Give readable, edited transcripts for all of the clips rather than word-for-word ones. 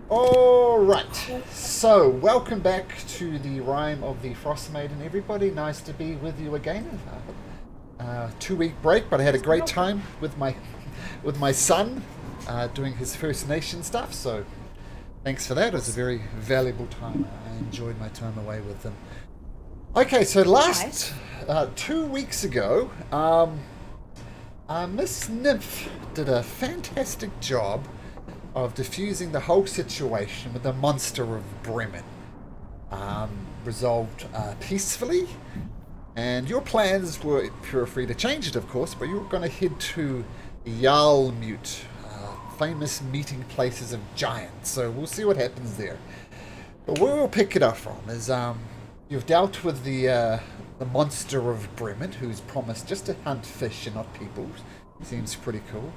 Alright, so welcome back to the Rhyme of the Frost Maiden, everybody. Nice to be with you again. 2 week break, but I had a great time with my son doing his First Nation stuff, so thanks for that. It was a very valuable time. I enjoyed my time away with them. Okay, so last 2 weeks ago, Miss Nymph did a fantastic job of diffusing the whole situation with the monster of Bremen. Resolved peacefully, and your plans were, feel free to change it of course, but you were going to head to Jarlmoot, famous meeting places of giants, so we'll see what happens there. But where we'll pick it up from is you've dealt with the monster of Bremen, who's promised just to hunt fish and not people. Seems pretty cool.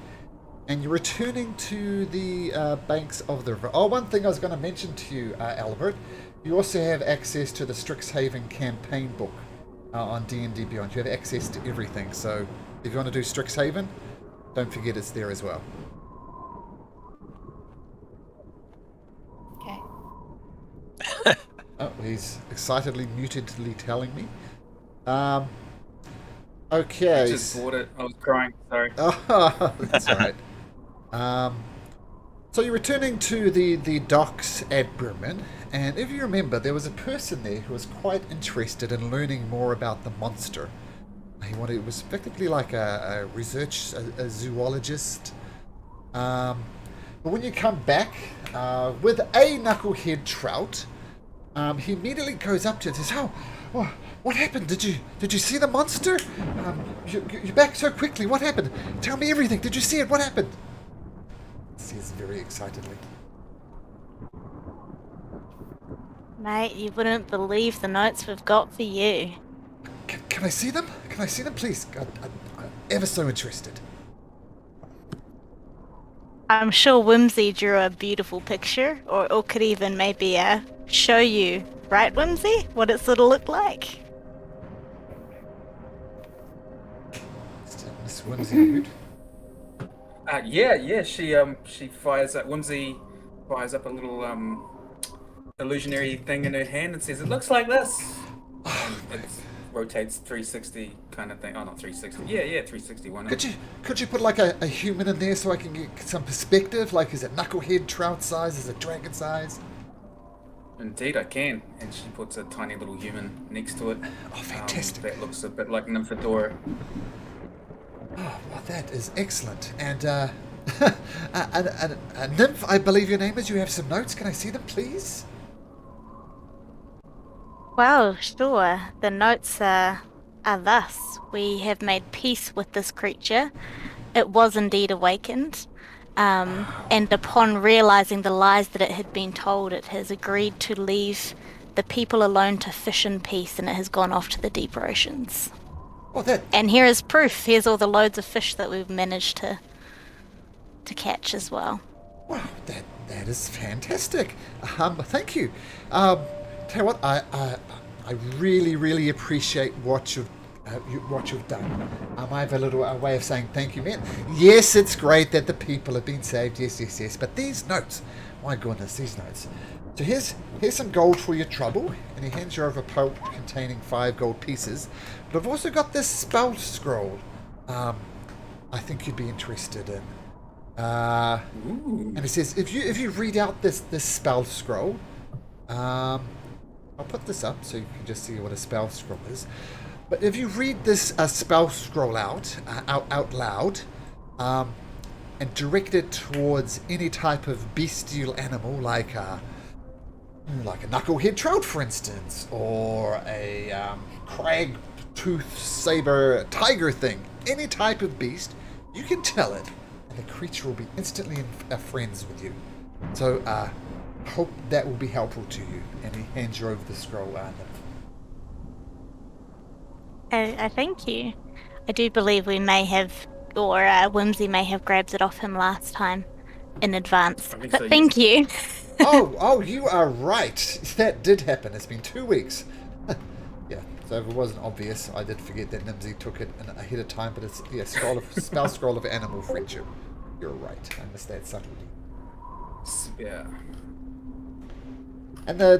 And you're returning to the banks of the river. Oh, one thing I was going to mention to you, Albert, you also have access to the Strixhaven campaign book on D&D Beyond. You have access to everything, so if you want to do Strixhaven, don't forget it's there as well. Okay. Oh, he's excitedly, mutedly telling me. Okay. I just bought it. I was crying. Sorry. Oh, that's all right. So you're returning to the docks at Bremen, and if you remember, there was a person there who was quite interested in learning more about the monster. It was effectively like a zoologist. But when you come back with a knucklehead trout, he immediately goes up to it and says, "Oh, what happened? Did you see the monster? You're back so quickly. What happened? Tell me everything. Did you see it? What happened?" Says very excitedly. Mate, you wouldn't believe the notes we've got for you. Can I see them? Can I see them, please? I'm ever so interested. I'm sure Whimsy drew a beautiful picture, or could even maybe show you, right, Whimsy, what it sort of looked like? Miss Whimsy. Yeah. She fires up. Whimsy fires up a little illusionary thing in her hand and says, "It looks like this." And it rotates 360 kind of thing. Oh, not 360. Yeah, 360 one. Could you put like a human in there so I can get some perspective? Like, is it knucklehead trout size? Is it dragon size? Indeed, I can. And she puts a tiny little human next to it. Oh, fantastic. That looks a bit like Nymphadora. Oh, well, that is excellent. And Nymph, I believe your name is. You have some notes. Can I see them, please? Well, sure. The notes are thus. We have made peace with this creature. It was indeed awakened. And upon realizing the lies that it had been told, it has agreed to leave the people alone to fish in peace, and it has gone off to the deep oceans. Oh, that. And here is proof. Here's all the loads of fish that we've managed to catch as well. Wow, that is fantastic. Thank you. Tell you what, I really appreciate what you've done. I have a little way of saying thank you, man. Yes, it's great that the people have been saved. Yes. But these notes, my goodness, these notes. So here's some gold for your trouble, and he hands you over a pouch containing 5 gold pieces. But I've also got this spell scroll. I think you'd be interested in. And it says if you read out this spell scroll, I'll put this up so you can just see what a spell scroll is. But if you read this spell scroll out loud, and direct it towards any type of bestial animal, like a knucklehead trout, for instance, or a crag tooth saber tiger thing, any type of beast, you can tell it, and the creature will be instantly friends with you. So, hope that will be helpful to you. And he hands you over the scroll. I thank you. I do believe we may have, or Whimsy may have grabbed it off him last time in advance. I think But so, thank you. Oh, you are right. That did happen. It's been 2 weeks. Yeah, so if it wasn't obvious, I did forget that Nimsy took it ahead of time, but it's spell scroll of animal friendship. You're right. I missed that subtlety. Yeah. And the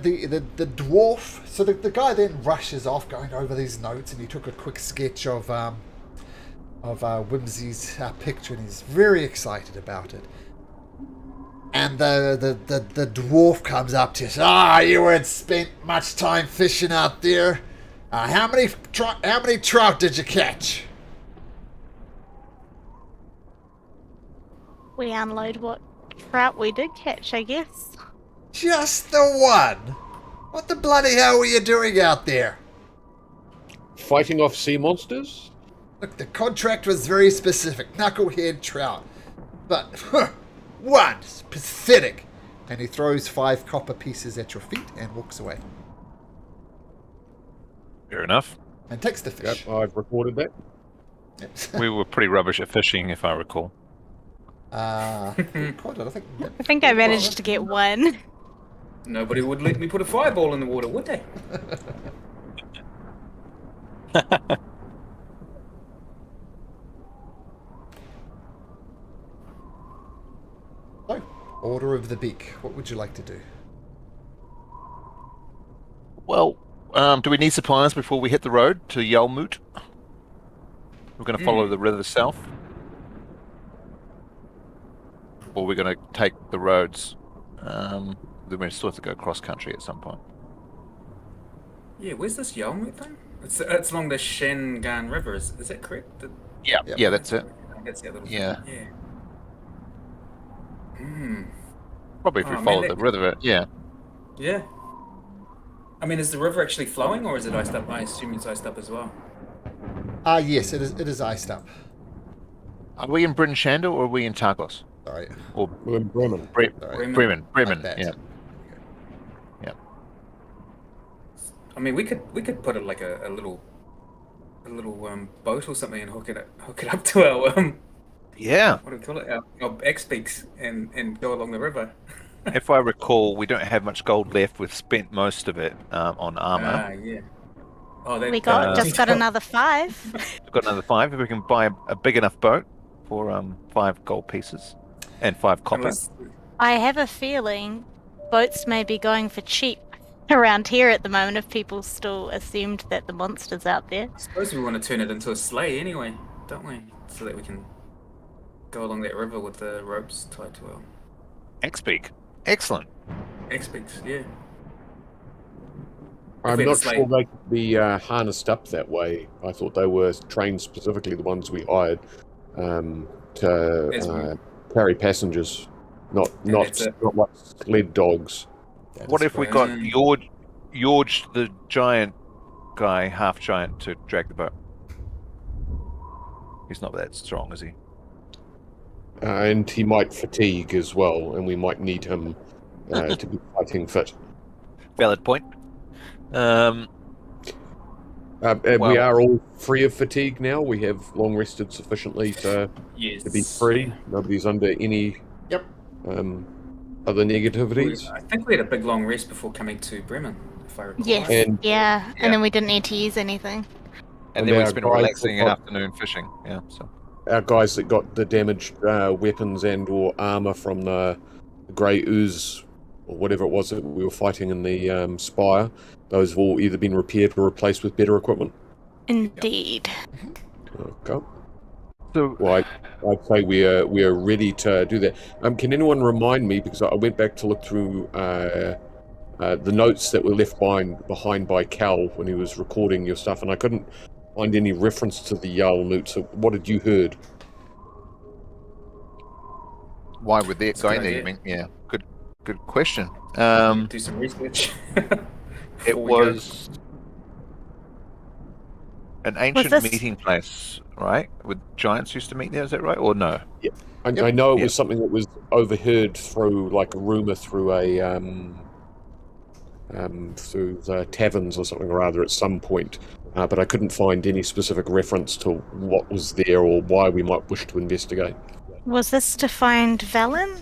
dwarf, so the guy then rushes off going over these notes, and he took a quick sketch of Whimsy's picture, and he's very excited about it. And the dwarf comes up to us. You weren't spent much time fishing out there. How many trout did you catch? We unload what trout we did catch, I guess. Just the one. What the bloody hell were you doing out there? Fighting off sea monsters? Look, the contract was very specific. Knucklehead trout. But, one. It's pathetic. And he throws 5 copper pieces at your feet and walks away. Fair enough. And takes the fish. Yep, I've recorded that. Yep. We were pretty rubbish at fishing, if I recall. I think I managed to get one. Nobody would let me put a fireball in the water, would they? So, Order of the Beak. What would you like to do? Well, do we need supplies before we hit the road to Jarlmoot? We're going to follow the river south? Or we're going to take the roads? Then we still have to go cross country at some point. Yeah, where's this Jarlmoot thing? It's along the Shengan River, is that correct? Yeah, Yep. yeah, that's it. That's the other Yeah. thing. Yeah. Hmm. Probably if we Oh, follow man, the river, yeah. Yeah. I mean, is the river actually flowing, or is it iced up? I assume it's iced up as well. Yes, it is iced up. Are we in Bryn Shandor or are we in Targos? Sorry. Or We're in Bremen. Sorry. Bremen. Bremen, Like that. yeah. Yeah. I mean, we could put it like a little boat or something and hook it up to our Yeah. what do we call it? Our X-Peaks and go along the river. If I recall, we don't have much gold left. We've spent most of it on armor. Yeah. Oh, that, We got that- just got another 5. We've got another 5. If we can buy a big enough boat for 5 gold pieces and 5 copper. Unless, I have a feeling boats may be going for cheap around here at the moment if people still assumed that the monster's out there. I suppose we want to turn it into a sleigh anyway, don't we? So that we can go along that river with the ropes tied to our X-Peak. Excellent. X-Peaks. Yeah. I'm we not had a sleigh. sure they could be harnessed up that way. I thought they were trained, specifically the ones we hired, to Yes, we- carry passengers, not that's it. like sled dogs. What if we got George the giant guy, half giant, to drag the boat? He's not that strong, is he? And he might fatigue as well, and we might need him to be fighting fit. Valid point. We Well- are all free of fatigue now. We have long rested sufficiently to Yes. be free. Nobody's under any Yep. other negativities. I think we had a big long rest before coming to Bremen, if I recall. Yes, right. And- yeah, Yeah. and then we didn't need to use anything. And And then we our spent a guys relaxing got- afternoon fishing. Yeah, so. Our guys that got the damaged weapons and or armor from the grey ooze or whatever it was that we were fighting in the spire, those have all either been repaired or replaced with better equipment. Indeed. Okay. So, Well, I'd say we are ready to do that. Can anyone remind me, because I went back to look through the notes that were left behind by Cal when he was recording your stuff, and I couldn't find any reference to the Jarlmoot. So what had you heard? why would they a go good in there? idea. You mean? Yeah, good question. Do some research. It before we go. was an ancient this- meeting place, right? With giants used to meet there. Is that right, or no? I know it Yep. was something that was overheard through like a rumor through a through the taverns or something or other at some point, but I couldn't find any specific reference to what was there or why we might wish to investigate. Was this to find Velen?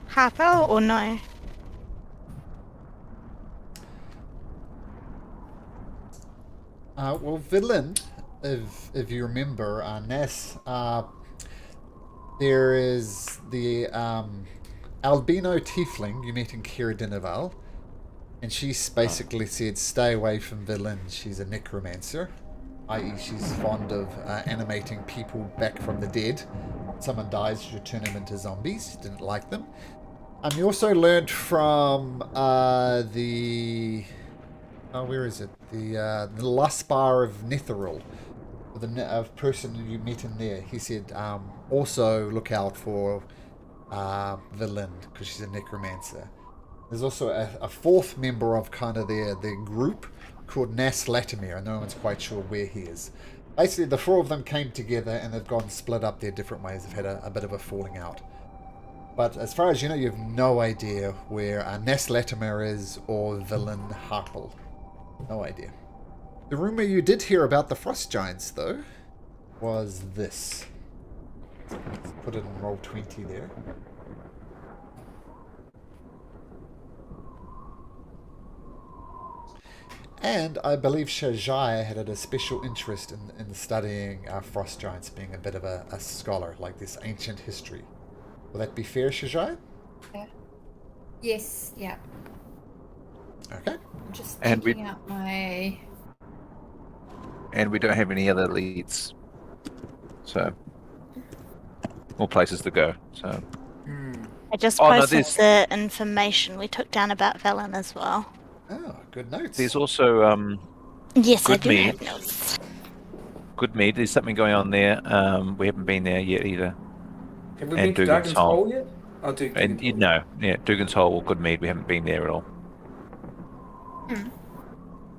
Harper or no? Well, Villain, if you remember, Ness, there is the albino tiefling you met in Kira Dinaval, And she basically said, stay away from Villain. She's a necromancer, i.e. she's fond of animating people back from the dead. Someone dies, you turn them into zombies. Didn't like them. You also learned from the... Oh, where is it? The Lust Bar of Netheril. The person you met in there. He said, also look out for Villain, because she's a necromancer. There's also a fourth member of kind of their group called Nas Latimir, and no one's quite sure where he is. Basically, the four of them came together and they've gone split up their different ways. They've had a bit of a falling out. But as far as you know, you have no idea where Nas Latimir is or Villain Harple. No idea. The rumor you did hear about the Frost Giants, though, was this. Let's put it in roll 20 there. And I believe Shajai had a special interest in studying Frost Giants, being a bit of a scholar, like this ancient history. Will that be fair, Shajai? Yeah. Yes, yeah. Okay. I'm just And checking out my... And we don't have any other leads. So, more places to go. So, I just Oh, no, posted there's- the information we took down about Velen as well. Oh, good notes. there's also Yes, I Good do meat. have notes. Goodmead. There's something going on there. We haven't been there yet either. Have we And been to Dugan's Dugan's Hole. Hole yet? Oh, Dugan's And you know, Dugan's Hole or Goodmead. We haven't been there at all.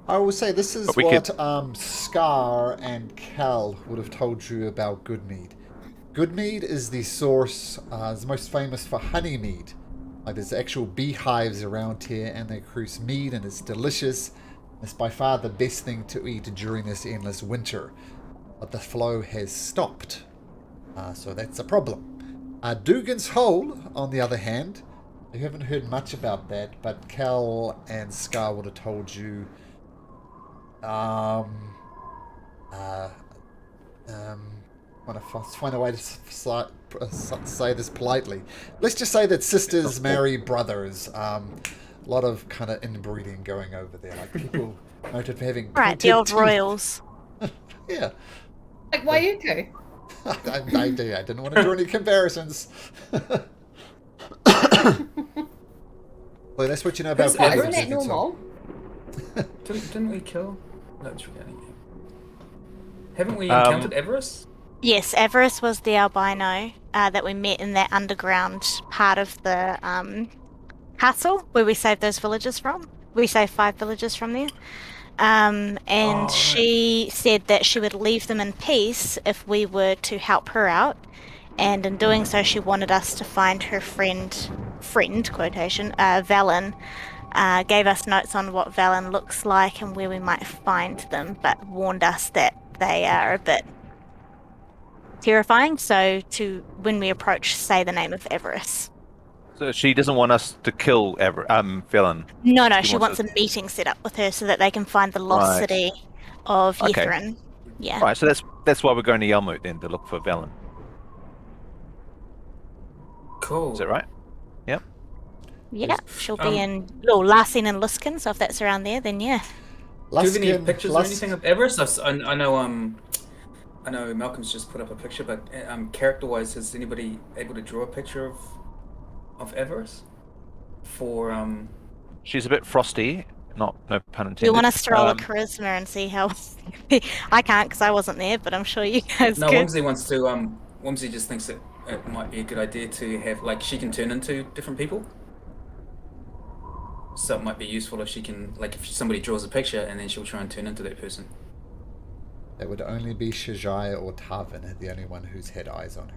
I will say this is But we what could- Scar and Cal would have told you about Goodmead. Goodmead is the source, is most famous for honey mead. Like there's actual beehives around here and they produce mead and it's delicious. It's by far the best thing to eat during this endless winter. But the flow has stopped. So that's a problem. Dugan's Hole, on the other hand, you haven't heard much about that, but Cal and Scar would have told you want to find a way to say this politely. Let's just say that sisters marry brothers. A lot of kind of inbreeding going over there. Like people noted for having Right, the pointed old teeth. royals. Yeah. Like Wayuku. I didn't want to draw any comparisons. Well, that's what you know about Who's people. Isn't that normal? Didn't we kill? No, it's forgetting. Haven't we Um, encountered Everest? Yes, Everest was the albino that we met in that underground part of the castle where we saved those villagers from. We saved 5 villagers from there. And right. she said that she would leave them in peace if we were to help her out. And in doing so, she wanted us to find her friend, quotation, Valen. Gave us notes on what Valen looks like and where we might find them, but warned us that they are a bit terrifying. So to when we approach, say the name of Everest. So she doesn't want us to kill Velen. No, She she wants wants a meeting set up with her so that they can find the lost Right. city of Okay. Yethrin. Yeah. Right, so that's why we're going to Jarlmoot then, to look for Velen. Cool. Is that right? Yeah, she'll be in last seen in Luskin, so if that's around there, then yeah. Do you have any Luskin- pictures or Lus- anything of Everest? I know Malcolm's just put up a picture, but character-wise, is anybody able to draw a picture of Everest? For She's a bit frosty, no pun intended. Do you want us to roll a Um, charisma and see how? I can't because I wasn't there, but I'm sure you guys no, could. Wimsey wants to. Wimsey just thinks that it might be a good idea to have she can turn into different people. So it might be useful if she can, if somebody draws a picture and then she'll try and turn into that person. That would only be Shajaya or Tarvin, the only one who's had eyes on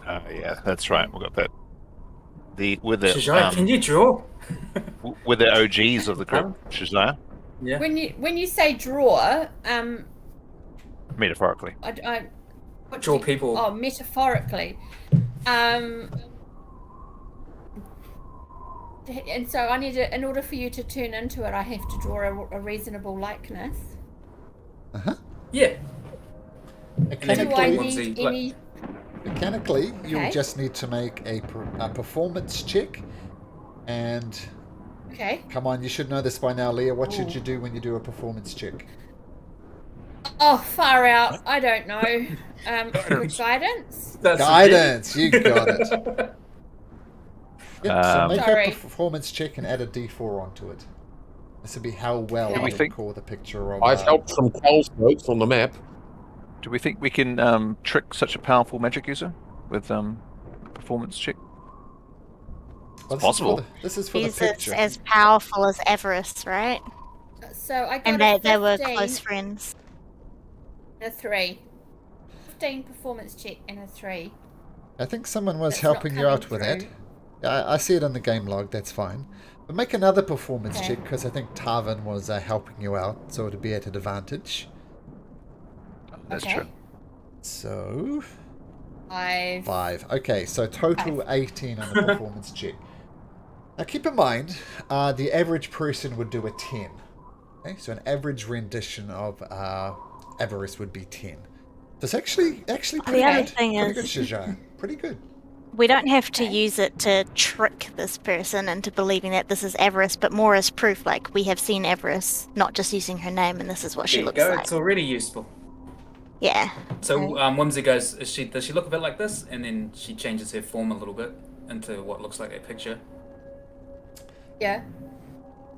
her. yeah, that's right. We've got that. With Shajaya, can you draw? with the OGs of the group, Shazaya, Yeah. When you say draw, metaphorically. what Draw do you- people. Oh, metaphorically. And so I need to, in order for you to turn into it, I have to draw a reasonable likeness. Yeah. Do Mechanically, I Wimsey, need any? you'll Okay. just need to make a performance check, and Okay. Come on, you should know this by now, Leah. What should you do when you do a performance check? Oh, far out. I don't know. Good guidance. That's Guidance, you got it. Yep, so make Sorry. a performance check and add a d4 onto it. This would be how well Okay. I We would think- call the picture of... I've helped from Cal's notes on the map. Do we think we can trick such a powerful magic user with performance check? Well, possible. This is for the He's picture. as powerful as Everest, right? So I got And a they were 15 close friends. and a 3. 15 performance check and a 3. I think someone was That's not helping you coming out with that. through. Yeah, I see it on the game log, that's fine. But make another performance Okay. check, because I think Tarvin was helping you out, so it'd be at an advantage. That's Okay. true. So... 5. 5. Okay, so total 18 on the performance check. Now keep in mind, the average person would do a 10. Okay, so an average rendition of Everest would be 10. So it's actually pretty other good. thing Pretty is- good, Shajar. Pretty good. We don't have to Okay. use it to trick this person into believing that this is Everest, but more as proof, like we have seen Everest, not just using her name, and this is what There she you looks go. like. It's already useful. Yeah. So Whimsy goes, does she look a bit like this? And then she changes her form a little bit into what looks like that picture. Yeah.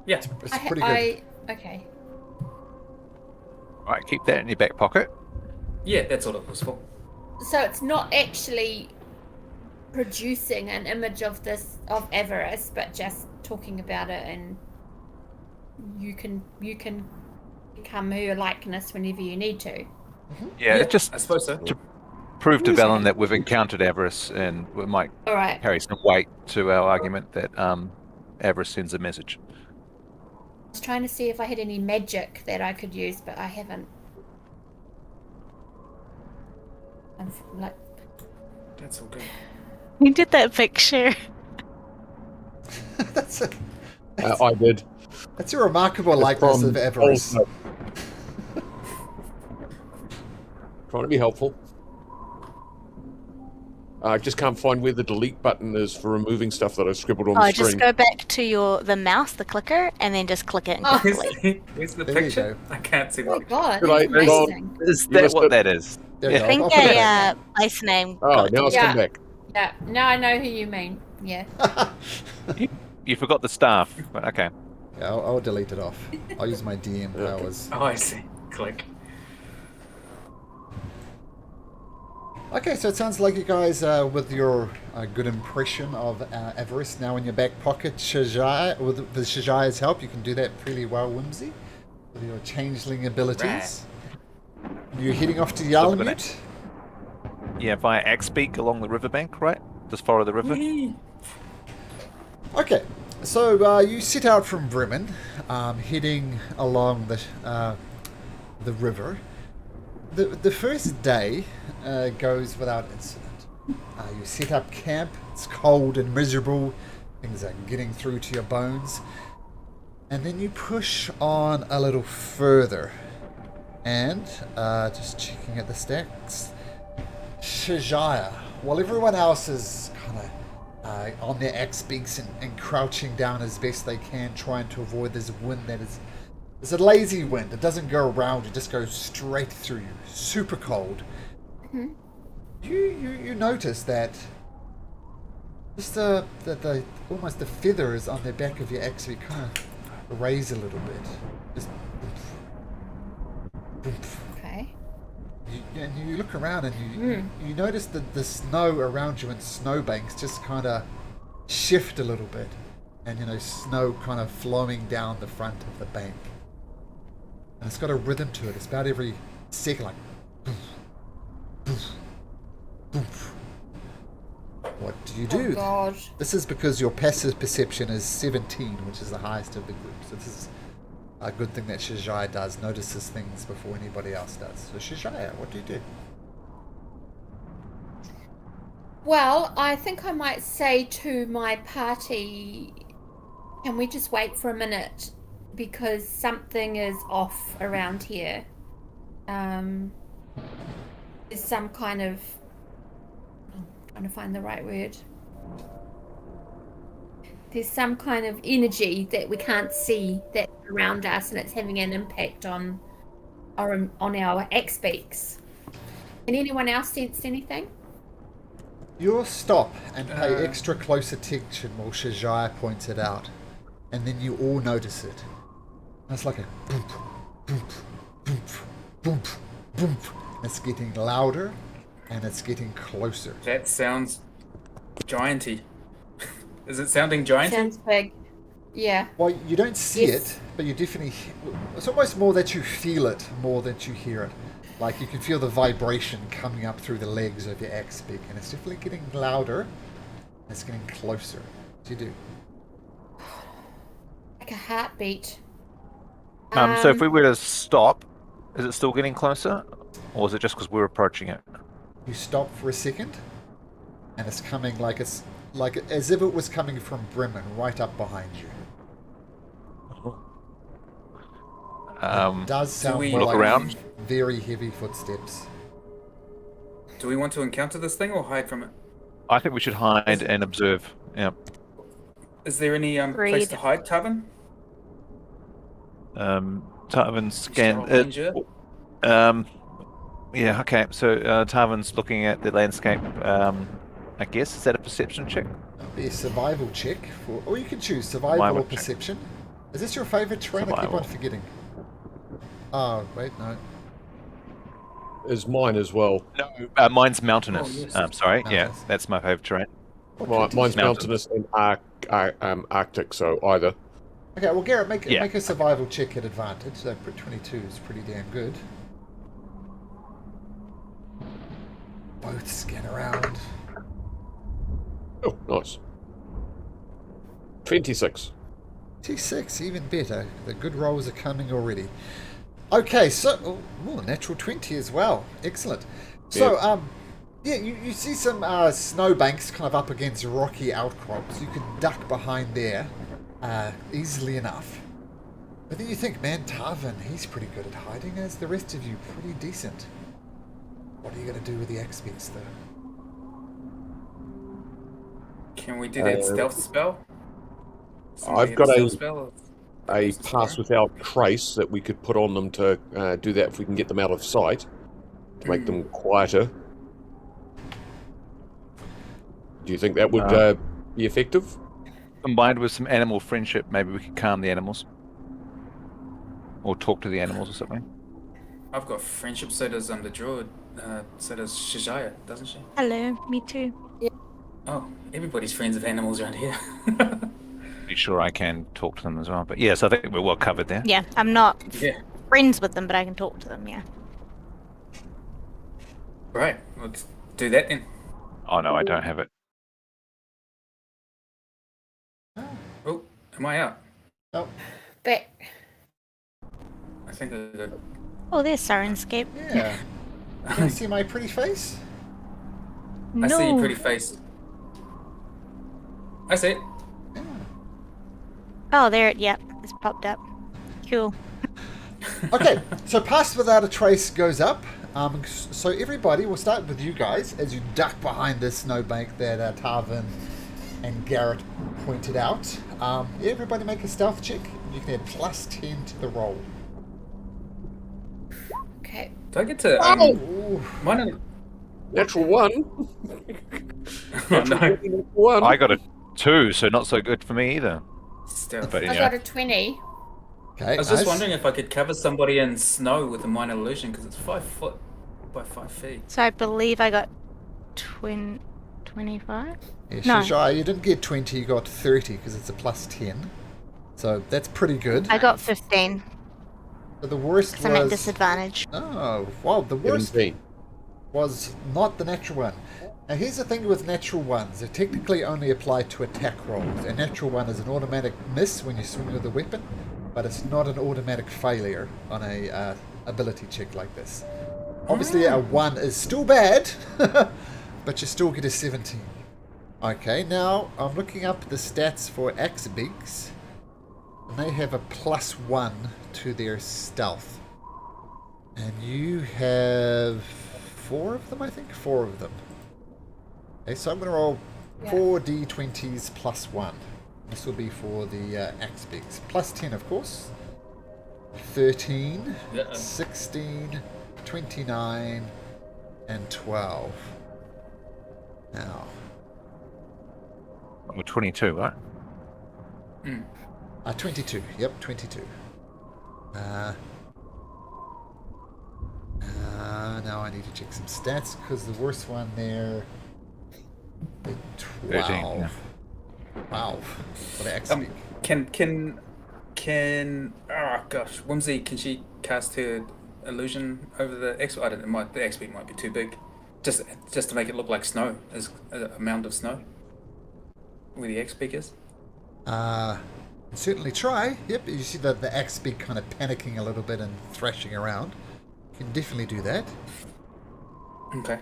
Yeah. It's pretty good. Okay. Right, keep that in your back pocket. Yeah, that's all it was for. So it's not actually producing an image of Everest, but just talking about it, and you can become her likeness whenever you need to. Yeah, it just I suppose so. to prove to Velen that we've encountered Avarice, and we might All right. carry some weight to our argument that Avarice sends a message. I was trying to see if I had any magic that I could use, but I haven't. I'm like, That's all good. You did that picture. that's a I did. that's a remarkable likeness From of Everest. Cal's note. Trying to be helpful. I just can't find where the delete button is for removing stuff that I scribbled on the Oh, screen. just go back to the mouse, the clicker, and then just click it and Oh. click delete. Where's the There you picture? I can't see oh my the god, Could I- it's hang on. amazing. Is You that must what have- that is? There you Yeah. go. I think I'll put it a back. place name. Oh, got now it's Yeah. come back. Yeah, now I know who you mean. Yeah. You forgot the staff, but okay. Yeah, I'll delete it off. I'll use my DM powers. Oh, I see. Click. Okay, so it sounds like you guys, with your good impression of Everest now in your back pocket, Shajar, with the Shajar's help, you can do that pretty well, Whimsy, with your changeling abilities. You're heading off to Jarlmoot. Yeah, via Axbeak along the riverbank, right? Just follow the river. Okay, so you set out from Bremen, heading along the river. The first day goes without incident. You set up camp. It's cold and miserable. Things are getting through to your bones. And then you push on a little further. And, just checking at the stacks, Shajaya, while everyone else is kind of on their axe beaks and crouching down as best they can, trying to avoid this wind that is... It's a lazy wind. It doesn't go around. It just goes straight through you. Super cold. Mhm. You notice that just the almost the feathers on the back of your axe kind of raise a little bit. Just Okay. and you look around and you notice that the snow around you in snowbanks just kind of shift a little bit, and snow kind of flowing down the front of the bank. And it's got a rhythm to it. It's about every second, like boof, boof, boof. What do you do? Oh god. This is because your passive perception is 17, which is the highest of the group. So this is a good thing that Shajaya does, notices things before anybody else does. So Shajaya, what do you do? Well, I think I might say to my party, can we just wait for a minute? Because something is off around here. There's some kind of... I'm trying to find the right word. there's some kind of energy that we can't see that's around us, and it's having an impact on our axe beaks. Can anyone else sense anything? You'll stop and pay extra close attention while Shajaya points it out. And then you all notice it. And it's like a boomp, boomp, boomp, boomp, boomp. It's getting louder and it's getting closer. That sounds gianty. Is it sounding gianty? Sounds big. Yeah. Well, you don't see Yes. it, but you definitely... It's almost more that you feel it more than you hear it. Like you can feel the vibration coming up through the legs of your axe beak, and it's definitely getting louder. And it's getting closer. What do you do? Like a heartbeat. So if we were to stop, is it still getting closer? Or is it just because we're approaching it? You stop for a second, and it's coming like as if it was coming from Bremen, right up behind you. It does sound we more look like around? very heavy footsteps. Do we want to encounter this thing or hide from it? I think we should hide and observe. Yeah. Is there any place Agreed. to hide, Tavern? Tarvin scan. Mr. Ranger? Yeah. Okay. So Tarvin's looking at the landscape. I guess is that a perception check? That'll be a survival check, or you can choose survival Survival or check. perception. Is this your favourite terrain? I keep Survival. on forgetting. Oh, wait, no. Is mine as well. No, mine's mountainous. Oh, yes. Sorry. Yeah, Mountainous. that's my favorite terrain. Mine's Mountains. mountainous and Arctic, so either. Okay, well, Garrett, make Yeah. a survival check at advantage. So 22 is pretty damn good. Both scan around. Oh, nice. 26. T6, even better. The good rolls are coming already. Okay, so natural 20 as well. Excellent. So, yeah, you see some snowbanks kind of up against rocky outcrops. You can duck behind there easily enough. But then you think, man, Tarvin, he's pretty good at hiding, as the rest of you pretty decent. What are you going to do with the axe beaks, though? Can we do that stealth spell? I've got stealth spell? A pass without trace that we could put on them to do that if we can get them out of sight, to make them quieter. Do you think that would be effective? Combined with some animal friendship, maybe we could calm the animals, or talk to the animals or something. I've got friendship, so does the druid, so does Shajaya, doesn't she? Hello, me too. Oh, everybody's friends with animals around here. Be sure I can talk to them as well. But yes, I think we're well covered there. Yeah, I'm not Yeah. friends with them, but I can talk to them, yeah. Right, let's do that then. Oh no, I don't have it. Oh, am I out? Oh, But I think I got... Oh, there's Sirenscape. yeah. Can you see my pretty face? I see your No. pretty face. I see it. Oh, there it, yep, it's popped up. Cool. Okay, so pass without a trace goes up. So everybody, we'll start with you guys as you duck behind this snowbank that Tarvin and Garrett pointed out. Everybody make a stealth check. You can add +10 to the roll. okay. Do I get to... Ooh. mine Natural 1. oh, no. Natural 1. I got a 2, so not so good for me either. Stealth. But I yeah, got a 20. Okay, I was just nice. wondering if I could cover somebody in snow with a minor illusion, because it's 5 foot by 5 feet. So I believe I got 25? Yeah, No. Shishai, you didn't get 20, you got 30 because it's a +10. So that's pretty good. I got 15, So the worst because I'm at was... disadvantage. Oh, wow, the worst 17. was not the natural one. Now here's the thing with natural ones. They technically only apply to attack rolls. A natural one is an automatic miss when you swing with a weapon, but it's not an automatic failure on a ability check like this. Obviously a 1 is still bad, but you still get a 17. Okay, now I'm looking up the stats for axe beaks, and they have a +1 to their stealth. And you have 4 of them, I think? 4 of them. Okay, so I'm going to roll Yeah. 4 d20s +1. This will be for the axe beaks. Plus 10, of course. 13, Yeah. 16, 29, and 12. Now, We're 22, right? 22. Yep, 22. Now I need to check some stats because the worst one there, the 12. 13, yeah. Wow, for the axe beak. Can oh gosh, Whimsy, can she cast her illusion over the X? I don't know. The X beak might be too big. Just to make it look like snow, as a mound of snow. Where the X beak is. Certainly try. Yep, you see the axe beak kind of panicking a little bit and thrashing around. You can definitely do that. Okay.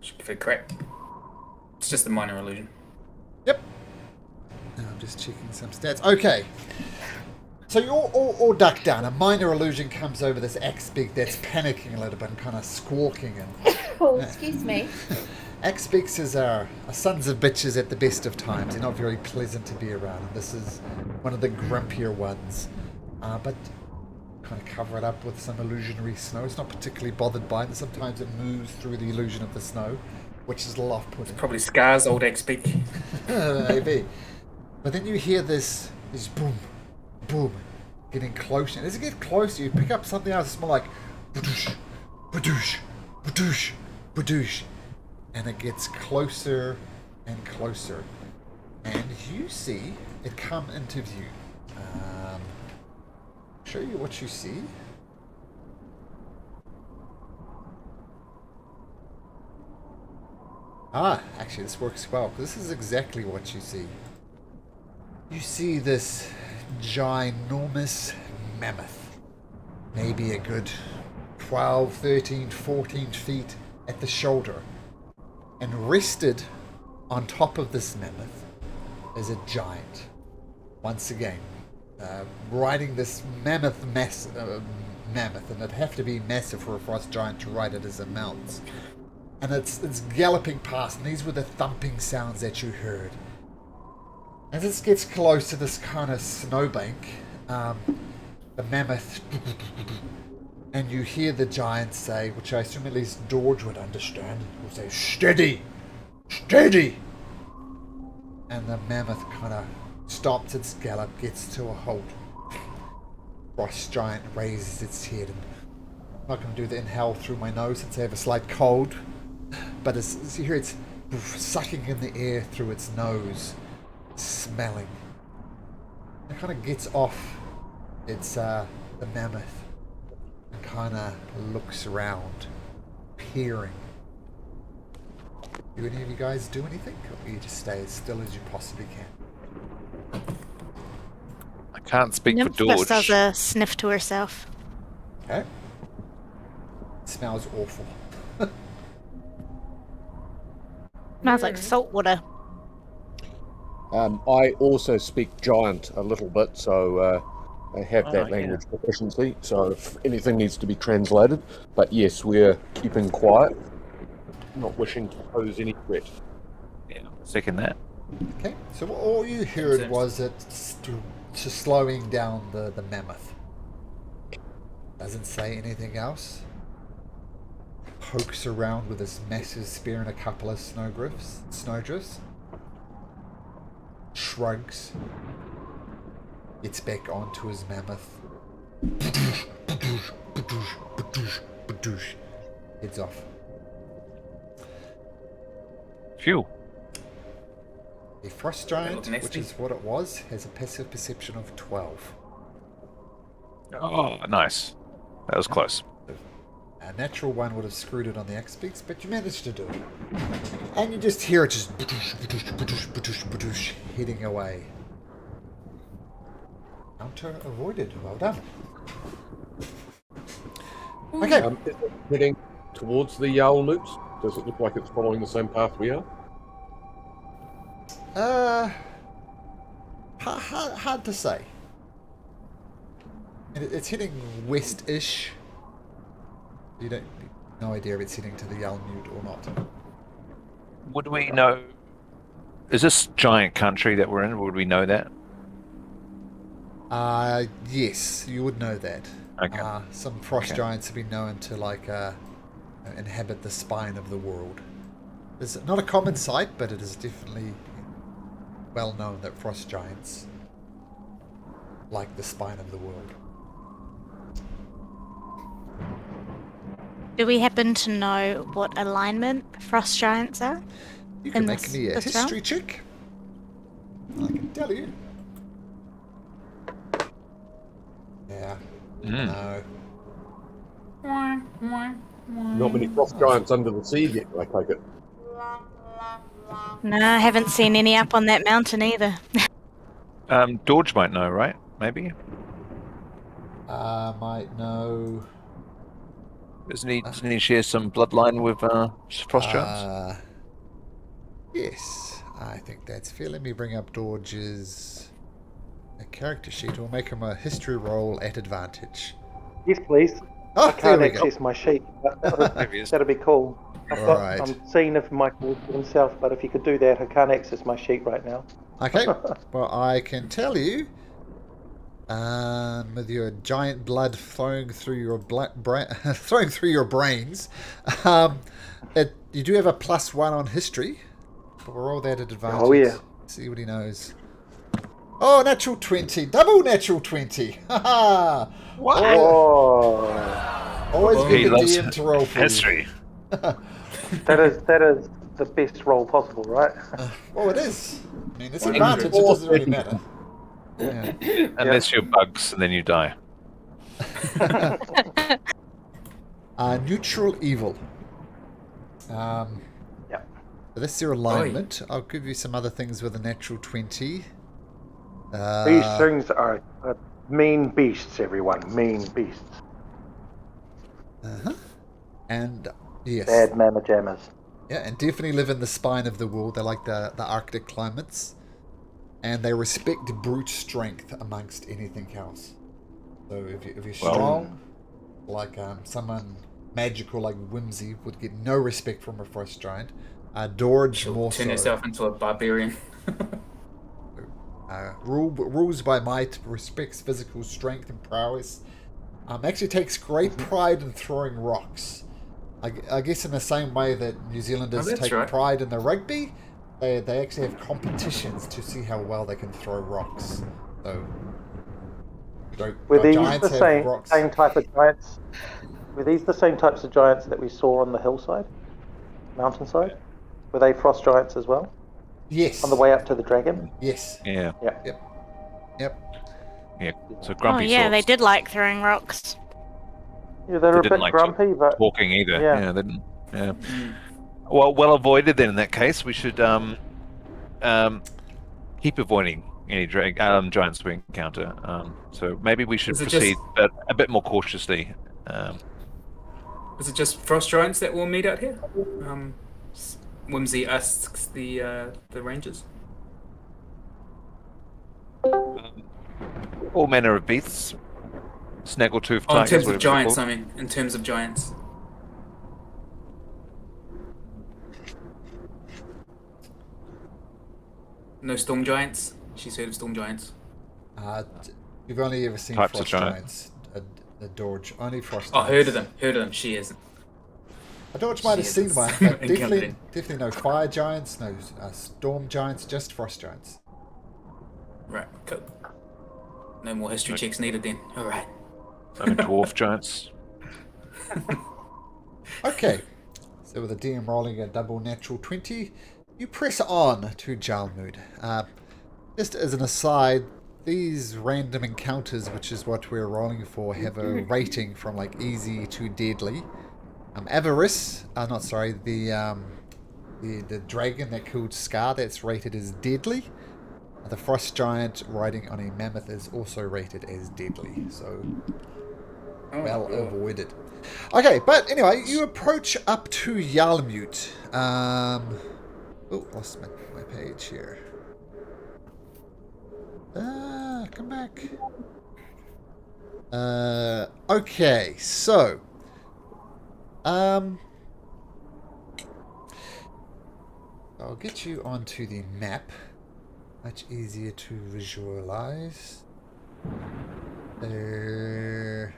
Should give it a crack. It's just a minor illusion. Yep. Now I'm just checking some stats. Okay. So you're all ducked down. A minor illusion comes over this axe beak that's panicking a little bit and kind of squawking. And Oh, excuse me. axe beaks are sons of bitches at the best of times. They're not very pleasant to be around. And this is one of the grumpier ones. But kind of cover it up with some illusionary snow. It's not particularly bothered by it. And sometimes it moves through the illusion of the snow, which is a little off-putting. Probably Scar's old X beak. Maybe. But then you hear this boom, boom, getting closer. And as it gets closer, you pick up something else. It's more like badoosh, badoosh, badoosh, badoosh. And it gets closer and closer. And you see it come into view. Show you what you see. Actually this works well, because this is exactly what you see. You see this ginormous mammoth, maybe a good 12, 13, 14 feet at the shoulder, and rested on top of this mammoth is a giant. Once again, riding this mammoth, and it'd have to be massive for a frost giant to ride it as it mounts. And it's galloping past, and these were the thumping sounds that you heard. As it gets close to this kind of snowbank, the mammoth, and you hear the giant say, which I assume at least George would understand, will say, "Steady! Steady!" And the mammoth kind of stops its gallop, gets to a halt. Frost giant raises its head, and I'm not going to do the inhale through my nose since I have a slight cold, but as you hear it's sucking in the air through its nose, smelling. It kind of gets off its the mammoth and kind of looks around, peering. Do any of you guys do anything, or you just stay as still as you possibly can? I can't speak for Nymph just does George. a sniff to herself. Okay. It smells awful. Smells like salt water. I also speak giant a little bit, so I have that yeah. language proficiency. So if anything needs to be translated, but yes, we're keeping quiet, not wishing to pose any threat. Yeah, second that. Okay, so all you heard Sense. was it slowing down the mammoth. Doesn't say anything else. Pokes around with his massive spear and a couple of snowdrifts. Shrugs. Gets back onto his mammoth. Heads off. Phew. A frost giant, Look nasty. which is what it was, has a passive perception of 12. Oh, nice. That was close. A natural one would have screwed it on the axe beaks, but you managed to do it. And you just hear it just heading away. Counter avoided. Well done. Okay. Is it heading towards the Jarlmoot? Does it look like it's following the same path we are? Hard to say. It's heading west-ish. You don't no idea if it's heading to the Jarlmoot or not. Would we know Is this giant country that we're in? Would we know that? Yes, you would know that. Okay. Some frost Okay. giants have been known to inhabit the spine of the world. It's not a common sight, but it is definitely well known that frost giants like the spine of the world. Do we happen to know what alignment frost giants are? You can In make this- me a this history check. I can tell you. Yeah. No. Not many frost giants under the sea yet, I take it. No, I haven't seen any up on that mountain either. Dorge might know, right? Maybe. Might know. Doesn't he share some bloodline with frost giants? Yes, I think that's fair. Let me bring up Dorge's character sheet. We'll make him a history roll at advantage. Yes, please. Oh, I there can't we go. access my sheet. But There he is. that'd be cool. Alright. I'm seeing if Michael will do himself, but if you could do that, I can't access my sheet right now. Okay, well, I can tell you, with your giant blood flowing through your flowing through your brains, you do have a +1 on history. But we'll roll that at advantage. Oh, yeah. See what he knows. Oh, natural 20, double natural 20. Haha. What? Oh, Always He get the loves DM to roll for history. that is the best roll possible, right? you. Well, it is. I mean, it's 100. advantage. It doesn't really matter. Yeah. Unless you're bugs and then you die. Neutral evil. Yeah. So that's your alignment. I'll give you some other things with a natural 20. These things are mean beasts, everyone. Mean beasts. And yes. Bad mamma jammers. Yeah, and definitely live in the spine of the world. They like the Arctic climates. And they respect brute strength amongst anything else. So if you're strong, like someone magical like Whimsy would get no respect from a frost giant. Dorge more Turn so. yourself into a barbarian. Rules by might, respects physical strength and prowess. Actually takes great pride in throwing rocks. I guess in the same way that New Zealanders that's take right. pride in the rugby, they actually have competitions to see how well they can throw rocks. So, Were these giants the have rocks? same type of giants? Were these the same types of giants that we saw on the hillside, mountainside? Were they frost giants as well? Yes. On the way up to the dragon? Yes. Yeah. Yeah. Yep. Yeah. So Oh grumpy yeah, they sorts. did like throwing rocks. Yeah, they're a didn't bit like grumpy, but Talking either. Yeah. Yeah, they didn't. Yeah. Well avoided then in that case. We should keep avoiding any giants we encounter. So maybe we should Is it proceed, but a bit more cautiously. Is it just frost giants that will meet out here? Whimsy asks the rangers. All manner of beasts. Snaggletooth Oh, in tigers. terms whatever of giants, they're I mean. In terms of giants. No storm giants? She's heard of storm giants. You've only ever seen Types of frost giant. giants. A Dorge. Only frost Oh, giants. heard of them. Heard of them. She hasn't. A Dorge might have She seen hasn't one, but encountered definitely no fire giants, no storm giants, just frost giants. Right, cool. No more history checks needed then. Alright. No dwarf giants. Okay, so with the DM rolling a double natural 20, you press on to Jarlmoot. Just as an aside, these random encounters, which is what we're rolling for, have a rating from like easy to deadly. Avarice, the dragon that killed Scar, that's rated as deadly. The frost giant riding on a mammoth is also rated as deadly, so well avoided. Okay, but anyway, you approach up to Jarlmoot. Oh, lost my page here. Come back. Okay, so I'll get you onto the map. Much easier to visualize. There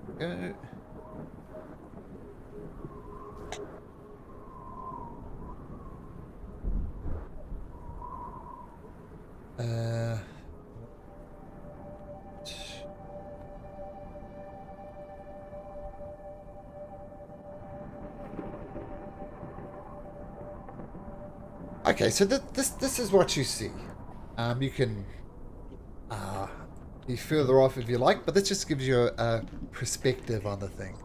we go. Okay, so this is what you see. You can be further off if you like, but this just gives you a perspective on the thing.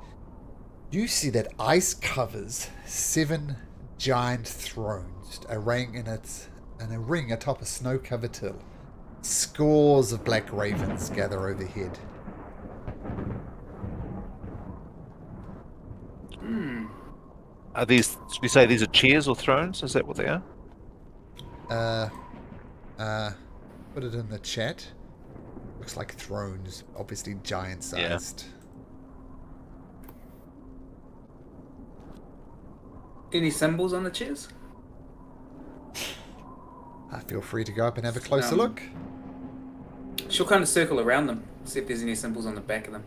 You see that ice covers 7 giant thrones, a ring atop a snow-covered hill. Scores of black ravens gather overhead. Are these? Did you say these are chairs or thrones? Is that what they are? Put it in the chat. Looks like thrones, obviously giant-sized. Any symbols on the chairs? Feel free to go up and have a closer look. She'll kind of circle around them, see if there's any symbols on the back of them.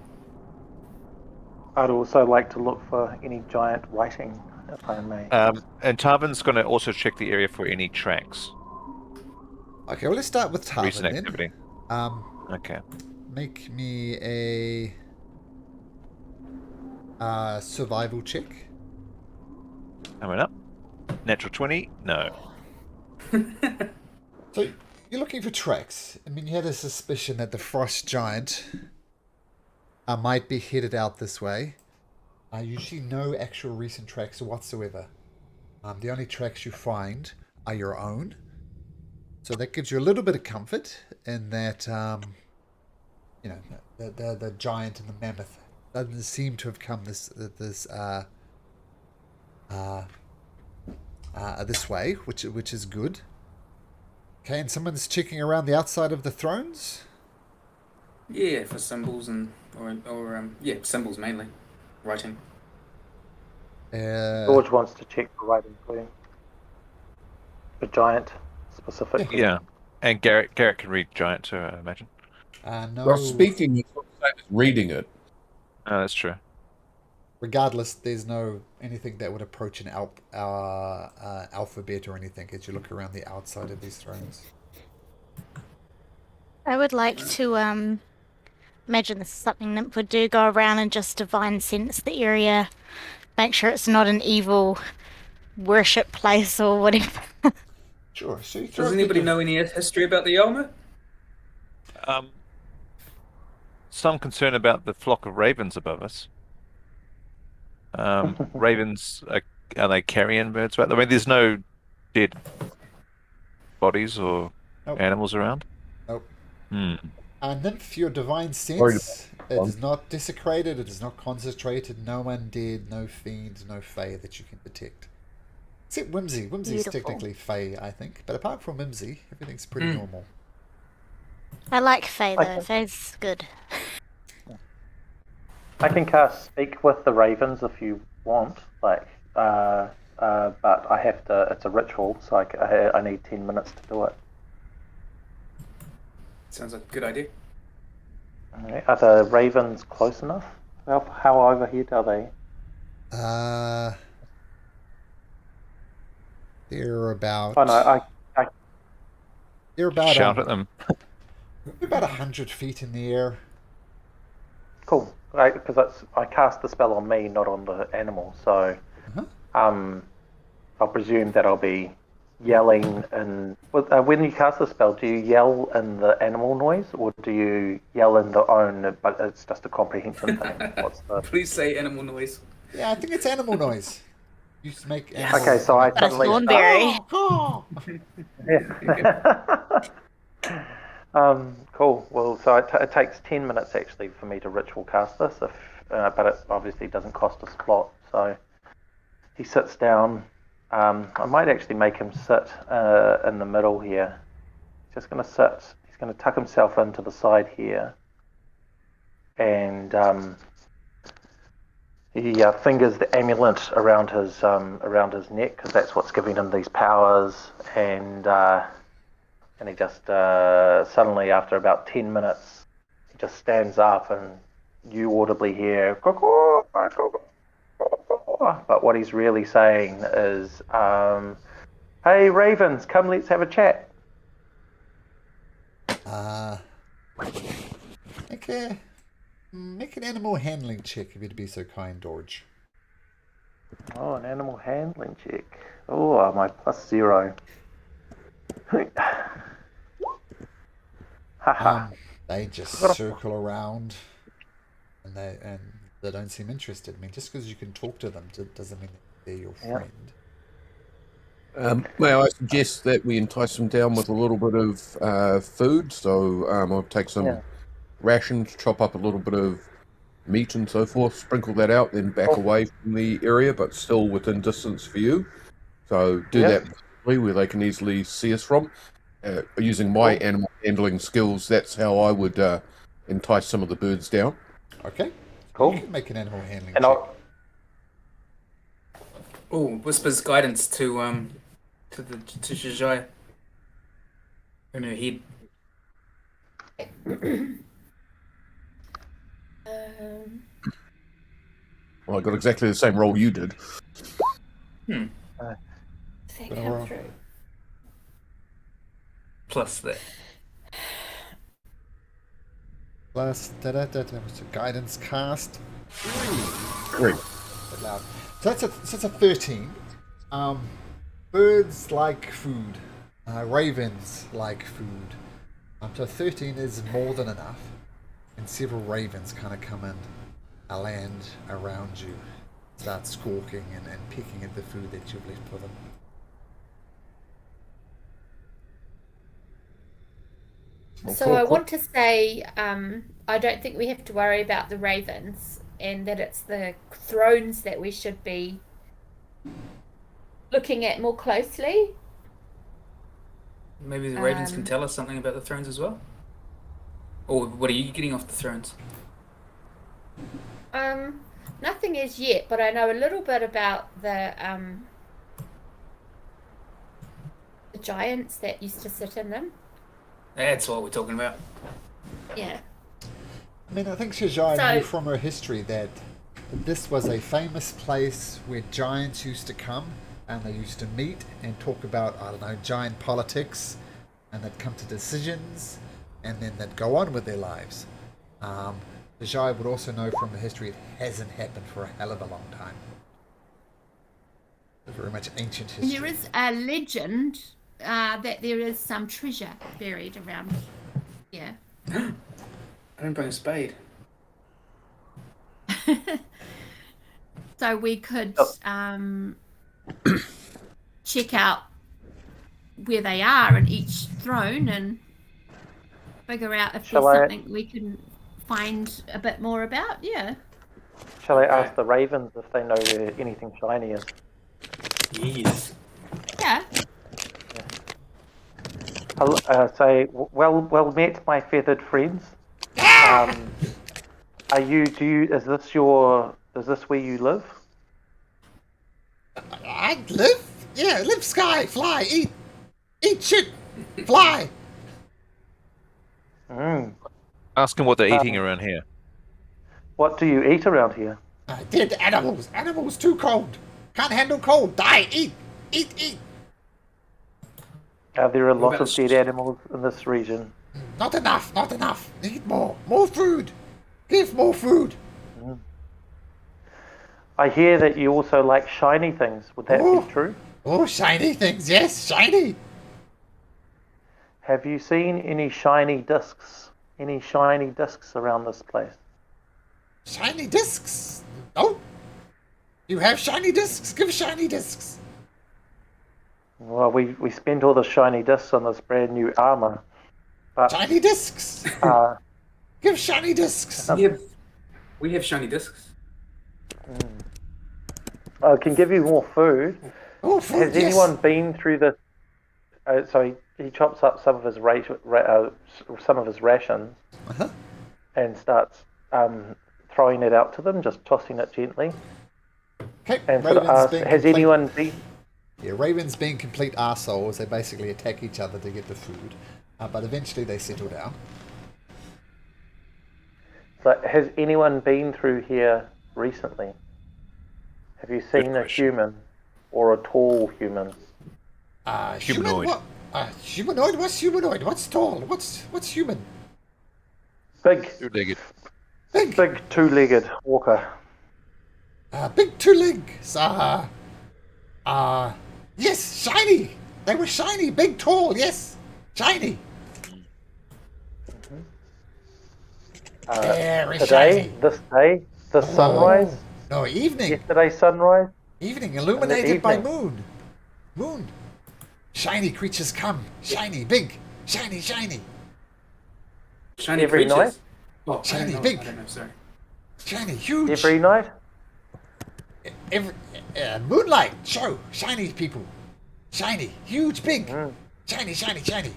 I'd also like to look for any giant writing, if I may. And Tarvin's going to also check the area for any tracks. Okay, well, let's start with Tarvin Recent then. activity. Okay. Make me a survival check. Coming up. Natural 20? No. So, you're looking for tracks. I mean, you had a suspicion that the frost giant might be headed out this way. Usually no actual recent tracks whatsoever. The only tracks you find are your own. So that gives you a little bit of comfort in that, you know, the giant and the mammoth doesn't seem to have come this way, which is good. Okay, and someone's checking around the outside of the thrones. Yeah, for symbols or symbols mainly, writing. George wants to check the writing too. The giant specifically. Yeah. And Garrett can read giant too, I imagine. No. Well, speaking is not the same as reading it. Oh, that's true. Regardless, there's no anything that would approach an alphabet or anything as you look around the outside of these thrones. I would like to imagine this is something Nymph would do, go around and just divine sense the area, make sure it's not an evil worship place or whatever. Sure. So you Does anybody know any history about the Jarlmoot? Some concern about the flock of ravens above us. Ravens, are they carrion birds? I mean, there's no dead bodies or animals around? Nope. Hmm. Nymph, your divine sense, it is not desecrated, it is not concentrated, no undead, no fiend, no fae that you can detect. Except Whimsy. Whimsy's technically fae, I think. But apart from Whimsy, everything's pretty normal. I like fae though, fae's good. I can cast Speak with the Ravens if you want, but I have to. It's a ritual, so I need 10 minutes to do it. Sounds like a good idea. Alright, are the ravens close enough? How overhead are they? They're about. Oh no, They're about. Shout at them. They're about 100 feet in the air. cool. Right, because I cast the spell on me, not on the animal. So, I'll presume that I'll be yelling. And when you cast the spell, do you yell in the animal noise, or do you yell in the own? But it's just a comprehension thing. What's the? Please say animal noise. Yeah, I think it's animal noise. You used to make animal Okay, so I But a suddenly. thornberry. Yeah. Cool. Well, so it takes 10 minutes actually for me to ritual cast this, but it obviously doesn't cost a slot. So he sits down. I might actually make him sit in the middle here. He's just going to sit. He's going to tuck himself into the side here, and He fingers the amulet around his neck because that's what's giving him these powers, and he just suddenly, after about 10 minutes, he just stands up, and you audibly hear "Caw-caw, caw-caw, caw-caw." But what he's really saying is, "Hey, ravens, come, let's have a chat." Make an animal handling check if you'd be so kind, George. Oh, an animal handling check. Oh, my +0. Haha. They just circle around, and they don't seem interested. I mean, just because you can talk to them doesn't mean that they're your friend. May I suggest that we entice them down with a little bit of food? So I'll take some rations, chop up a little bit of meat and so forth, sprinkle that out, then back away from the area, but still within distance for you. So do that where they can easily see us from. Using my animal handling skills, that's how I would entice some of the birds down. Okay. Cool. You can make an animal handling And check. Whispers guidance to Shijai. In her head. Well, I got exactly the same roll you did. Does that come through? Plus that. Plus, what's a guidance cast? 3. Bit loud. So that's a 13. Birds like food. Ravens like food. So 13 is more than enough. And several ravens kind of come in, land around you, start squawking and picking at the food that you've left for them. So I want to say, I don't think we have to worry about the ravens, and that it's the thrones that we should be looking at more closely. Maybe the ravens can tell us something about the thrones as well? Or what are you getting off the thrones? Nothing as yet, but I know a little bit about the giants that used to sit in them. That's what we're talking about. Yeah. I mean, I think Shijai knew from her history that this was a famous place where giants used to come, and they used to meet and talk about, I don't know, giant politics, and they'd come to decisions, and then they'd go on with their lives. Shijai would also know from the history it hasn't happened for a hell of a long time. It's very much ancient history. There is a legend that there is some treasure buried around here. I didn't bring a spade. So we could check out where they are in each throne and figure out if there's something we can find a bit more about. Yeah. Shall I ask the ravens if they know where anything shiny is? Yes. Yeah. I'll say, well met, my feathered friends. Is this where you live? I live? Yeah, live, sky, fly, eat shit, fly. Ask them what they're eating around here. What do you eat around here? Dead animals. Animals too cold. Can't handle cold. Die. Eat. There are a lot of dead animals in this region. Not enough. Need more. More food. Give more food. I hear that you also like shiny things. Would that be true? Oh, shiny things. Yes, shiny. Have you seen any shiny discs? Any shiny discs around this place? Shiny discs? No. You have shiny discs? Give shiny discs. Well, we spent all the shiny discs on this brand new armor. But, shiny discs. Give shiny discs. We have shiny discs. I can give you more food. Oh, food. Has anyone been through this? So he chops up some of his rations and starts throwing it out to them, just tossing it gently, Okay, and sort of Raven's ask, being has complete- anyone been? Yeah, Ravens being complete arseholes, they basically attack each other to get the food. But eventually they settle down. So has anyone been through here recently? Have you seen a question. human or a tall human? Humanoid. What? Humanoid? What's humanoid? What's tall? What's human? Big, Two-legged. big two-legged walker. Big two legs. Yes, shiny. They were shiny, big, tall. Yes, shiny. Very Today, shiny. this sunrise, No, evening. yesterday's sunrise. Evening, illuminated by evening. moon. Moon. Shiny creatures come. Shiny, big. Shiny, shiny. Shiny Every creatures. night? Oh, Shiny, I don't know. big. I don't know, sorry. Shiny, huge. Every night. Moonlight show. Shiny people. Shiny, huge, big. Mm. Shiny, shiny, shiny.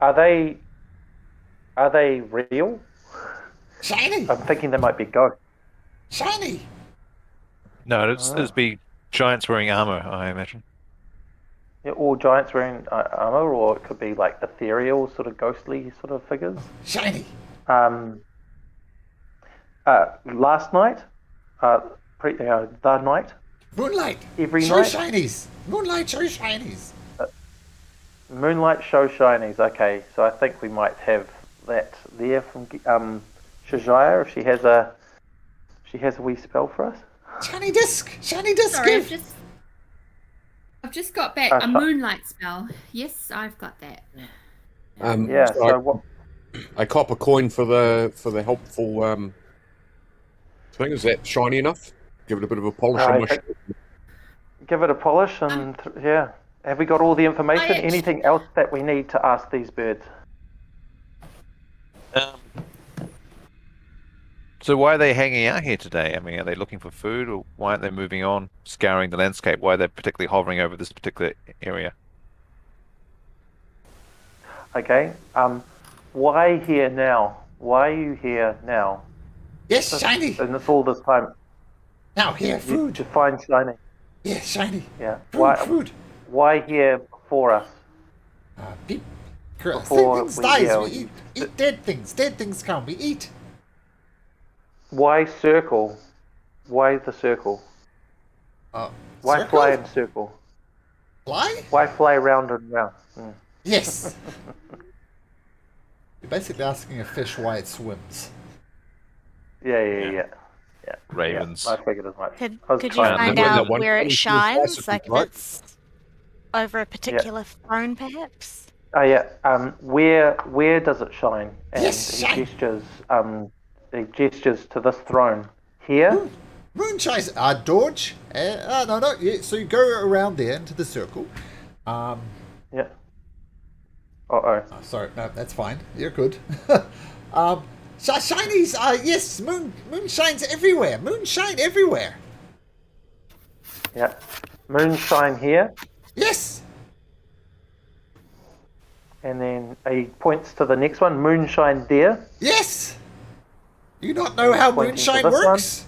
Are they real? Shiny, I'm thinking they might be ghosts. shiny. No, it'd be giants wearing armor, I imagine. Yeah, or giants wearing armor, or it could be like ethereal, sort of ghostly sort of figures. Shiny. Last night, the night, Moonlight. Every show night? shinies. Moonlight show shinies. moonlight show shinies. Okay, so I think we might have that there from Shajaya if she has a wee spell for us. Shiny disc. Shiny disc. Sorry, give. I've just got back a moonlight spell. Yes, I've got that. Yeah. So what? I cop a coin for the helpful thing. Is that shiny enough? Give it a bit of a polish on my shirt. Give it a polish and yeah. Have we got all the information? I- Anything else that we need to ask these birds? So why are they hanging out here today? I mean, are they looking for food, or why aren't they moving on, scouring the landscape? Why are they particularly hovering over this particular area? Okay. Why here now? Why are you here now? Yes, shiny. And it's all this time Now here, food. to find shiny. Yeah, shiny. Yeah. Food, food. Why here for us? Before Things we dies. yell. We eat dead things. Dead things come. We eat. Why circle? Why the circle? Why circle? fly in circle? Fly? Why fly round and round? Yes. You're basically asking a fish why it swims. Yeah. Ravens. Yeah, I figured as much. Could I was you trying to find remember that out one where time it you shines? was Like if right? it's over a particular throne, perhaps? Oh yeah. Where does it shine? And Yes, he shine. gestures to this throne. Here? Moonshine. Dodge. No. Yeah, so you go around there into the circle. Yeah. Oh, sorry. No, that's fine. You're good. Shinies. Yes. Moon shines everywhere. Moonshine everywhere. Yeah. Moonshine here. Yes. And then he points to the next one. Moonshine there. Yes. You not know how Pointing to moonshine this works?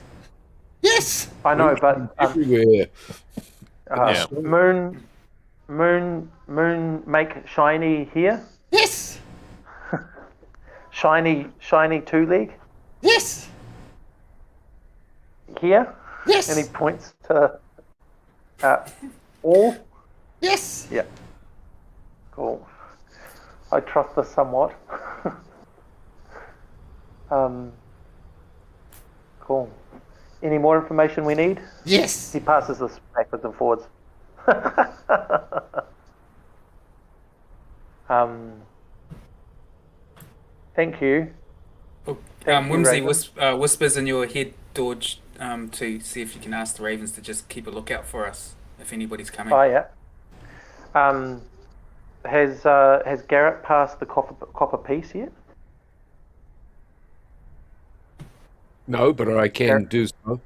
Yes. I know, but Everywhere. Yeah. moon make shiny here. Yes. Shiny two-leg Yes. here. Yes. And he points to all. Yes. Yeah. Cool. I trust this somewhat. Cool. Any more information we need? Yes. He passes this backwards and forwards. Thank you. Whimsy Raven. whispers in your head, Dodge, to see if you can ask the ravens to just keep a lookout for us if anybody's coming. Oh yeah. Has Garrett passed the copper piece yet? No, but I can do so.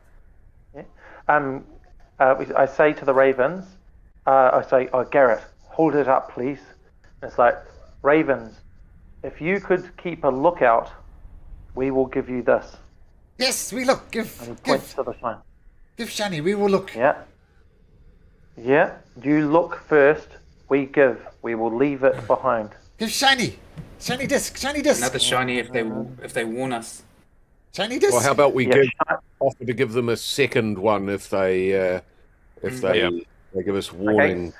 Yeah. I say to the ravens, I say, "Oh, Garrett, hold it up, please." And it's like, ravens, if you could keep a lookout, we will give you this. Yes, we look. And he points to the sign. Give Shani. We will look. Yeah. Yeah. You look first. We give. We will leave it behind. Give Shiny. Shiny disc. Shiny disc. Another shiny if they warn us. Shiny disc. Well, how about we Yeah. offer to give them a second one if they give us warning? Okay.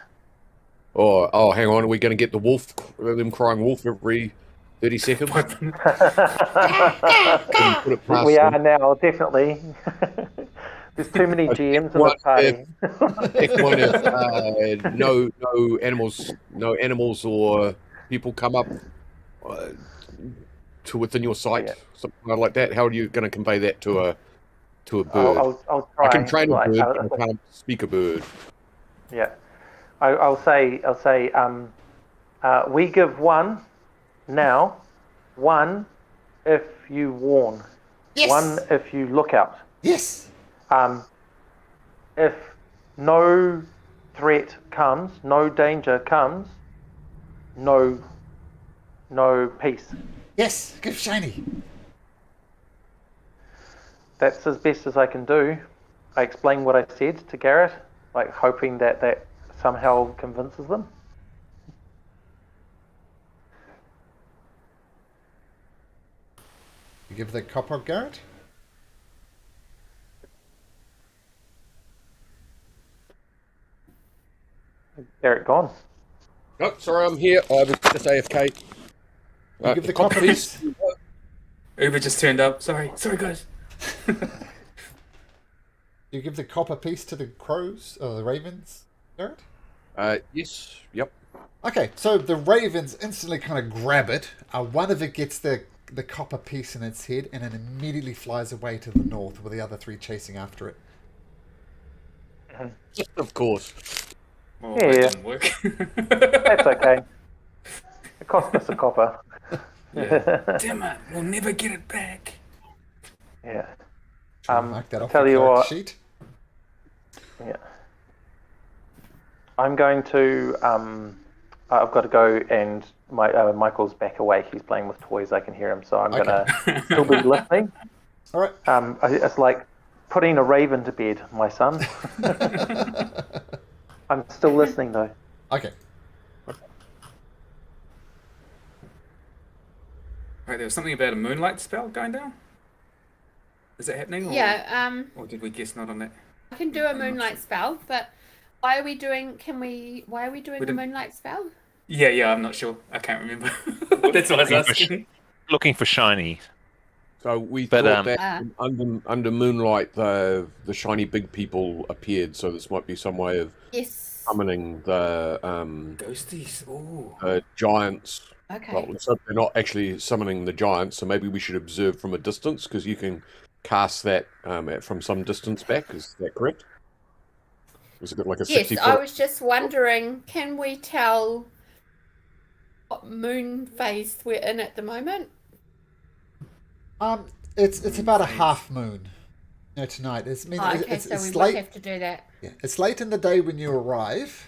Or hang on, are we going to get them crying wolf every 30 seconds? Put it past We them. are now, definitely. There's too many GMs in the party. Next one is no animals or people come up to within your sight, Yeah. something like that. How are you going to convey that to a bird? I'll try. I can train a like, bird, but I can't speak a bird. Yeah. I'll say, we give one now, one if you warn, Yes. one if you look out. Yes. If no threat comes, no danger comes, no peace. Yes. Give Shiny. That's as best as I can do. I explained what I said to Garrett, like hoping that somehow convinces them. You give the copper, Garrett. Garrett gone. Oh, sorry, I'm here. I was just AFK. You give the copper piece. Uber just turned up. Sorry guys. You give the copper piece to the crows or the ravens, Garrett. Yes. Yep. Okay, so the ravens instantly kind of grab it. One of it gets the copper piece in its head and then immediately flies away to the north with the other three chasing after it. Of course. Oh, Yeah. that didn't work. That's okay. It cost us a copper. Damn it, we'll never get it back. Yeah. Mark that off tell your you character what. sheet. Yeah. I'm going to. I've got to go, and Michael's back awake. He's playing with toys. I can hear him, so I'm gonna still be listening. All right. It's like putting a raven to bed, my son. I'm still listening though. Okay. Right, there was something about a moonlight spell going down. Is that happening? Or, Yeah, Or did we guess not on that? I can do a moonlight spell, but why are we doing the moonlight spell? Yeah, I'm not sure. I can't remember. That's what I was asking. Looking for shiny. So we But, thought that under moonlight, the shiny big people appeared. So this might be some way of Yes. summoning the Ghosties. Ooh. giants. Okay. Well, so they're not actually summoning the giants. So maybe we should observe from a distance because you can cast that from some distance back. Is that correct? Was it like a 60 Yes, foot? I was just wondering, can we tell what moon phase we're in at the moment? It's about a half moon. Tonight. Okay, it's so we late. would have to do that. Yeah, it's late in the day when you arrive,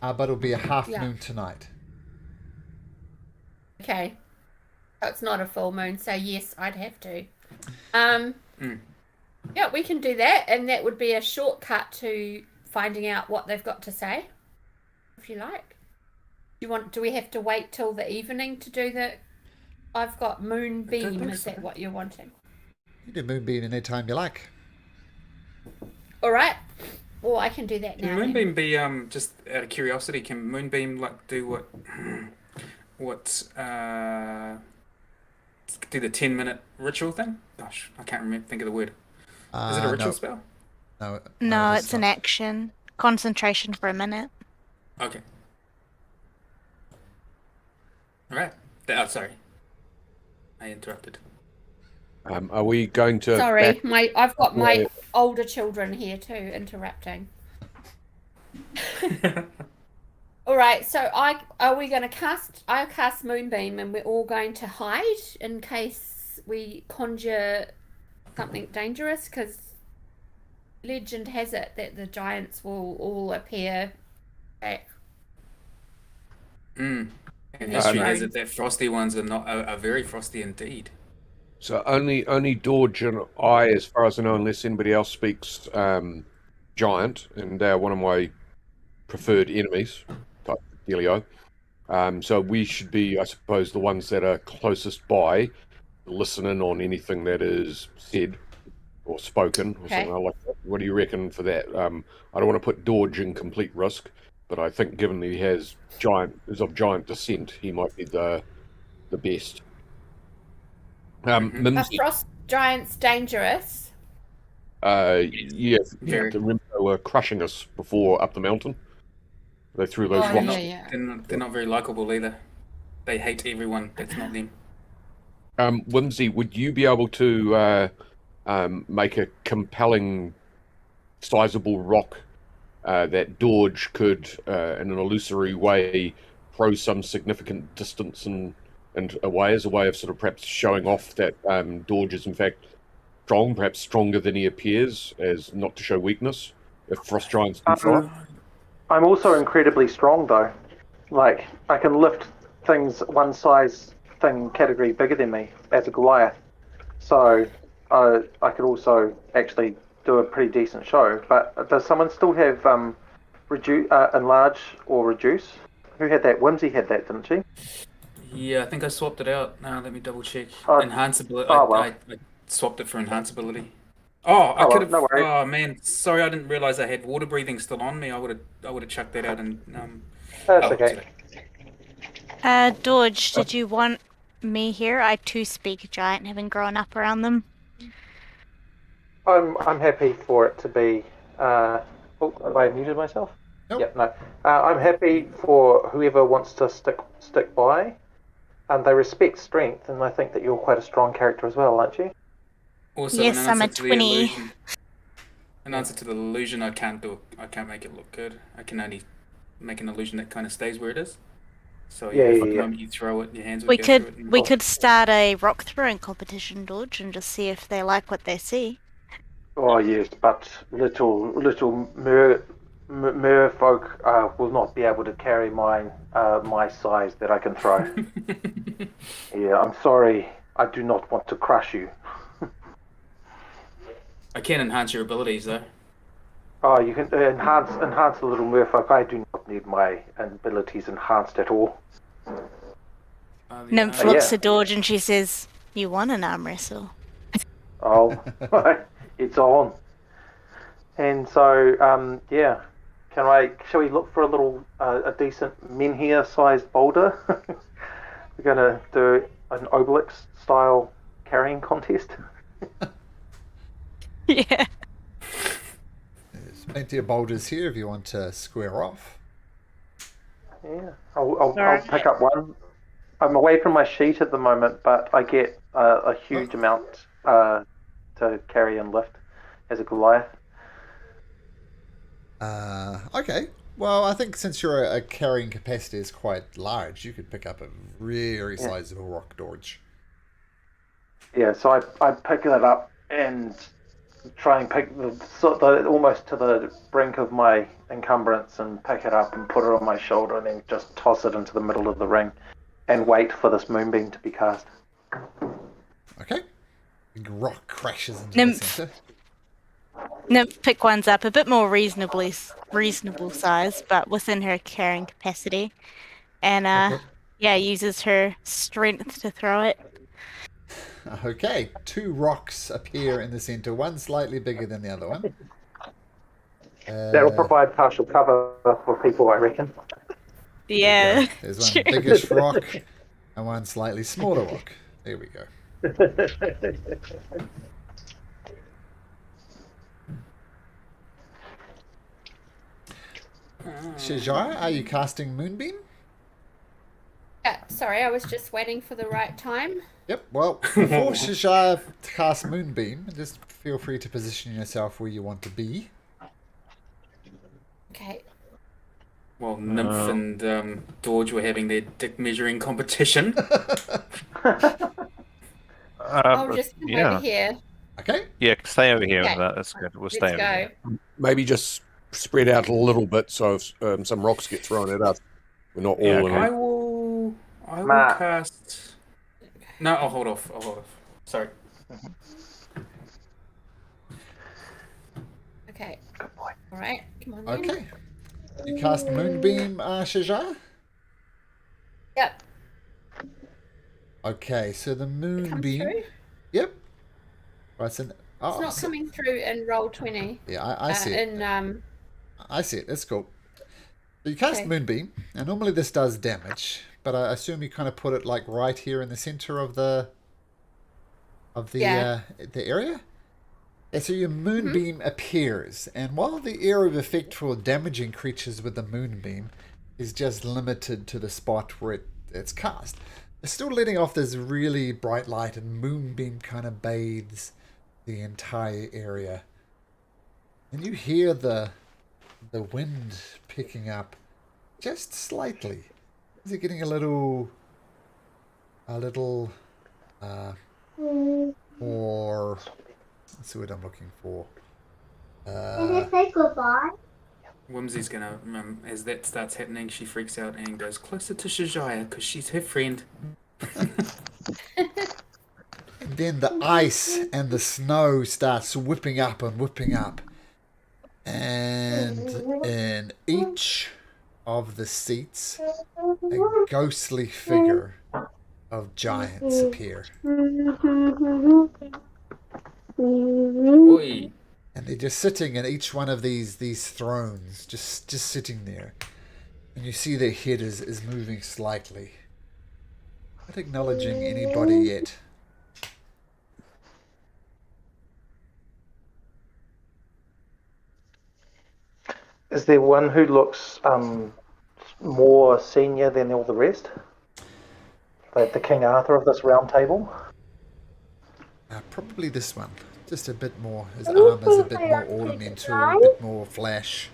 but it'll be a half Yeah. moon tonight. Okay. So it's not a full moon, so yes, I'd have to. Yeah, we can do that, and that would be a shortcut to finding out what they've got to say, if you like. Do we have to wait till the evening to do the... I've got moonbeam, is that what you're wanting? You do moonbeam any time you like. Oh, Alright. Well, I can do that now. Can then. Moonbeam be just out of curiosity? Can Moonbeam like do what do the 10-minute ritual thing? Gosh, I can't think of the word. Is it a ritual No. spell? No, it's it's an not. action. Concentration for a minute. Okay. All right. Sorry, I interrupted. Are we going to? Sorry, back- I've got my Yeah. older children here too, interrupting. All right, so are we going to cast? I cast Moonbeam, and we're all going to hide in case we conjure something dangerous. Because legend has it that the giants will all appear back. And Yeah, history no. has it that frosty ones are very frosty indeed. So only Dorge and I, as far as I know, unless anybody else speaks giant, and they're one of my preferred enemies, type dealio. So we should be, I suppose, the ones that are closest by, listen in on anything that is said or spoken or Okay. something like that. What do you reckon for that? I don't want to put Dorge in complete risk, but I think given that he is of giant descent, he might be the best. Are Mimsy, frost giants dangerous? yeah, Very. remember they were crushing us before up the mountain. They threw those Oh, rocks. yeah. They're not very likable either. They hate everyone that's not them. Whimsy, would you be able to make a compelling, sizable rock that Dorge could, in an illusory way, throw some significant distance and away as a way of sort of perhaps showing off that Dorge is in fact strong, perhaps stronger than he appears, as not to show weakness, if frost giants do throw it? I'm also incredibly strong, though. Like, I can lift things one size thing category bigger than me as a Goliath. So I could also actually do a pretty decent show. But does someone still have enlarge or reduce? Who had that? Whimsy had that, didn't she? Yeah, I think I swapped it out. Now let me double check. Oh, Enhanceability. oh, well. I swapped it for enhanceability. Oh, I Oh, well, could have. no worries. Oh man, sorry, I didn't realize I had water breathing still on me. I would have chucked that out and That's oh, okay. Dorge, did you want me here? I too speak giant, having grown up around them. I'm happy for it to be. Oh, have I muted myself? Nope. Yep, no. I'm happy for whoever wants to stick by. They respect strength, and I think that you're quite a strong character as well, aren't you? Also, Yes, in I'm a answer to the 20. illusion, in answer to the illusion, I can't make it look good. I can only make an illusion that kind of stays where it is. So Yeah, if yeah, the yeah. moment you throw it, your hands would We go through could it. And... we could start a rock throwing competition, Dorge, and just see if they like what they see. Oh yes, but little mer folk will not be able to carry my size that I can throw. Yeah, I'm sorry. I do not want to crush you. I can enhance your abilities though. Oh, you can enhance the little merfolk. I do not need my abilities enhanced at all. Nymph yeah. looks at Dorge and she says, "You want an arm wrestle?" Oh, it's on. And so, yeah. Shall we look for a decent menhir-sized boulder? We're going to do an Obelix-style carrying contest. Yeah. There's plenty of boulders here if you want to square off. Yeah, I'll pick up one. I'm away from my sheet at the moment, but I get a huge amount to carry and lift as a Goliath. Okay. Well, I think since your carrying capacity is quite large, you could pick up a very sizable rock, Dorge. Yeah, so I pick that up and try and pick the almost to the brink of my encumbrance and pick it up and put it on my shoulder and then just toss it into the middle of the ring and wait for this moonbeam to be cast. Okay. Big rock crashes into Nymph. the center. Nymph pick ones up a bit more reasonable size, but within her carrying capacity, and uses her strength to throw it. Okay, 2 rocks appear in the center, one slightly bigger than the other one. That'll provide partial cover for people, I reckon. Yeah. There's one biggish rock and one slightly smaller rock. There we go. Shajar, are you casting Moonbeam? Sorry, I was just waiting for the right time. Yep, well, before Shajar casts Moonbeam, just feel free to position yourself where you want to be. Okay. Well, Nymph and Dorge were having their dick measuring competition. I'll just come over here. Okay. Yeah, stay over here. Okay. That's good. We'll Let's stay over go. here. Maybe just spread out a little bit so if some rocks get thrown at us, we're not all Yeah, in okay. I will Matt. cast. No, I'll hold off. Sorry. Okay. Good boy. All right. Come on. Then. Okay. You cast Moonbeam, Shajar? Yep. Okay, so the It comes Moonbeam... through. Yep. Right, so... It's Oh, not so- coming through in roll 20. yeah, I see it. I see it. That's cool. So you cast Okay. Moonbeam, and normally this does damage, but I assume you kind of put it like right here in the center of the Yeah. the area. And so your Moonbeam appears, and while the area of effect for damaging creatures with the Moonbeam is just limited to the spot where it's cast, it's still letting off this really bright light, and Moonbeam kind of bathes the entire area. And you hear the wind picking up just slightly. Is it getting a little more, let's see what I'm looking for. Can I say goodbye? Whimsy's gonna, as that starts happening, she freaks out and goes closer to Shajaya because she's her friend. And then the ice and the snow starts whipping up and whipping up. And in each of the seats, a ghostly figure of giants appear. Oi. And they're just sitting in each one of these thrones, just sitting there. And you see their head is moving slightly. Not acknowledging anybody yet. Is there one who looks more senior than all the rest? Like the King Arthur of this round table? Probably this one. Just a bit more. His armor's a bit more ornamental, a bit more flash.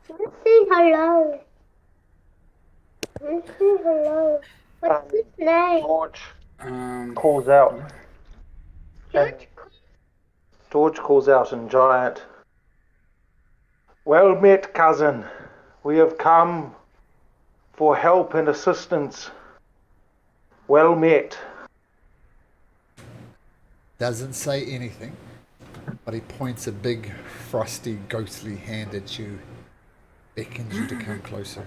Let's say hello. Let's say hello. What's his name? George Um, calls out. George. George calls out in giant. Well met, cousin. We have come for help and assistance. Well met. Doesn't say anything, but he points a big, frosty, ghostly hand at you, beckons you to come closer.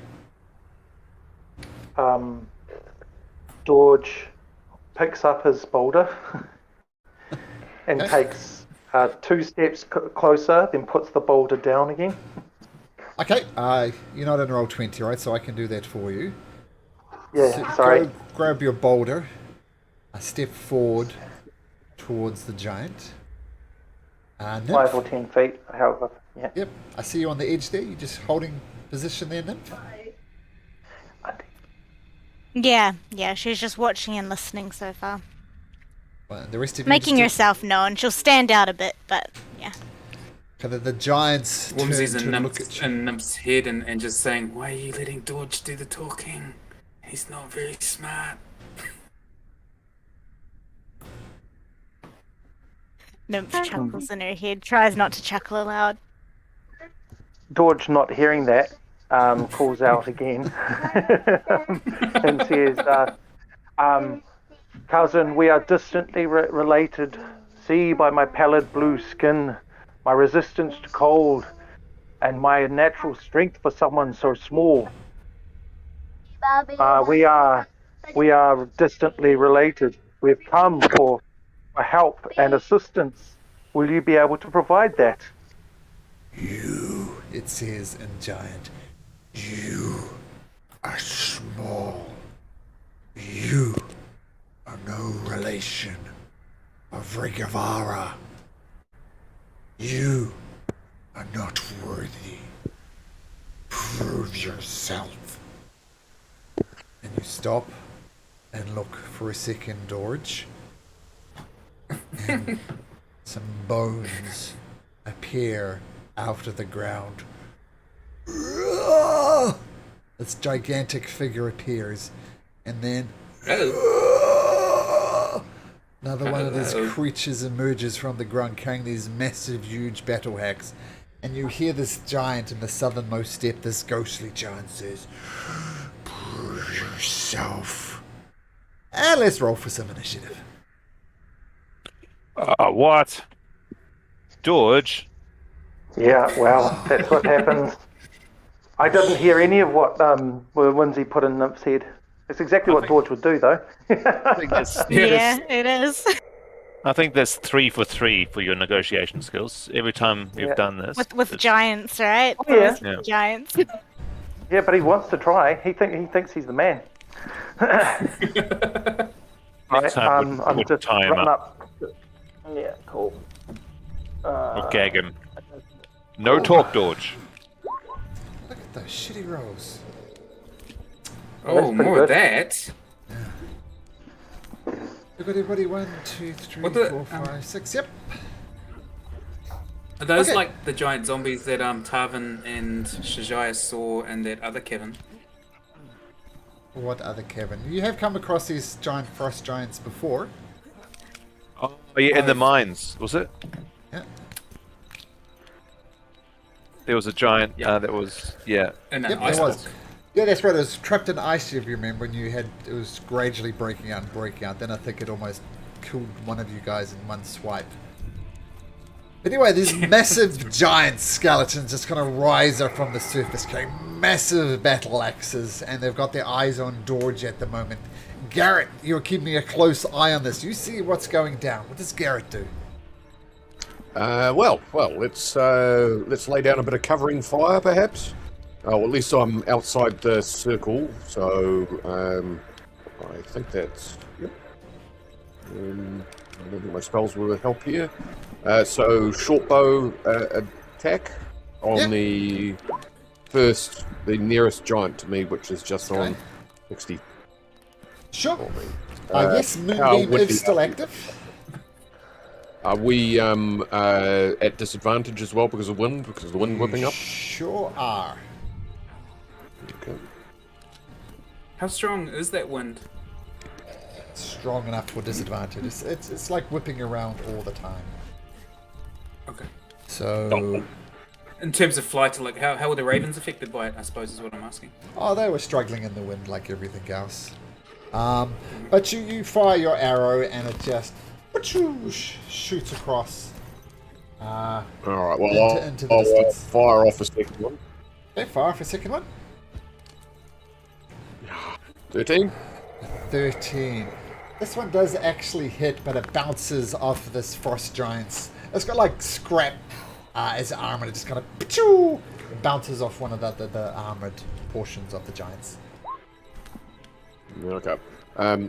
George picks up his boulder and takes 2 steps closer, then puts the boulder down again. Okay, you're not in roll 20, right? So I can do that for you. Yeah, So sorry. go grab your boulder, step forward towards the giant. Nymph. 5 or 10 feet, however. Yeah. Yep, I see you on the edge there. You're just holding position there, Nymph. Yeah, she's just watching and listening so far. Well, the rest of you Making just herself known. She'll stand out a bit, but yeah. the giants turn Whimsy's to in look at you. Nymph's head and just saying, why are you letting George do the talking? He's not very smart. Nymph chuckles in her head, tries not to chuckle aloud. George, not hearing that, calls out again and says, cousin, we are distantly related. See by my pallid blue skin, my resistance to cold, and my natural strength for someone so small. We are distantly related. We've come for help and assistance. Will you be able to provide that? You, it says in giant, you are small. You are no relation of Rigavara. You are not worthy. Prove yourself. And you stop and look for a second, Dorge. And some bones appear out of the ground. This gigantic figure appears, and then another one of these creatures emerges from the ground carrying these massive, huge battle hacks. And you hear this giant in the southernmost step, this ghostly giant says, "Prove yourself." And let's roll for some initiative. What? George? Yeah, well, that's what happens. I didn't hear any of what Whimsy put in Nymp's head. It's exactly what George would do, though. I think that's, Yeah, it is. I think that's 3 for 3 for your negotiation skills. Every time you've Yeah. done this. With it's- giants, right? Oh, yeah. With Yeah. giants. Yeah, but he wants to try. He thinks he's the man. Next time I'm would just tie him running up. Yeah, cool. Or gag him. No talk, George. Look at those shitty rolls. Oh, That's pretty more good. of that. Look at everybody. 1, 2, 3, What the- 4, 5, 6. Yep. Are those Okay. like the giant zombies that Tarvin and Shajaya saw and that other Kevin? What other Kevin? You have come across these giant frost giants before. Oh, yeah, in the mines, was it? Yeah. There was a giant Yeah. that was, yeah. And Yep, ice there was. book. Yeah, that's right. It was trapped in ice, if you remember, and it was gradually breaking out and breaking out. Then I think it almost killed one of you guys in one swipe. But anyway, these massive giant skeletons just kind of rise up from the surface, carrying massive battle axes, and they've got their eyes on Dorge at the moment. Garrett, you're keeping a close eye on this. You see what's going down. What does Garrett do? Well, let's lay down a bit of covering fire, perhaps. Oh, at least I'm outside the circle, so I think that's. Yep. I don't think my spells will help here. So short bow attack on the nearest giant to me, which is just on 60. Sure. for me. Yes, how Moonbeam would is be- still active. Are we at disadvantage as well because of wind? Because of the wind whipping up? Sure are. Okay. How strong is that wind? Strong enough for disadvantage. It's like whipping around all the time. Okay. So, In terms of flight, like how were the ravens affected by it? I suppose is what I'm asking. they were struggling in the wind like everything else. But you fire your arrow and it just shoots across. All right. Well, Into the I'll distance. fire off a second one. Okay, fire for a second one. 13. 13. This one does actually hit, but it bounces off this frost giant's. It's got like scrap as armor. It just kind of bounces off one of the armored portions of the giants. Okay.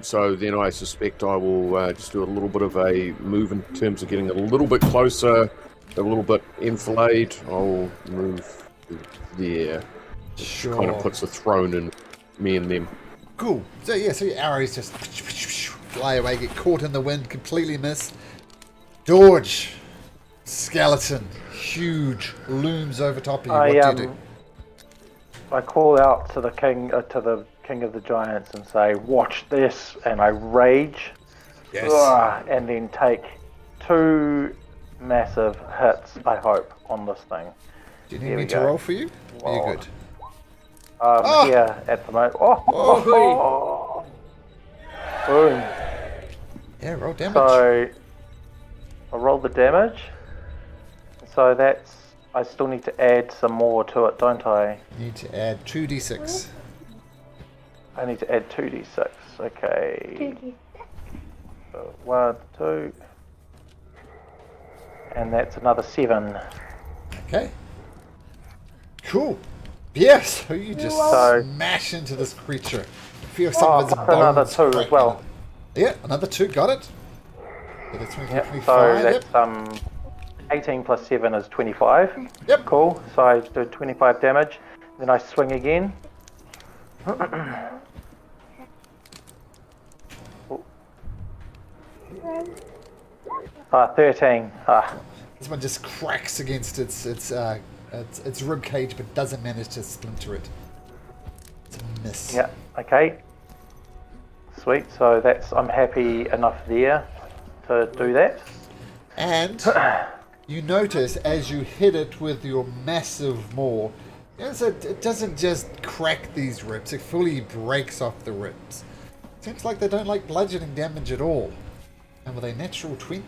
So then I suspect I will just do a little bit of a move in terms of getting a little bit closer, a little bit enfilade. I'll move there. Sure. Kind of puts a throne in me and them. Cool. So yeah, so your arrows just fly away, get caught in the wind, completely miss. Dorge, skeleton, huge, looms over top of you. What do you do? I call out to the king of the giants and say, "Watch this!" And I rage, and then take 2 massive hits. I hope on this thing. Do you need Here me we to go. roll for you? Are you good? Here at the moment. Boom. Yeah, roll damage. So I roll the damage. So that's. I still need to add some more to it, don't I? You need to add 2d6. I need to add 2d6. Okay. 1, 2. And that's another 7. Okay. Cool. Yes, so you just So- smash into this creature. Feel some of its bones another 2 as cracking. well. Yeah, another 2. Got it. So that's 25. Yep. So that's 18 plus 7 is 25. Yep. Cool. So I do 25 damage. Then I swing again. 13. This one just cracks against its rib cage, but doesn't manage to splinter it. It's a miss. Yeah. Okay. Sweet. So that's. I'm happy enough there to do that. And you notice as you hit it with your massive maw, it doesn't just crack these ribs; it fully breaks off the ribs. Seems like they don't like bludgeoning damage at all. And with a natural 20,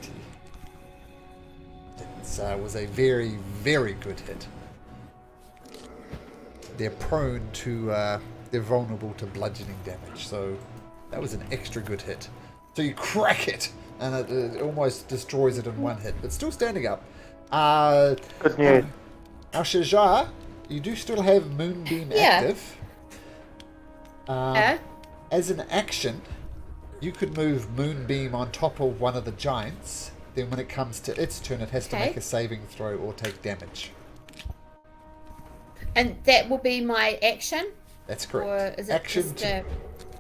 was a very, very good hit. They're prone to, they're vulnerable to bludgeoning damage, so that was an extra good hit. So you crack it, and it almost destroys it in one hit, but still standing up. Good news. Now, Shajar, you do still have Moonbeam active. As an action, you could move Moonbeam on top of one of the giants. Then when it comes to its turn, it has to make a saving throw or take damage. And that will be my action? That's correct. Or is it action just to,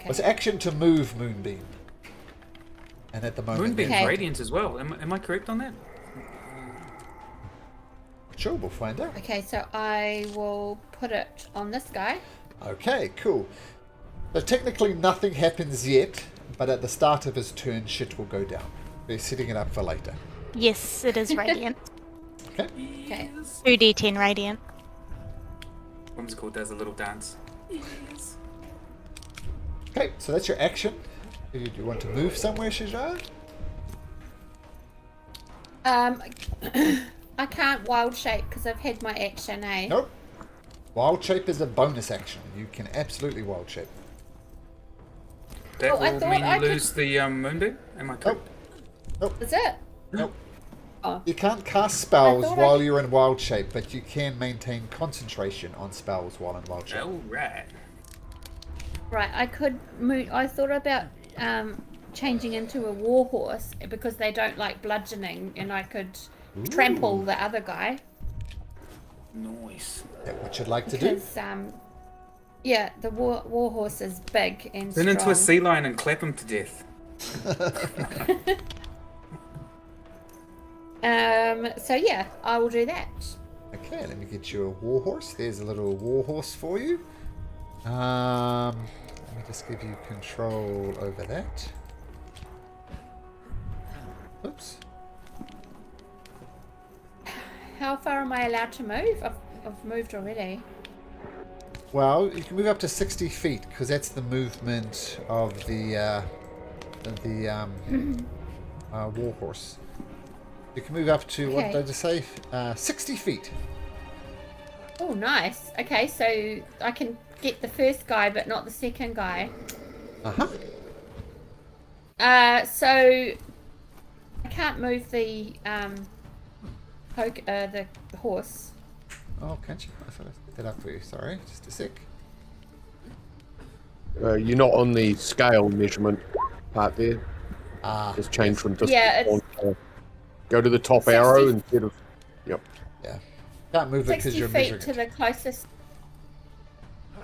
It's action to move Moonbeam. And at the moment... Moonbeam's radiant as well. Am I correct on that? Sure, we'll find out. Okay, so I will put it on this guy. Okay, cool. So technically nothing happens yet, but at the start of his turn, shit will go down. We're setting it up for later. Yes, it is radiant. Okay. Okay. 2d10 radiant. Whimsical does a little dance. Yes. Okay, so that's your action. Do you want to move somewhere, Shajar? I can't wild shape because I've had my action, eh? Nope. Wild shape is a bonus action. You can absolutely wild shape. That Oh, I will thought mean you I could- lose the Moonbeam? Am I correct? Is it? Nope. Oh. You can't cast spells I thought while you're in wild shape, but you can maintain concentration on spells while in wild shape. Oh, right. Right, I could move. I thought about changing into a warhorse because they don't like bludgeoning, and I could trample the other guy. Nice. Is that what you'd like to do? Because yeah, the warhorse is big and Turn strong. into a sea lion and clap him to death. So yeah, I will do that. Okay, let me get you a warhorse. There's a little warhorse for you. Let me just give you control over that. Oops. How far am I allowed to move? I've moved already. Well, you can move up to 60 feet because that's the movement of the warhorse. You can move up to, what did I just say? 60 feet. Oh, nice. Okay, so I can get the first guy, but not the second guy. Uh-huh. So I can't move the the horse. Oh, can't you? I thought I set that up for you. Sorry, just a sec. You're not on the scale measurement part there. Just change from distance. Yeah, it's go to the top 60 arrow instead of. Yep. Yeah. Can't move it because 60 you're feet measuring to it. the closest.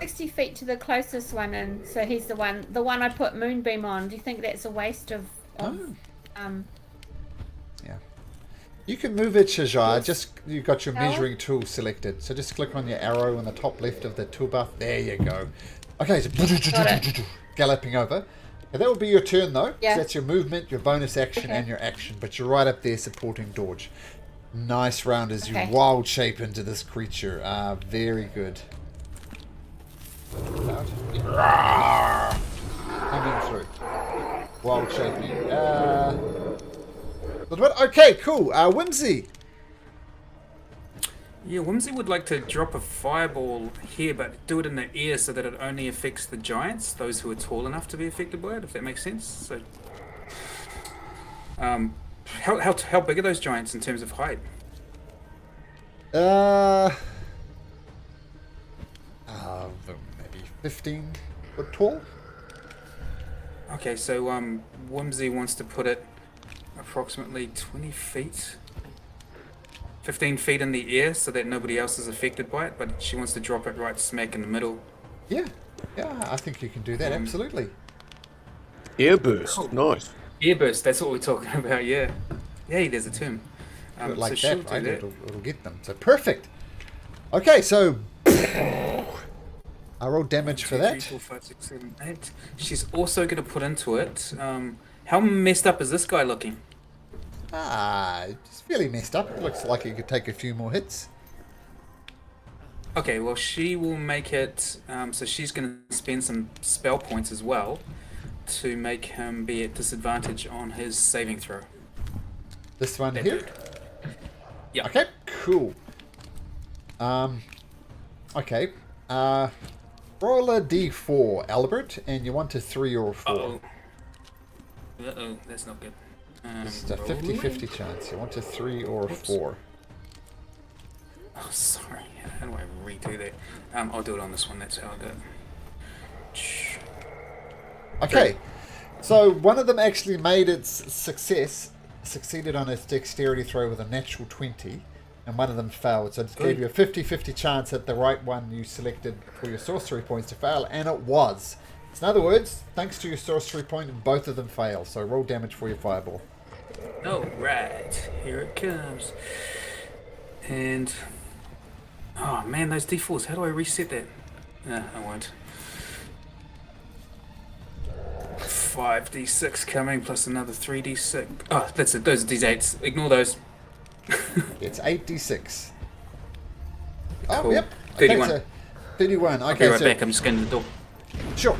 60 feet to the closest one, and so he's the one I put Moonbeam on. Do you think that's a waste of Yeah. You can move it, Shajar. Just you've got your Arrow? measuring tool selected. So just click on your arrow on the top left of the toolbar. There you go. Okay, so galloping over. Now, that will be your turn though. Yeah. So that's your movement, your bonus action, Okay. and your action. But you're right up there supporting Dorge. Nice round as you Okay. wild shape into this creature. Very good. Coming through. Wild shaping. Okay, cool. Whimsy. Yeah, Whimsy would like to drop a fireball here, but do it in the air so that it only affects the giants, those who are tall enough to be affected by it, if that makes sense. So, how big are those giants in terms of height? Maybe 15 foot tall. Okay, so Whimsy wants to put it approximately 20 feet, 15 feet in the air so that nobody else is affected by it, but she wants to drop it right smack in the middle. Yeah, I think you can do that, absolutely. Airburst. Nice. Airburst, that's what we're talking about, yeah. Yay, there's a term. Do it like so she'll that, do right? that. It'll get them. So perfect. Okay, so I roll damage for 2, that. 3, 4, 5, 6, 7, 8. She's also going to put into it. How messed up is this guy looking? It's fairly messed up. It looks like it could take a few more hits. Okay, well, she will make it. So she's going to spend some spell points as well to make him be at disadvantage on his saving throw. This one That here. dude. Yeah. Okay, cool. Okay. Roll a d4, Albert, and you want a 3 or a 4. Uh-oh. Uh-oh, that's not good. It's a roll 50-50 away. chance. You want a 3 or a Oops. 4. Oh, sorry. How do I redo that? I'll do it on this one. That's how I do it. Okay, so one of them actually made its succeeded on its dexterity throw with a natural 20, and one of them failed. So it gave you a 50-50 chance at the right one you selected for your sorcery points to fail, and it was. So in other words, thanks to your sorcery point, both of them fail. So roll damage for your fireball. Oh, right. Here it comes. And... oh, man, those d4s. How do I reset that? I won't. 5d6 coming, plus another 3d6. Oh, that's it. Those are d8s. Ignore those. It's 8d6. Oh, Cool. yep. 31. Okay, so 31. I'll Okay, be right so back. I'm just going to the door. sure.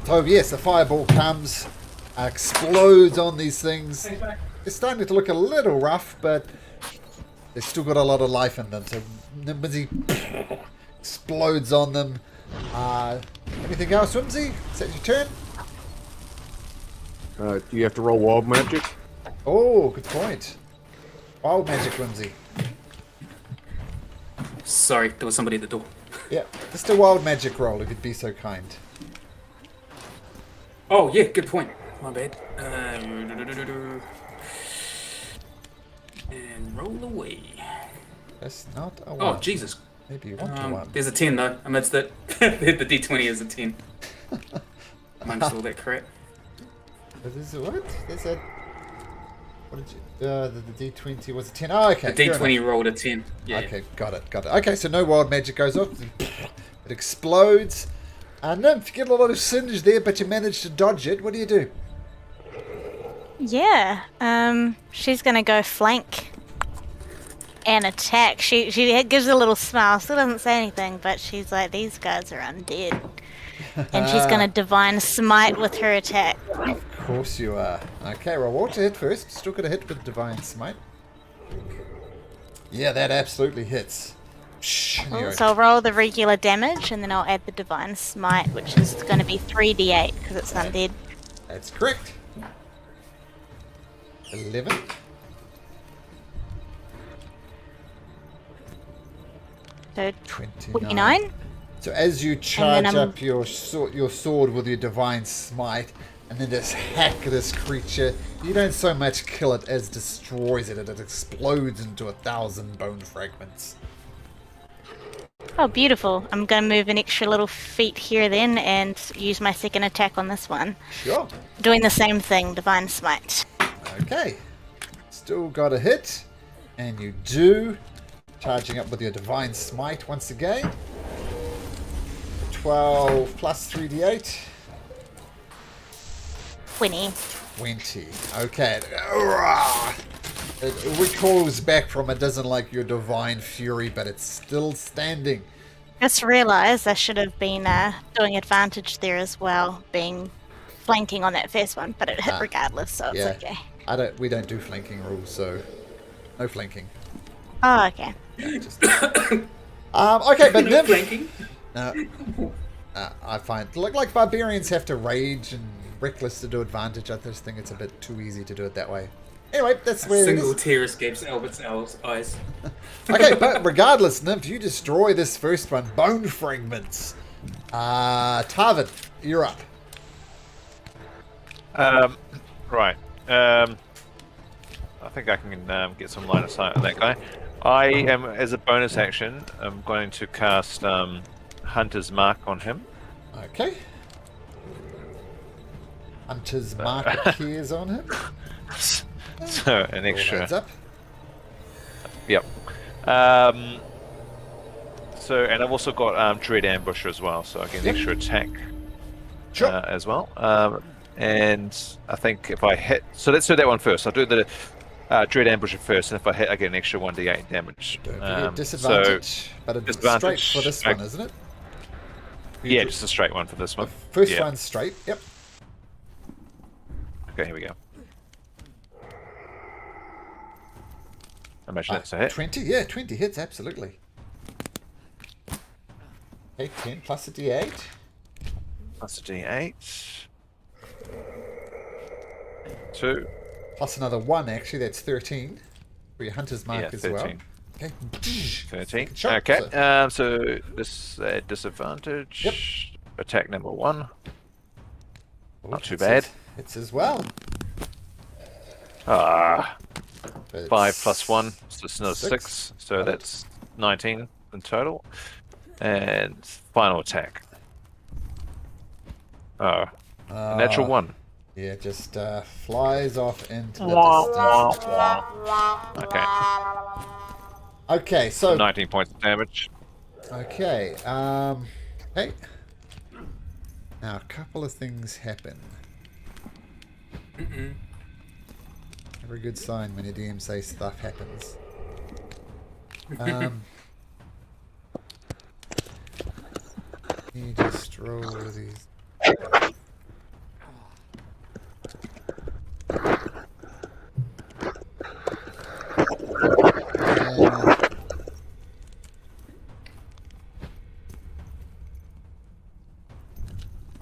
So yes, the fireball comes, explodes on these things. It's starting to look a little rough, but they've still got a lot of life in them. So Whimsy explodes on them. Anything else, Whimsy? Is that your turn? Do you have to roll wild magic? Oh, good point. Wild magic, Whimsy. Sorry, there was somebody at the door. Yeah, just a wild magic roll, if you'd be so kind. Oh, yeah, good point. My bad. And roll away. That's not a Oh, one. Jesus. Maybe you want a one. There's a 10, though. Amidst it. The d20 is a 10. Amongst all that crap. There's a what? There's a... what did you... the D20 was a 10. Oh, okay. The fair d20 enough. rolled a 10. Yeah. Okay, got it. Okay, so no wild magic goes off. It explodes. Nymph, you get a lot of singe there, but you managed to dodge it. What do you do? Yeah. She's gonna go flank and attack. She gives a little smile. Still doesn't say anything, but she's like, these guys are undead. And she's gonna divine smite with her attack. Of course you are. Okay, well, Walter hit first. Still got a hit with Divine Smite. Yeah, that absolutely hits. Cool. So I'll roll the regular damage, and then I'll add the divine smite, which is going to be 3d8 because it's undead. That's correct. 11. So 29. 29. So as you charge I'm- up your sword with your divine smite, and then just hack this creature, you don't so much kill it as destroys it, and it explodes into 1,000 bone fragments. Oh, beautiful. I'm going to move an extra little feet here then and use my second attack on this one. Sure. Doing the same thing, divine smite. Okay. Still got a hit, and you do. Charging up with your divine smite once again. 12 plus 3d8. 20. 20. Okay. It recoils back from it, doesn't like your divine fury, but it's still standing. Just realised I should have been doing advantage there as well, being flanking on that first one, but it hit regardless, so it's okay. We don't do flanking rules, so no flanking. Oh, okay. No, just... okay, but No Nymph... flanking. I find like barbarians have to rage and reckless to do advantage. I just think it's a bit too easy to do it that way. Anyway, that's where Single it is. tear escapes Albert's eyes. Okay, but regardless, Nymph, you destroy this first one. Bone fragments. Tarvin, you're up. Right. I think I can get some line of sight on that guy. I am, as a bonus action, I'm going to cast Hunter's Mark on him. Okay. Hunter's Mark appears on him. So an All extra. adds up. Yep. So, and I've also got Dread Ambusher as well, so I get an extra attack Sure. as well. And I think if I hit, so let's do that one first. I'll do the Dread Ambusher first, and if I hit, I get an extra 1d8 damage. Don't forget disadvantage, but it's straight disadvantage, for this one, isn't it? Yeah, just a straight one for this one. First Yeah. one straight. Yep. Okay, here we go. I imagine that's a hit. 20, yeah, 20 hits, absolutely. Okay, 10 plus a d8. Plus a d8. 2. Plus another 1, actually, that's 13. For your hunter's mark Yeah, as 13. well. Okay. 13. Second shot, Okay. so- So this disadvantage. Yep. Attack number 1. Oh, Not too hits bad. It's as well. Ah, But 5 plus 1, so it's another 6. 6. So Got it. that's 19 in total. And final attack. Oh, a natural 1. Yeah, just flies off into the distance. Okay. Okay, so 19 points of damage. okay, hey. Now a couple of things happen. Never a good sign when your DM says stuff happens. You just roll these.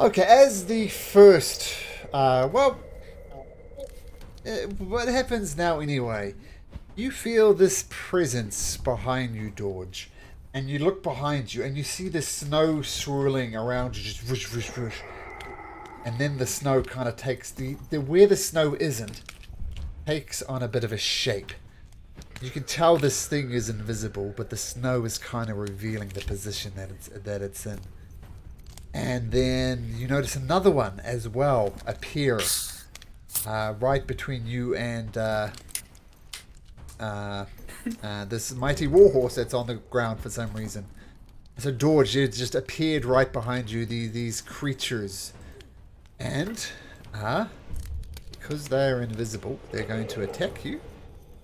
Okay, as the first, what happens now anyway? You feel this presence behind you, Dorge, and you look behind you and you see the snow swirling around you, just whoosh, whoosh, whoosh. And then the snow kind of takes the where the snow isn't, takes on a bit of a shape. You can tell this thing is invisible, but the snow is kind of revealing the position that it's in. And then you notice another one as well appear right between you and this mighty warhorse that's on the ground for some reason. So Dorge, it just appeared right behind you, these creatures. And because they're invisible, they're going to attack you.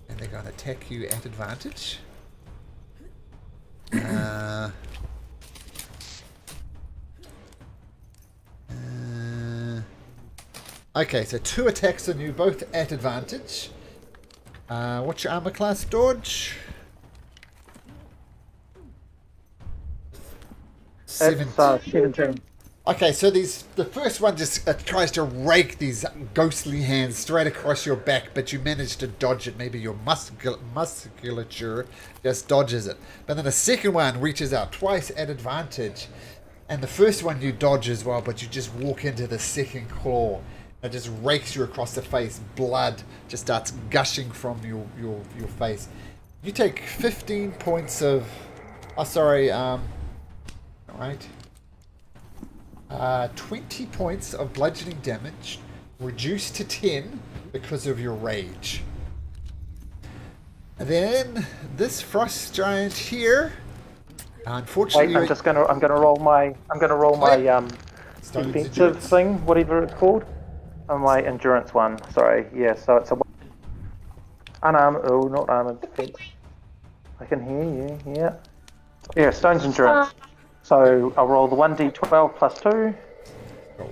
And they're going to attack you at advantage. Okay, so 2 attacks on you, both at advantage. What's your armor class, Dorge? 17. Okay, so the first one just tries to rake these ghostly hands straight across your back, but you manage to dodge it. Maybe your musculature just dodges it. But then the second one reaches out twice at advantage. And the first one you dodge as well, but you just walk into the second claw. It just rakes you across the face. Blood just starts gushing from your face. You take 15 points of... Oh, sorry. Alright. 20 points of bludgeoning damage, reduced to 10 because of your rage. And then this frost giant here, unfortunately, Wait, I'm gonna roll my Stone defensive endurance. thing, whatever it's called. My endurance one. Sorry. Yeah. So it's a unarmored. Oh, not armored defense. I can hear you. Yeah. Yeah. Stone's endurance. So I'll roll the 1d12 plus 2. It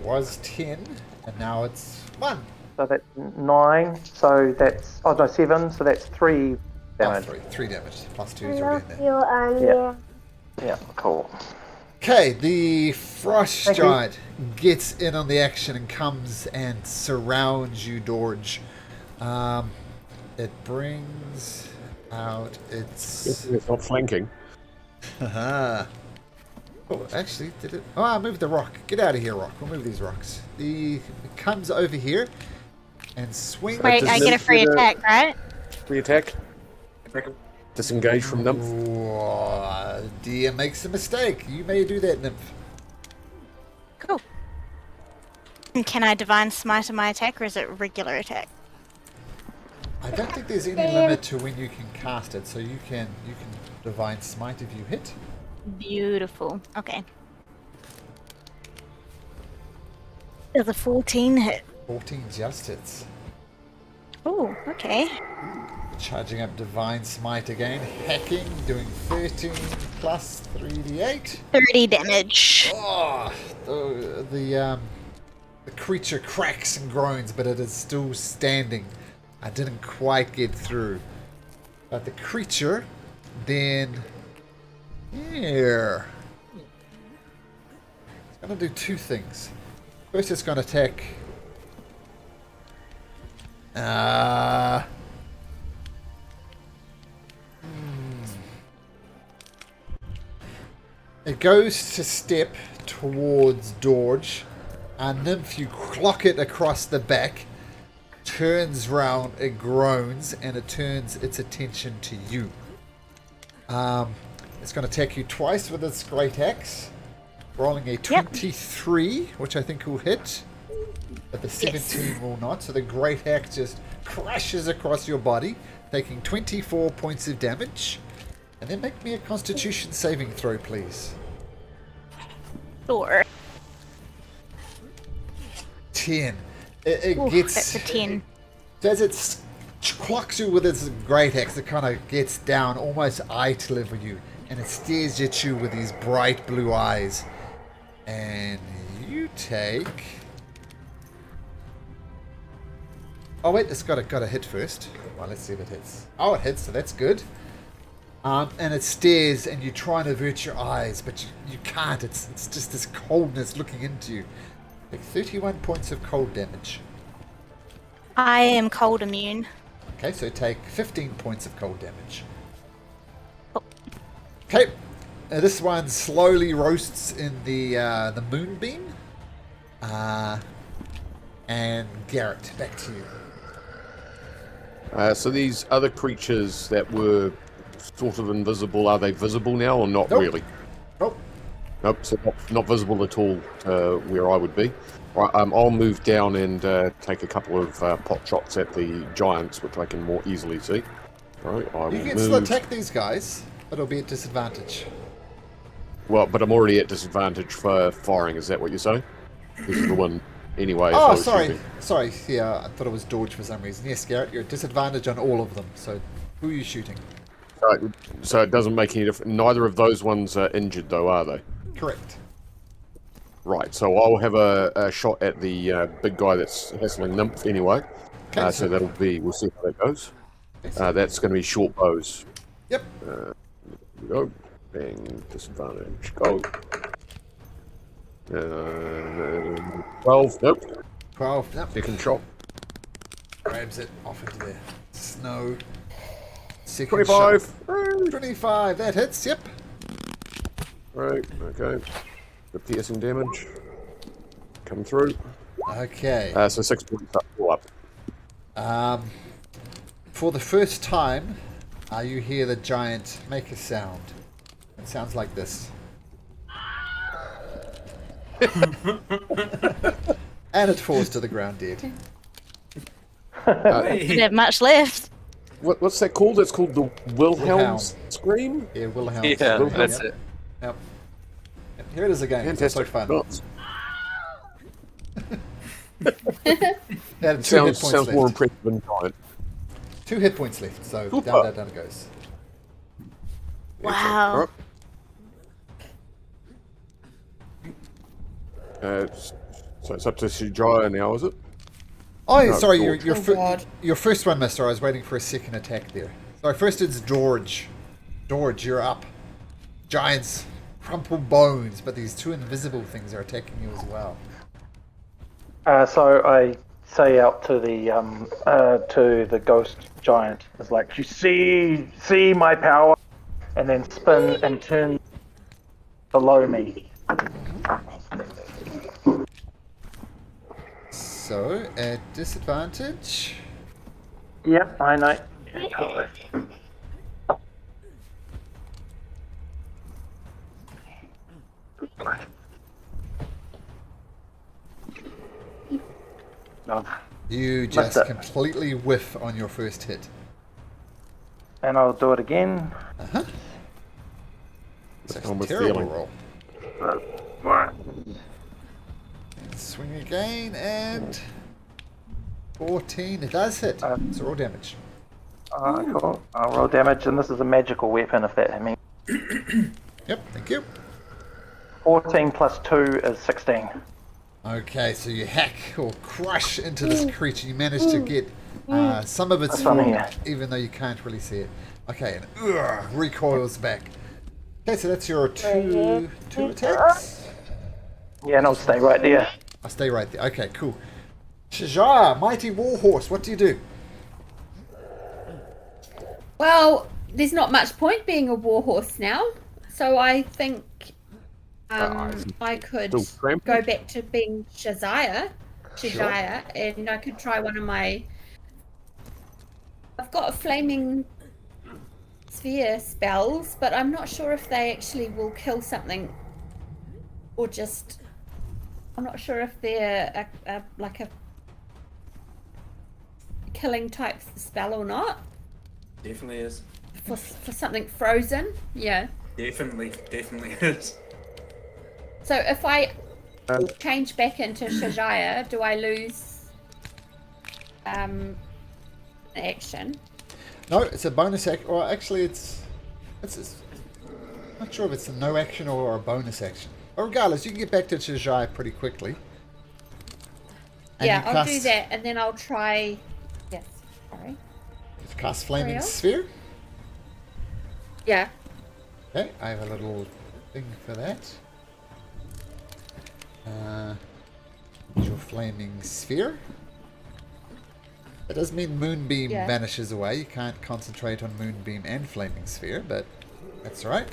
was 10, and now it's 1. So that's 9. So that's 7. So that's 3 damage. 3 damage, plus 2 I is love already in you, there. Anya. Yeah. Cool. Okay, the frost Thank you. giant gets in on the action and comes and surrounds you, Dorge. It brings out its... It's not flanking. Haha. Oh, actually, did it? Oh, I moved the rock. Get out of here, rock. We'll move these rocks. It comes over here and swings. Wait, I get a free attack, right? Free attack. Disengage from nymph. Oh, dear makes a mistake. You may do that, nymph. Cool. And can I divine smite on my attack, or is it regular attack? I don't think there's any limit to when you can cast it, so you can divine smite if you hit. Beautiful. Okay. Does a 14 hit? 14 just hits. Oh, okay. Charging up divine smite again, hacking, doing 13 plus 3d8. 30 damage. Oh, the creature cracks and groans, but it is still standing. I didn't quite get through. But the creature, then here. It's going to do two things. First, it's going to attack. It goes to step towards Dorge, and Nymph, you clock it across the back, turns round, it groans, and it turns its attention to you. It's going to attack you twice with its great axe, rolling a 23, which I think will hit, but the 17 will not. So the great axe just crashes across your body, taking 24 points of damage. And then make me a Constitution saving throw, please. Sure. 10. It gets... That's a 10. As it clocks you with its great axe, it kind of gets down almost eye to level you, and it stares at you with these bright blue eyes. And you take... Oh wait, it's got to hit first. Well, let's see if it hits. Oh, it hits, so that's good. And it stares, and you try and avert your eyes, but you can't. It's just this coldness looking into you. Take 31 points of cold damage. I am cold immune. Okay, so take 15 points of cold damage. Oh. Okay, this one slowly roasts in the moonbeam. And Garrett, back to you. So these other creatures that were sort of invisible, are they visible now or not Nope. really? Nope. Nope, so not visible at all where I would be. Right, I'll move down and take a couple of pot shots at the giants, which I can more easily see. Right, I You will can still attack these guys, but it'll be at disadvantage. Well, but I'm already at disadvantage for firing, is that what you're saying? This is the one anyway. if I Oh, was sorry. shooting. Sorry, yeah, I thought it was George for some reason. Yes, Garrett, you're at disadvantage on all of them. So, who are you shooting? So it doesn't make any difference. Neither of those ones are injured, though, are they? Correct. Right, so I'll have a shot at the big guy that's hassling Nymph anyway. Okay, So that'll be, we'll see how that goes. That's going to be short bows. Yep. Here we go. Bang, disadvantage. Go. 12, nope. 12. Yep. Second shot. Grabs it off into the snow. Second 25. shot. 25. That hits. Yep. Right, okay. The piercing damage. Come through. Okay. So 6 points up, all up. For the first time, you hear the giant make a sound. It sounds like this. And it falls to the ground dead. Didn't have much left. What's that called? It's called the Wilhelm Wilhelm. scream? Yeah, Wilhelm. Yeah, Wilhelm, that's yep. it. Yep. Yep. Here it is again. It's so Fantastic. fun. Nuts. It had 2 hit Sounds points more left. impressive than giant. 2 hit points left, so Super. down it goes. Wow. So it's up to Sujaya now, is it? Oh, No, sorry, George. your first one, mister. I was waiting for a second attack there. Sorry, first it's George. George, you're up. Giants, crumple bones, but these 2 invisible things are attacking you as well. So I say out to the ghost giant, it's like, you see my power, and then spin and turn below me. So, at disadvantage. Yep, I know. No. You just it. completely whiff on your first hit. And I'll do it again. Uh-huh. That's a one with terrible feeling. roll. And swing again, and 14. It does hit. It's roll damage. Cool. I'll roll damage, and this is a magical weapon, if that means. Yep, thank you. 14 plus 2 is 16. Okay, so you hack or crush into this creature. You manage to get some of its That's on form, here. even though you can't really see it. Okay, and recoils back. Okay, so that's your two attacks. Yeah, and I'll stay right there. I'll stay right there. Okay, cool. Shajar, mighty warhorse, what do you do? Well, there's not much point being a warhorse now, so I think I could Still cramped? go back to being Shazia, and I could try one of my. I've got a flaming sphere spells, but I'm not sure if they actually will kill something, or just. I'm not sure if they're like a killing type spell or not. Definitely is. For something frozen, yeah. Definitely is. So if I change back into Shajaya, do I lose action? No, it's a bonus action. Or actually, it's not sure if it's a no action or a bonus action. But regardless, you can get back to Shajai pretty quickly. And Yeah, you I'll cast, do that, and then I'll try. Yes, sorry. cast Flaming Ariel? Sphere. Yeah. Okay, I have a little thing for that. Your Flaming Sphere. That does mean Moonbeam Yeah. vanishes away. You can't concentrate on Moonbeam and Flaming Sphere, but that's alright.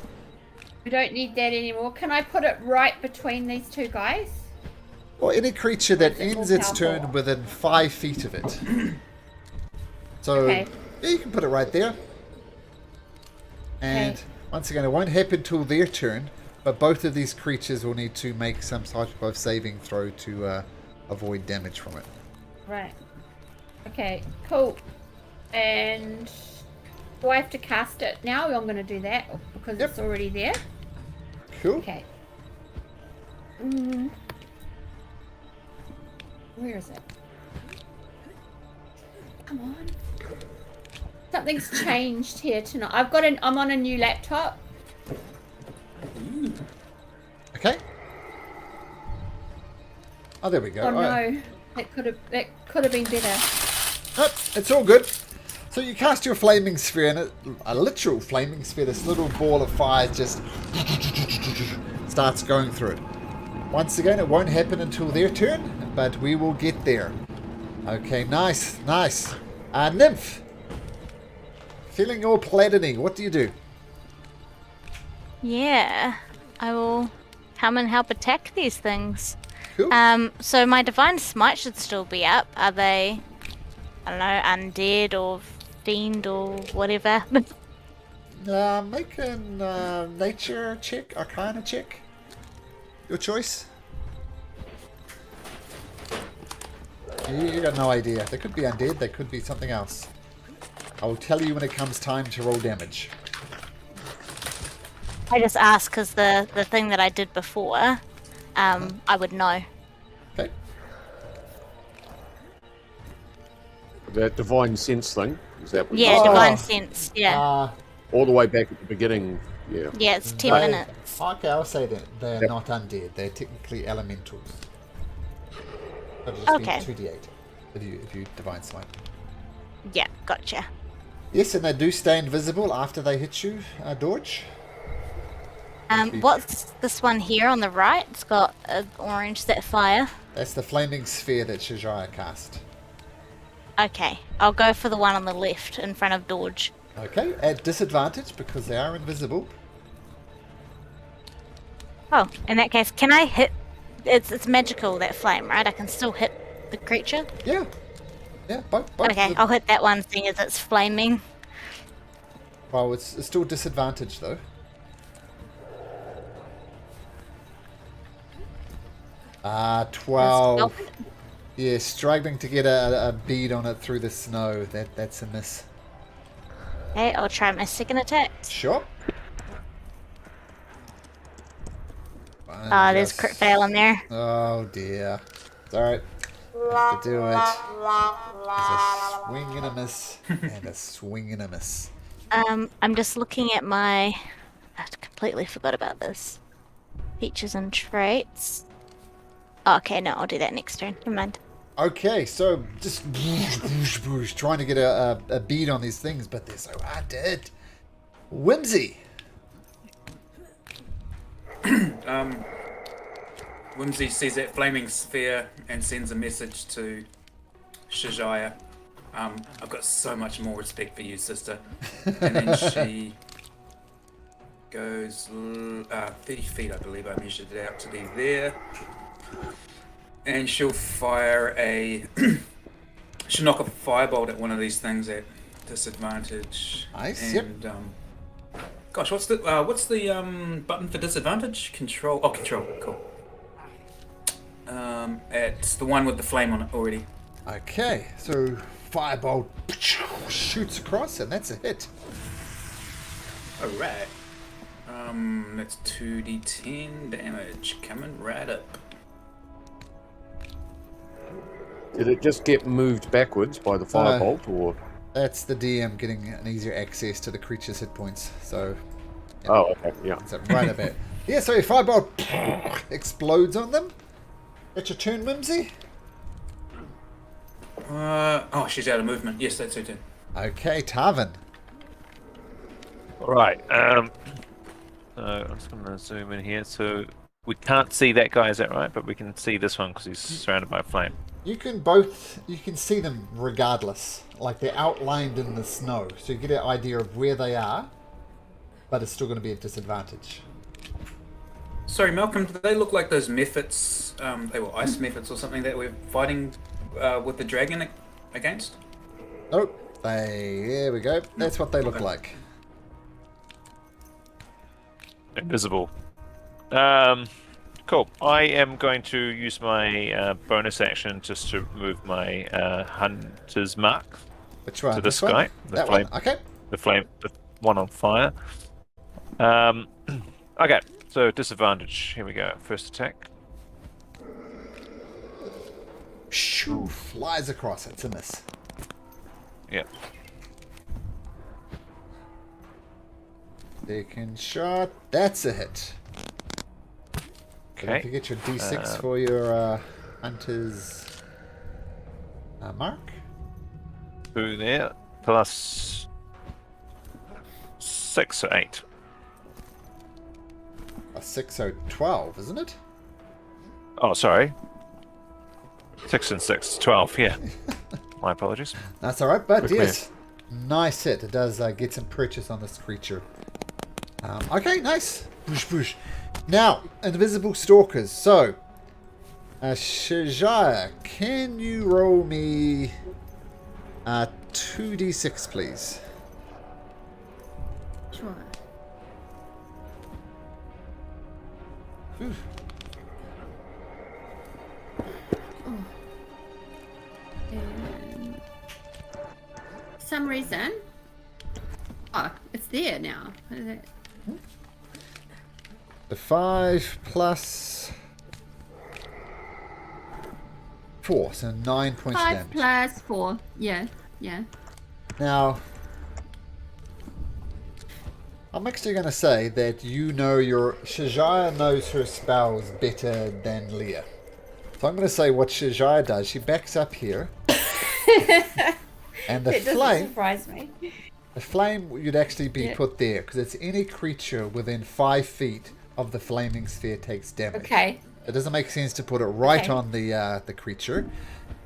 We don't need that anymore. Can I put it right between these two guys? Or any creature that Is it more ends its powerful? turn within 5 feet of it. So, Okay. yeah, you can put it right there. And Okay. once again, it won't happen till their turn, but both of these creatures will need to make some type of saving throw to avoid damage from it. Right. Okay, cool. And do I have to cast it now? I'm going to do that because Yep. it's already there. Cool. Okay. Where is it? Come on. Something's changed here tonight. I'm on a new laptop. Okay. Oh, there we go. Oh Alright. no. That could have been better. Nope, it's all good. So you cast your Flaming Sphere, and a literal Flaming Sphere, this little ball of fire just starts going through it. Once again, it won't happen until their turn, but we will get there. Okay, nice, nice. Nymph. Feeling all platinum, what do you do? Yeah, I will come and help attack these things. Cool. So my Divine Smite should still be up. Are they, I don't know, undead or fiend or whatever? Make a nature check, arcana check. Your choice. You got no idea. They could be undead, they could be something else. I will tell you when it comes time to roll damage. I just asked because the thing that I did before, I would know. Okay. That divine sense thing, is that what Yeah, Oh. Divine Sense. Yeah, all the way back at the beginning? Yeah. yeah, it's 10 They- minutes. Okay, I'll say that. They're Yep. not undead. They're technically elementals. It'll just Okay. be 2d8 if you divine smite. Yeah, gotcha. Yes, and they do stay invisible after they hit you, Dorj. What's this one here on the right? It's got an orange that fire. That's the flaming sphere that Shajaya cast. Okay, I'll go for the one on the left in front of Dorj. Okay, at disadvantage because they are invisible. Oh, in that case, can I hit? It's magical, that flame, right? I can still hit the creature. Yeah. Yeah, both Okay, of them. I'll hit that one, seeing as it's flaming. Well, it's still disadvantage though. It's 12. Yeah, struggling to get a bead on it through the snow. That's a miss. Okay, I'll try my second attack. Sure. There's crit fail in there. Oh dear. It's alright. Have to do it. There's a swing and a miss. And a swing and a miss. I'm just looking at my... I completely forgot about this. Features and traits. Oh, okay, no, I'll do that next turn. Never mind. Okay, so just trying to get a bead on these things, but they're so hard to hit. Whimsy. Whimsy sees that flaming sphere and sends a message to Shajaya. I've got so much more respect for you, sister. And then she goes 30 feet, I believe I measured it out to be there. And she'll fire a... she'll knock a firebolt at one of these things at disadvantage. Nice, and, gosh, what's the button for disadvantage? Control. Oh, control. Cool. It's the one with the flame on it already. Okay, so firebolt shoots across, and that's a hit. All right. That's 2d10 damage coming right up. Did it just get moved backwards by the firebolt, or? That's the DM getting an easier access to the creature's hit points. So. Yeah, Oh, okay, yeah. it's right a bit. Yeah, so firebolt explodes on them. That's your turn, Mimsy. Oh, she's out of movement. Yes, that's her turn. Okay, Tarvin. Right. I'm just going to zoom in here. So we can't see that guy, is that right? But we can see this one because he's surrounded by flame. You can see them regardless. Like they're outlined in the snow. So you get an idea of where they are, but it's still going to be a disadvantage. Sorry, Malcolm, do they look like those mephits, they were ice mephits or something that we're fighting with the dragon against? Nope. There we go. That's what they look Okay. like. Invisible. Cool. I am going to use my bonus action just to move my hunter's mark Which one? to this one? guy. The That flame. one. Okay. The one on fire. Okay. So disadvantage. Here we go. First attack. Shoo, flies across. It's a miss. Yep. Second shot. That's a hit. Don't Okay. forget your D6 for your hunter's mark. 2 there. Plus 6 or 8. A 6, so 12, isn't it? Oh, sorry. 6 and 6. 12, yeah. My apologies. That's alright, but Quick yes. Nice hit. It does get some purchase on this creature. Okay, nice. Push, push. Now, invisible stalkers. So, Shajaya, can you roll me 2d6, please? Sure. Ooh. Some reason. Oh, it's there now. What is it? The 5 plus 4, so 9 points 5 damage. plus 4. Yeah, yeah. Now, I'm actually going to say that you know Shajaya knows her spells better than Leah. So I'm going to say what Shajaya does. She backs up here. And the It doesn't flame, surprise me. the flame would actually be Yeah. put there because it's any creature within 5 feet of the flaming sphere takes damage. Okay. It doesn't make sense to put it right Okay. on the creature.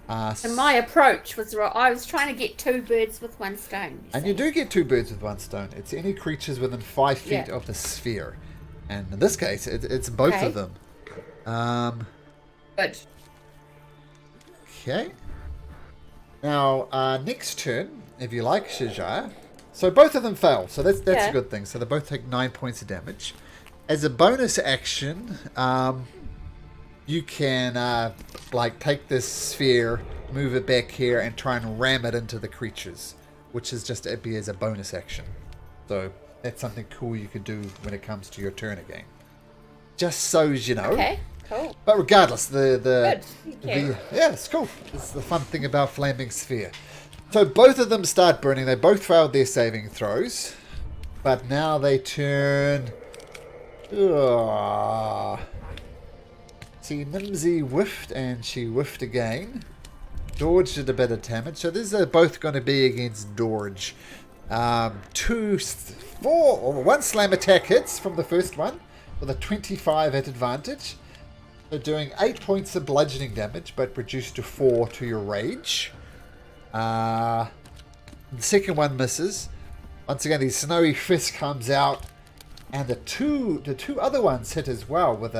And my approach was right. I was trying to get 2 birds with 1 stone. And you do get 2 birds with 1 stone. It's any creatures within 5 feet Yeah. of the sphere. And in this case, it's both Okay. of them. Good. Okay. Now, next turn, if you like, Shajaya. So both of them fail. So that's Yeah. a good thing. So they both take 9 points of damage. As a bonus action, you can take this sphere, move it back here, and try and ram it into the creatures, which is just it'd be as a bonus action. So that's something cool you could do when it comes to your turn again. Just so you know. Okay. Cool. But regardless, the Good. Thank you. yeah, it's cool. It's the fun thing about flaming sphere. So both of them start burning. They both failed their saving throws, but now they turn. See, Nimsy whiffed, and she whiffed again. Dorge did a bit of damage, so these are both going to be against Dorge. 2 one slam attack hits from the first one with a 25 at advantage. So doing 8 points of bludgeoning damage, but reduced to 4 to your rage. The second one misses. Once again, the snowy fist comes out, and the two other ones hit as well with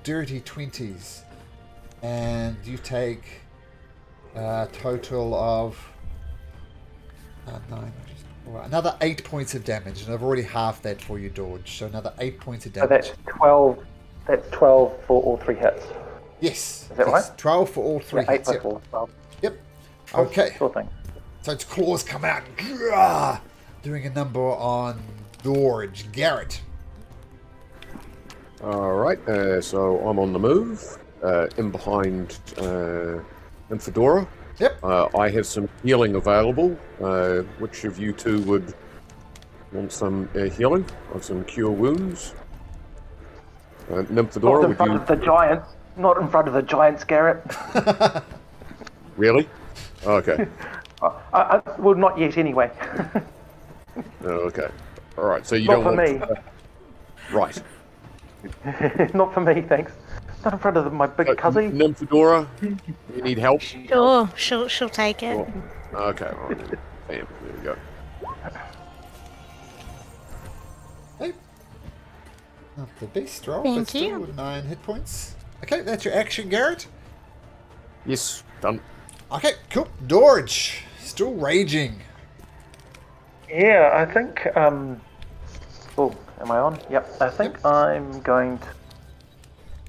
dirty 20s, and you take a total of another 8 points of damage, and I've already halved that for you, Dorge. So another 8 points of damage. So that's 12. That's 12 for all 3 hits. Yes. Is that right? 12 for all 3 Yeah, 8 hits. plus Yep. 4, 12. Yep. Okay. Sure thing. So its claws come out, and doing a number on Dorge. Garrett. Alright, so I'm on the move, in behind Fedora. Yep. I have some healing available. Which of you two would want some healing? Or some cure wounds? Nymphadora, Not in would front you... of the giants. Not in front of the giants, Garrett. Really? Okay. Well, not yet anyway. Okay. Alright, so you Not don't for want... me. Right. Not for me, thanks. Not in front of my big cousin. Nymphadora, you need help? Sure, she'll take it. Okay, alright. Bam, there we go. Hey. Not the best roll, Thank but still you. with 9 hit points. Okay, that's your action, Garrett. Yes, done. Okay, cool. Dorge, still raging. Yeah, I think. Oh, am I on? Yep. I think I'm going to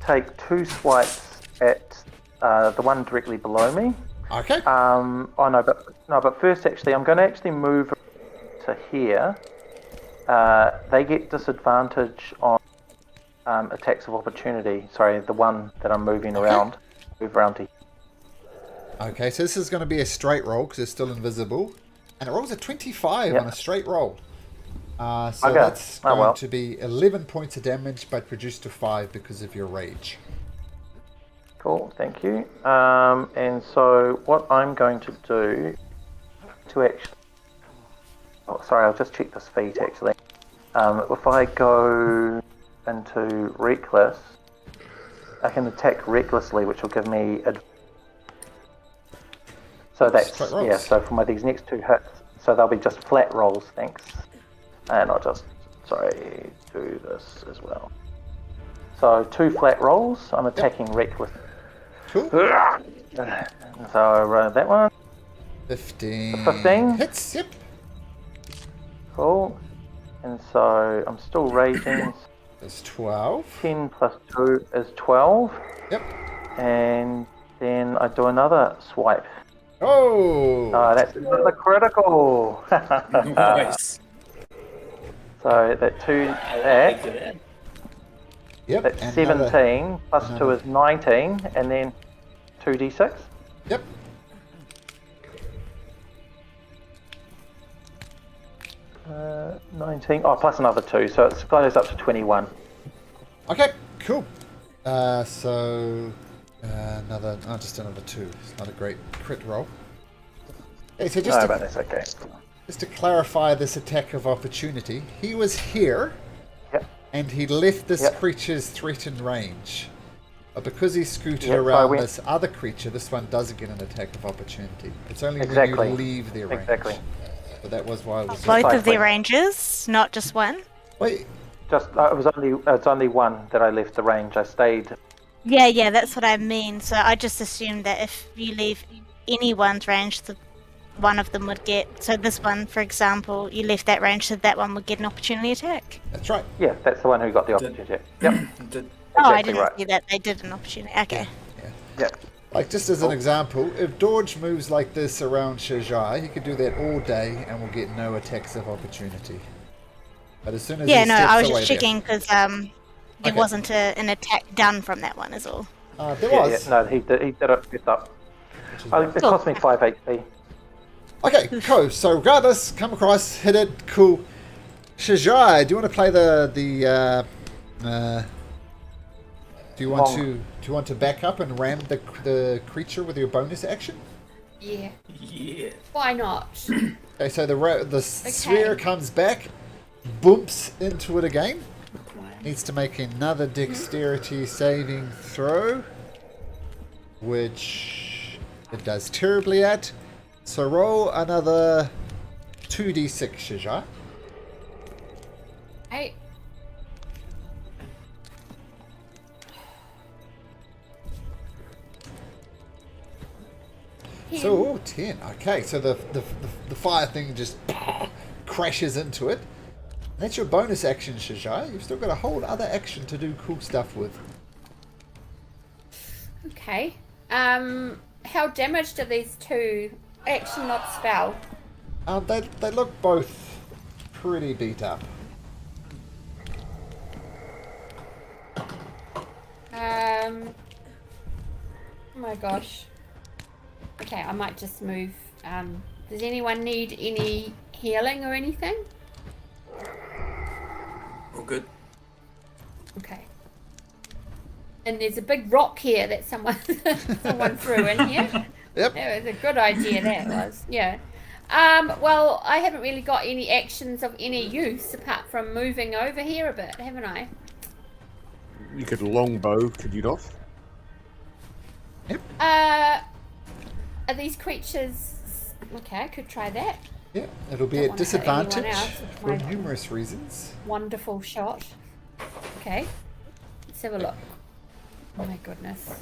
take 2 swipes at the one directly below me. Okay. Oh no, but first actually, I'm going to actually move to here. They get disadvantage on attacks of opportunity. Sorry, the one that I'm moving around. Move around to here. Okay, so this is going to be a straight roll because it's still invisible. And it rolls a 25 Yep. on a straight roll. So Okay. that's Oh, going well. to be 11 points of damage, but reduced to 5 because of your rage. Cool, thank you. And so what I'm going to do to actually... Oh, sorry, I'll just check this feat actually. If I go into Reckless, I can attack recklessly, which will give me... So that's... Straight rolls. Yeah, so for these next 2 hits, so they'll be just flat rolls, thanks. And I'll just, sorry, do this as well. So 2 flat rolls, I'm attacking reckless. Cool. So that one, 15. 15? Hits, yep. cool. And so I'm still raging. That's 12. 10 plus 2 is 12. Yep. And then I do another swipe. Oh! That's the critical. Nice. So that 2, Yep. that's and 17, plus 2 another- is 19, and then 2d6. Yep. Uh, 19, plus another 2, so it goes up to 21. Okay, cool. So just another 2. It's not a great crit roll. Okay, so No, but that's okay. just to clarify this attack of opportunity, he was here Yep. and he left this Yep. creature's threatened range. But because he scooted Yep, so I around went- this other creature, this one doesn't get an attack of opportunity. It's only Exactly. when you leave their range. Exactly. But that was why I was... Both of Precisely. their ranges, not just one. Wait, Just it's only one that I left the range. I stayed. Yeah, that's what I mean. So I just assumed that if you leave anyone's range, one of them would get. So this one, for example, you left that range, so that one would get an opportunity attack. that's right. Yeah, that's the one who got the opportunity. Yep. Did, Oh, I Exactly didn't right. see that they did an opportunity. Okay. Yep. Like, just as an example, if Dorge moves like this around Shajai, he could do that all day and will get no attacks of opportunity. But as soon as Yeah, he no, steps I was away just checking because there Okay. wasn't an attack done from that one, is all. there Yeah, was. no, he did it with up. which is Oh, right. it cost me 5 HP. Okay, cool. So regardless, come across, hit it, cool. Shajai, do you want to play do you want to back up and ram the creature with your bonus action? Yeah. yeah. Why not? Okay, so the sphere comes back, bumps into it again. Needs to make another dexterity saving throw, which it does terribly at. So roll another 2d6, Shijai. Hey. So 10. Okay, so the fire thing just crashes into it. That's your bonus action, Shijai. You've still got a whole other action to do cool stuff with. Okay. How damaged are these two? Action, not spell. They look both pretty beat up. Oh my gosh. Okay, I might just move. Does anyone need any healing or anything? All good. Okay. And there's a big rock here that someone threw in here. Yep. That was a good idea, that was. Yeah. Well, I haven't really got any actions of any use apart from moving over here a bit, haven't I? You could longbow, could you not? Yep. Are these creatures... Okay, I could try that. Yeah, it'll be Don't at wanna hurt anyone disadvantage else with for my numerous reasons. Wonderful shot. Okay. Let's have a look. Oh my goodness.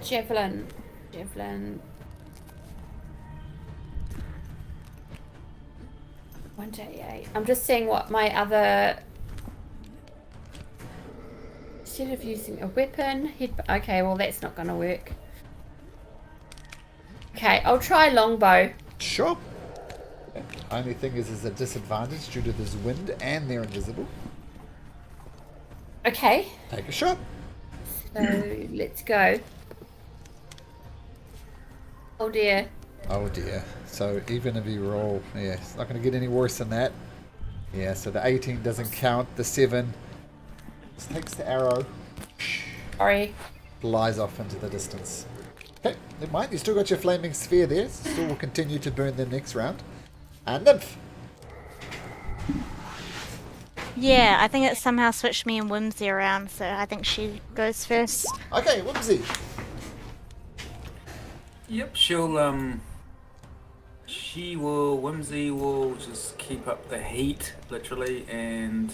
Javelin. Javelin. 1d8. I'm just seeing what my other... Instead of using a weapon, okay, well that's not going to work. Okay, I'll try longbow. Sure. Only thing is a disadvantage due to this wind and they're invisible. Okay, Take a shot. so let's go. Oh dear. Oh dear. So even if you roll, yeah, it's not going to get any worse than that. Yeah, so the 18 doesn't count. The 7 just takes the arrow, Sorry. flies off into the distance. Okay, never mind. You still got your flaming sphere there. Still will continue to burn them next round. And Nymph. Yeah, I think it somehow switched me and Whimsy around, so I think she goes first. Okay, Whimsy. Yep, Whimsy will just keep up the heat, literally, and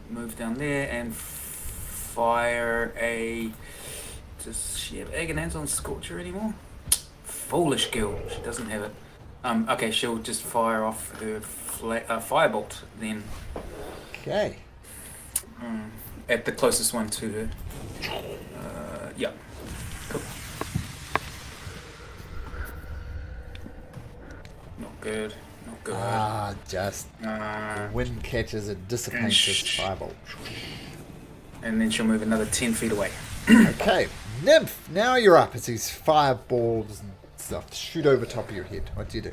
move down there and fire a... Does she have Egg and Hands on Scorcher anymore? Foolish girl, she doesn't have it. Okay, she'll just fire off her firebolt then. Okay. At the closest one to her. Yeah. Cool. Not good. Not good. Just the wind catches it, dissipates this firebolt. And then she'll move another 10 feet away. Okay, Nymph, now you're up as these fireballs and stuff shoot over top of your head. What do you do?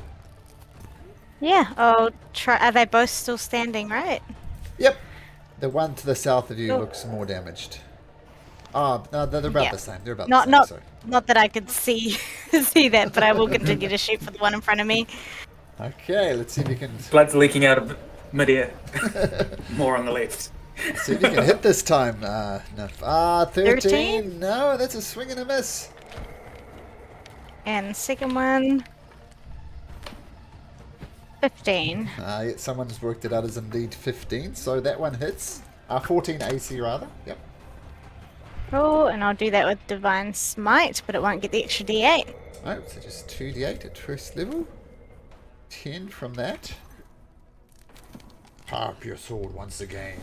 Yeah, I'll try. Are they both still standing, right? Yep. The one to the south of you Oh. looks more damaged. Oh, no, they're about Yeah. the same. They're about Not the same. not that I could see see that, but I will continue to shoot for the one in front of me. Okay, let's see if you can Blood's leaking out of midair. More on the left. see if you can hit this time. Nymph. 13. 13? No, that's a swing and a miss. And second one, 15. Someone's worked it out as indeed 15, so that one hits. 14 AC rather. Yep. Oh, and I'll do that with Divine Smite, but it won't get the extra D8. Oh, so just 2d8 at first level. 10 from that. Power up your sword once again.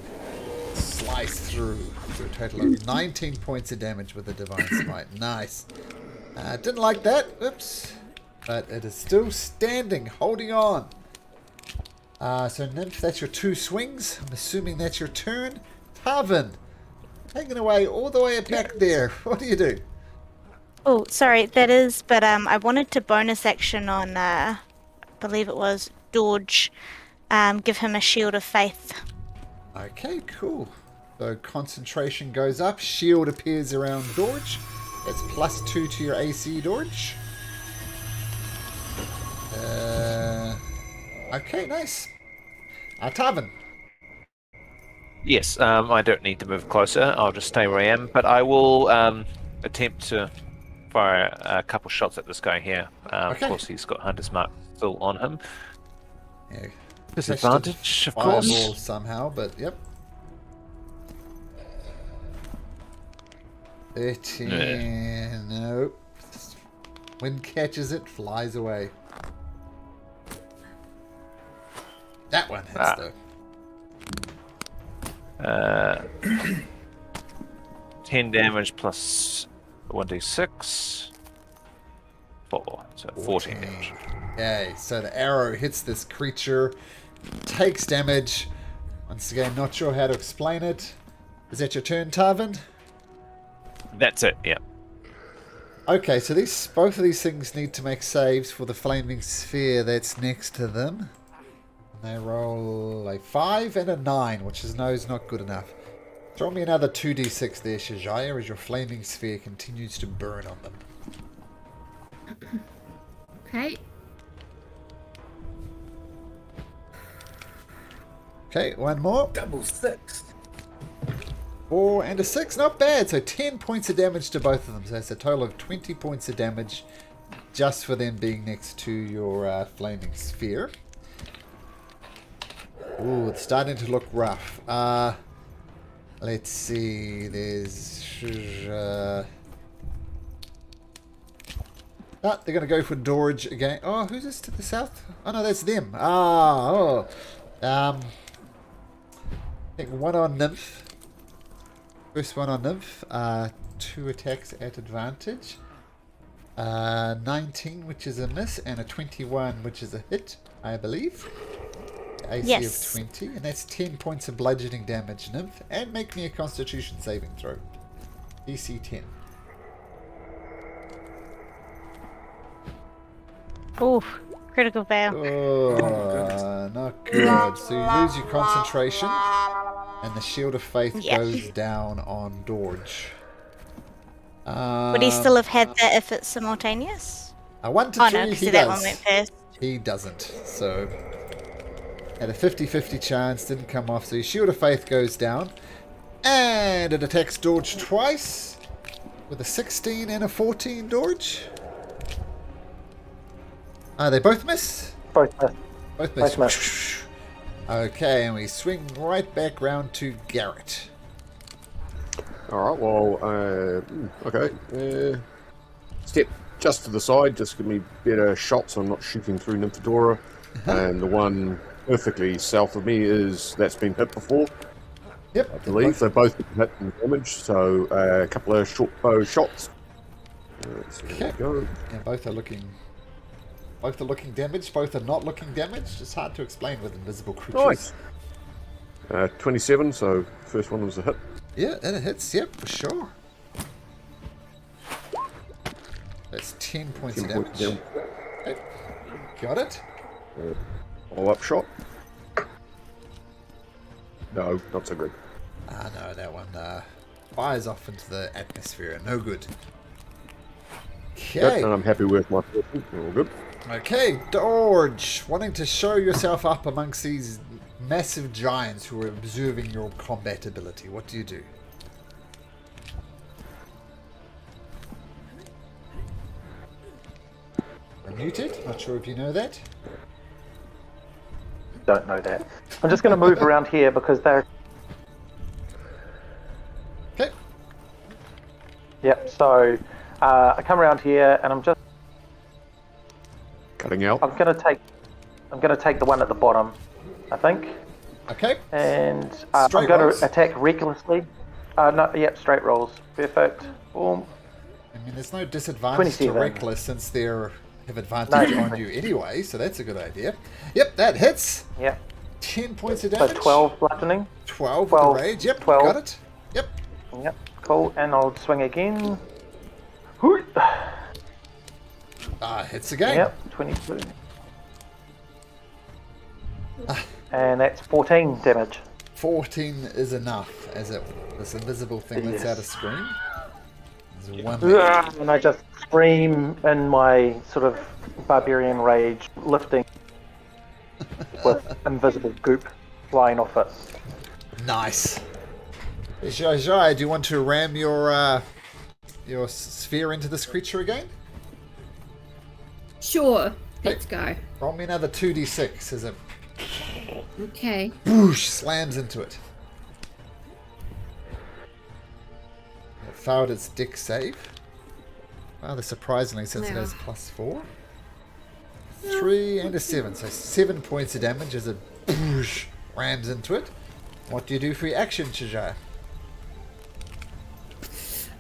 Slice through to a total of 19 points of damage with the Divine Smite. Nice. Didn't like that. Oops. But it is still standing, holding on. So Nymph, that's your 2 swings. I'm assuming that's your turn. Tarvin, taken away all the way back there. What do you do? Oh, sorry, that is, but I wanted to bonus action on, I believe it was Dorge, give him a Shield of Faith. Okay, cool. So concentration goes up. Shield appears around Dorge. That's +2 to your AC, Dorge. Okay, nice. Tarvin. Yes, I don't need to move closer. I'll just stay where I am, but I will attempt to fire a couple shots at this guy here. Okay. Of course, he's got Hunter's Mark still on him. Yeah. Disadvantage, of Fireball course. somehow, but yep. 13. Nope. Wind catches it, flies away. That one hits though. 10 damage plus 1d6. 4, so 14 damage. Okay, so the arrow hits this creature, takes damage. Once again, not sure how to explain it. Is that your turn, Tarvin? That's it, yeah. Okay, so both of these things need to make saves for the flaming sphere that's next to them. They roll a 5 and a 9, which is not good enough. Throw me another 2d6 there, Shajaya, as your flaming sphere continues to burn on them. Okay. Okay, one more. Double 6. 4 and a 6, not bad. So 10 points of damage to both of them. So that's a total of 20 points of damage just for them being next to your flaming sphere. Ooh, it's starting to look rough. Let's see. There's... they're going to go for Dorge again. Oh, who's this to the south? Oh, no, that's them. I think one on Nymph. First one on Nymph. 2 attacks at advantage. 19, which is a miss, and a 21, which is a hit, I believe. AC Yes. of 20, and that's 10 points of bludgeoning damage, Nymph. And make me a Constitution saving throw. DC 10. Oof, critical fail. Oh, not good. So you lose your concentration, and the Shield of Faith Yeah. goes down on Dorge. Would he still have had that if it's simultaneous? 1 to Oh 3, no, because he that does. one went first. He doesn't. So, had a 50-50 chance, didn't come off. So your Shield of Faith goes down. And it attacks Dorge twice. With a 16 and a 14, Dorge. They both miss? Both miss. Both miss. Both miss. Okay, and we swing right back round to Garrett. Alright, well, okay. Step just to the side, just give me better shots so I'm not shooting through Nymphadora. And the one perfectly south of me that's been hit before. Yep. I believe they're both been hit and damaged, so a couple of short bow shots. So there we go. Yeah, both are looking damaged, both are not looking damaged. It's hard to explain with invisible creatures. Nice. 27, so first one was a hit. Yeah, and it hits, yep, for sure. That's 10 points 10 of points damage. down. Okay. Got it. Follow-up shot. No, not so good. No, that one fires off into the atmosphere. No good. Yep, Okay. and I'm happy with my person. All good. Okay, Dorge, wanting to show yourself up amongst these massive giants who are observing your combat ability. What do you do? You're muted. Not sure if you know that. Don't know that. I'm just going to move around here because they're... Okay. Yep, so I come around here and I'm Cutting out. going to take the one at the bottom, I think. Okay. And I'm Straight going rolls? to attack recklessly. No, yep, straight rolls. Perfect. Boom. I mean, there's no disadvantage to 27. reckless since they have advantage No. on you anyway, so that's a good idea. Yep, that hits. Yep. 10 points of So damage. 12 bludgeoning. 12 with 12, the rage. Yep, 12. got it. Yep. Yep. Cool. And I'll swing again. Hoo. Hits again. Yep. 22. And that's 14 damage. 14 is enough as this invisible thing lets Yes. out a scream. There's one And I just scream in my sort of barbarian rage, lifting with invisible goop flying off it. Nice. Jai, do you want to ram your sphere into this creature again? Sure. Let's go. Roll me another 2d6 as it Okay. boosh slams into it. It failed its dex save. Rather surprisingly, since it Yeah. has +4. 3 and a 7, so 7 points of damage as it boosh rams into it. What do you do for your action, Shajaya?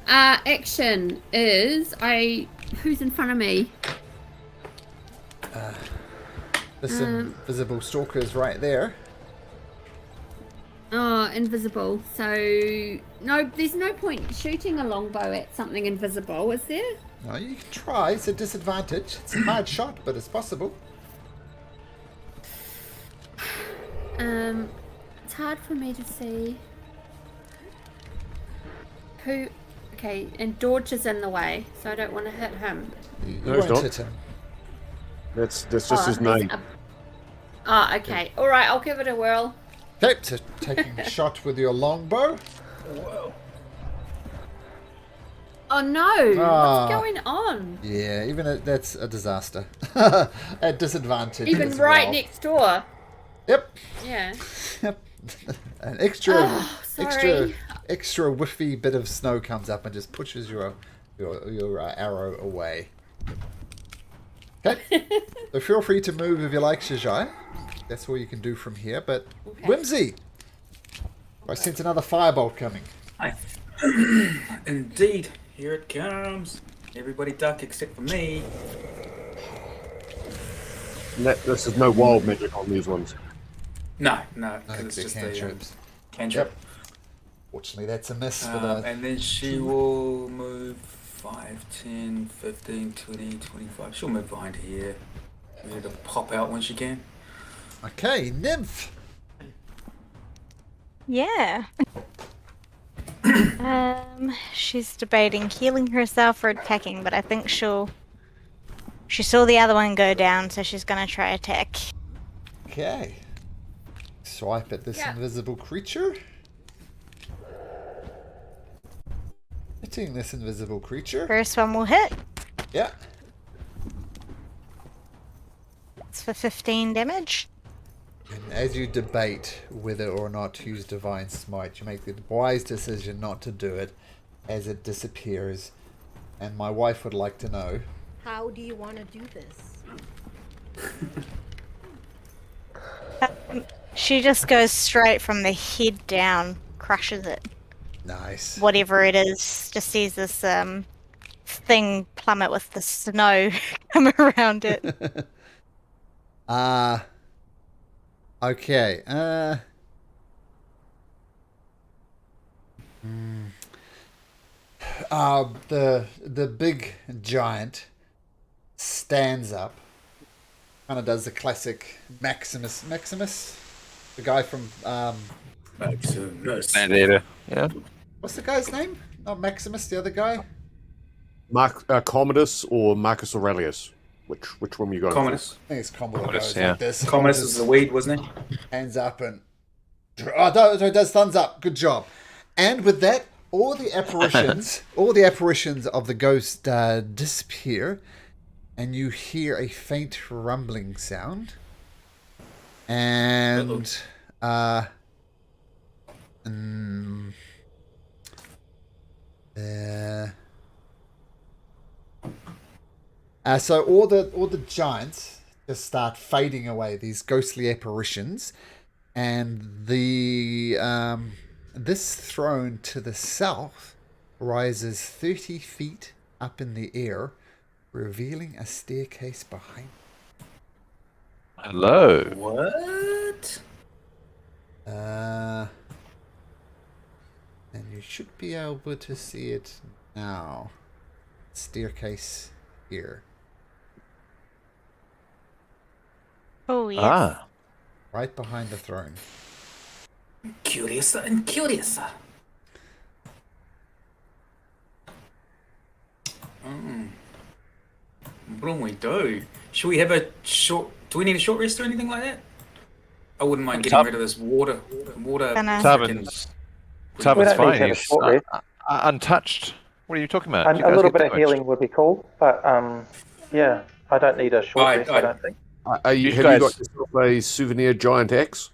Action is who's in front of me? This invisible stalker is right there. Oh, invisible. So no, there's no point shooting a longbow at something invisible, is there? No, you can try. It's a disadvantage. It's a hard shot, but it's possible. It's hard for me to see who. Okay, and Dorch is in the way, so I don't want to hit him. You No, it's won't not. hit him. That's just Oh, his there's name. okay. All right, I'll give it a whirl. Okay, so taking a shot with your longbow. Oh no! Ah. What's going on? Yeah, that's a disaster. At disadvantage. Even as right well. next door. Yep. Yeah. Yep. An extra, Oh, sorry. extra whiffy bit of snow comes up and just pushes your arrow away. Okay. So feel free to move if you like, Shajai. That's all you can do from here. But Okay. Whimsy, I sense another firebolt coming. Indeed, here it comes. Everybody duck except for me. This is no wild magic on these ones. No, No, because it's they're just cantrips. a cantrip. Fortunately, that's a miss for the. And then she will move 5, 10, 15, 20, 25. She'll move behind here. Ready to pop out when she can. Okay, Nymph. Yeah. She's debating healing herself or attacking, but I think she saw the other one go down, so she's gonna try attack. Okay. Swipe at this invisible creature. Hitting this invisible creature. First one will hit. Yeah. It's for 15 damage. And as you debate whether or not to use Divine Smite, you make the wise decision not to do it as it disappears. And my wife would like to know. How do you want to do this? She just goes straight from the head down, crushes it. Nice. Whatever it is, just sees this thing plummet with the snow come around it. Okay. The big giant stands up. Kind of does the classic Maximus, the guy from Maximus. Mandator. Yeah. what's the guy's name? Not Maximus, the other guy. Commodus or Marcus Aurelius? Which one were you going Commodus. I think it's Commodus. Commodus, Goes yeah. like this. Commodus is the weed, wasn't he? Hands up and it does thumbs up. Good job. And with that, all the apparitions of the ghost disappear, and you hear a faint rumbling sound. And so all the giants just start fading away, these ghostly apparitions, and the this throne to the south rises 30 feet up in the air, revealing a staircase behind. Hello. What? And you should be able to see it now. Staircase here. Oh, yes. Ah. Right behind the throne. Curiouser and curiouser. What do we do? Should we have a short... Do we need a short rest or anything like that? I wouldn't mind getting rid of this water. Water. Gonna- Tavern's We Tavern's don't need fine. to have a He's short rest. untouched. What are you talking about? And You a guys little get bit of damaged. healing would be cool, but yeah, I don't need a short rest. I don't think. Have You you guys- got yourself a souvenir giant axe?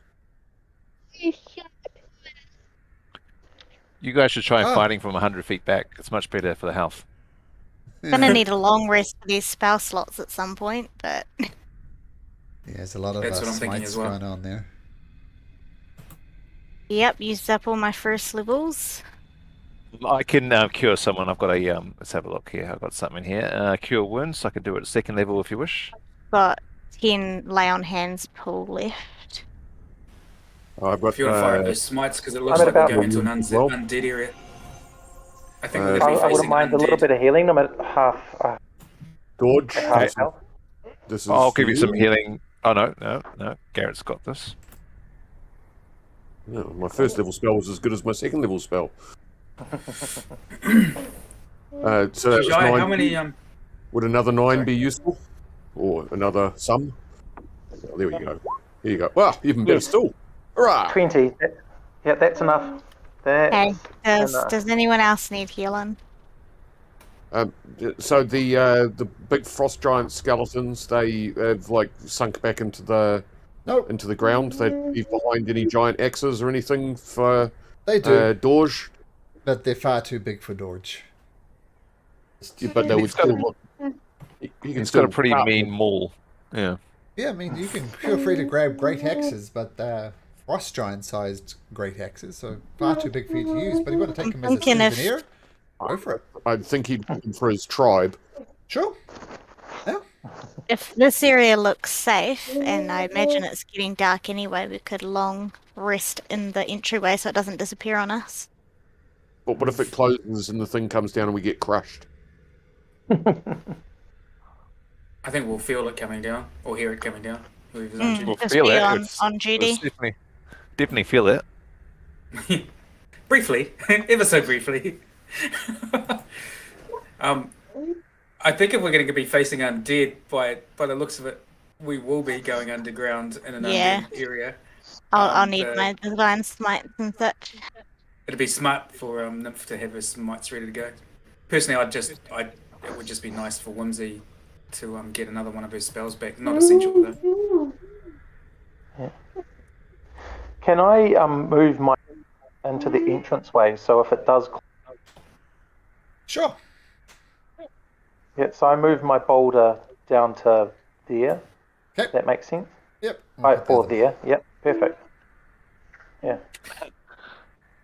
You guys should try Oh. fighting from 100 feet back. It's much better for the health. Gonna need a long rest for these spell slots at some point, but Yeah, there's a lot of That's what I'm thinking smites as well. going on there. yep, used up all my first levels. I can cure someone. I've got a let's have a look here. I've got something here. Cure wounds. I can do it at 2nd level if you wish. Got 10 lay on hands pool left. I've got If you want to fire up those smites, because it looks I'm at like we're about going into an well. undead area. I think we're I going to be I facing wouldn't mind a little undead. bit of healing. I'm at Dodge. half health. This is I'll for give you some healing. Oh no. Garrett's got this. No, my 1st level spell was as good as my 2nd level spell. So that was Jai, 9. how many Would another 9 be useful? Or another sum? Oh, there we go. Here you go. Well, even better Yes. still. Hurrah! 20. Yeah, that's enough. Okay, That's does enough. does anyone else need healing? So the big frost giant skeletons, they have like sunk back into the Nope, ground. They leave behind any giant axes or anything for they do, Dorge, but they're far too big for Dorge. but they would He's got- still. He can He's still got a pretty cut mean maul. Yeah. Yeah, I mean, you can feel free to grab great axes, but frost giant-sized great axes, so far too big for you to use. But if you want to take them as a Thinking if- souvenir, go for it. I think he'd want them for his tribe. Sure. Yeah. If this area looks safe, and I imagine it's getting dark anyway, we could long rest in the entryway so it doesn't disappear on us. But what if it closes and the thing comes down and we get crushed? I think we'll feel it coming down, or hear it coming down. Whoever's on We'll Just feel be it. on It's- duty. it's definitely feel it. duty. Briefly, ever so briefly. I think if we're going to be facing undead, by the looks of it, we will be going underground in an Yeah. undead area. I'll need the- my divine smites and such. It'd be smart for Nymph to have her smites ready to go. Personally, it would just be nice for Whimsy to get another one of her spells back. Not essential though. Can I move my into the entranceway so if it does? Sure. Yeah, so I move my boulder down to there. Okay. That makes sense. Yep. Right, or there. Yep, perfect. Yeah.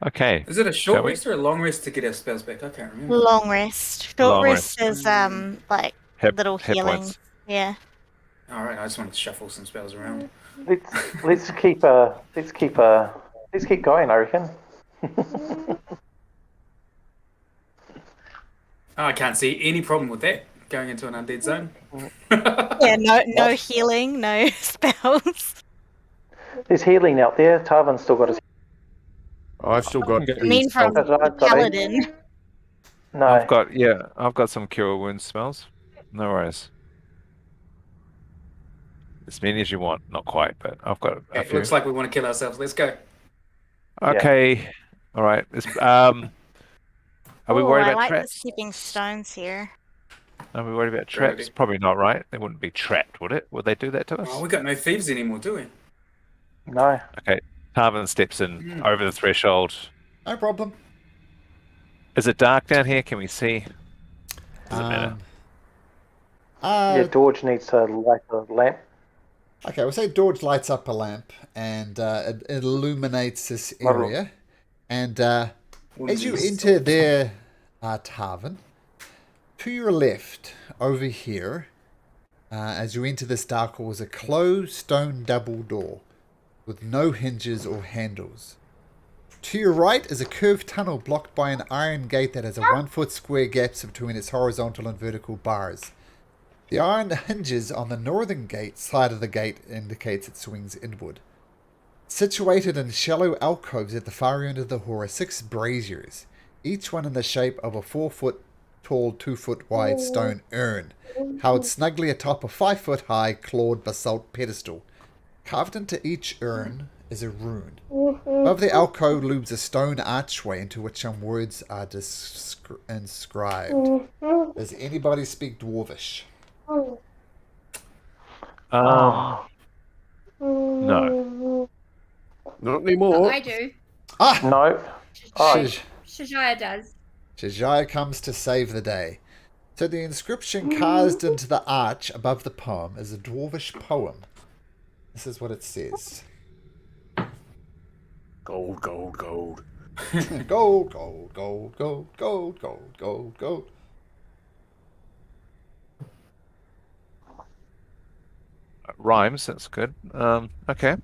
Okay. Is it a Shall short we? rest or a long rest to get our spells back? I can't remember. Long rest. Short Long rest is like Hit, little hit healing. points. Yeah. All right, I just wanted to shuffle some spells around. Let's keep going. I reckon. I can't see any problem with that. Going into an undead zone. Yeah, no healing, no spells. There's healing out there. Tarvin's still got his. I've still got. I mean from That's the right, got it. paladin. No. I've got some cure wounds spells. No worries. As many as you want, not quite, but I've got a It few. looks like we want to kill ourselves. Let's go. Okay. All right. Are we Ooh, worried I about like the traps? stepping stones here. Are we worried about Very traps? good. Probably not, right? They wouldn't be trapped, would it? Would they do that to us? Oh, we got no thieves anymore, do we? No. Okay. Tarvin steps in over the threshold. No problem. Is it dark down here? Can we see? Does it matter? Yeah, Dorge needs to light the lamp. Okay, we'll say Dorge lights up a lamp and it illuminates this area. And as you enter their tavern, to your left, over here, as you enter this dark hall, is a closed stone double door with no hinges or handles. To your right is a curved tunnel blocked by an iron gate that has a 1 foot square gaps between its horizontal and vertical bars. The iron hinges on the northern gate side of the gate indicates it swings inward. Situated in shallow alcoves at the far end of the hall are 6 braziers, each one in the shape of a 4 foot tall, 2 foot wide stone urn, held snugly atop a 5 foot high clawed basalt pedestal. Carved into each urn is a rune. Above the alcove looms a stone archway into which some words are inscribed. Does anybody speak Dwarvish? No. Not anymore. I do. Ah! No. Oh, Shajaya does. Shajaya comes to save the day. So the inscription carved into the arch above the poem is a Dwarvish poem. This is what it says. Gold, gold, gold. Gold, gold, gold, gold, gold, gold, gold, gold. Rhymes, that's good. Okay.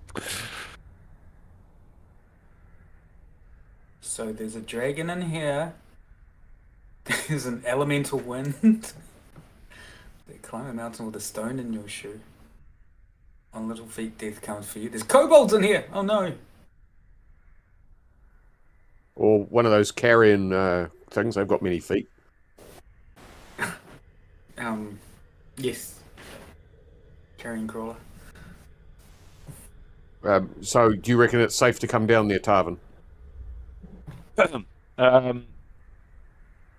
So there's a dragon in here. There's an elemental wind. They climb a mountain with a stone in your shoe. On little feet, death comes for you. There's kobolds in here. Oh no. Or one of those carrion things. They've got many feet. Yes. Carrion crawler. So, do you reckon it's safe to come down there, Tarvin?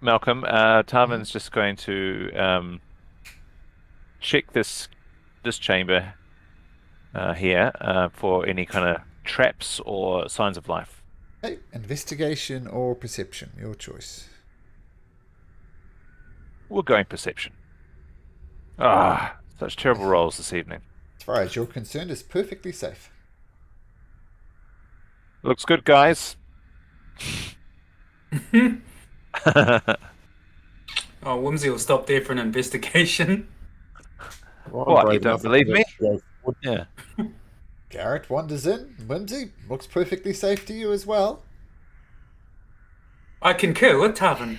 Malcolm, Tarvin's just going to check this chamber here for any kind of traps or signs of life. Hey, investigation or perception, your choice. We're going perception. Ah, such terrible rolls this evening. As far as you're concerned, it's perfectly safe. Looks good, guys. Oh, Whimsy will stop there for an investigation. Well, What, brave you don't enough to believe me? go forward. Yeah. Garrett wanders in. Whimsy looks perfectly safe to you as well. I concur with Tarvin.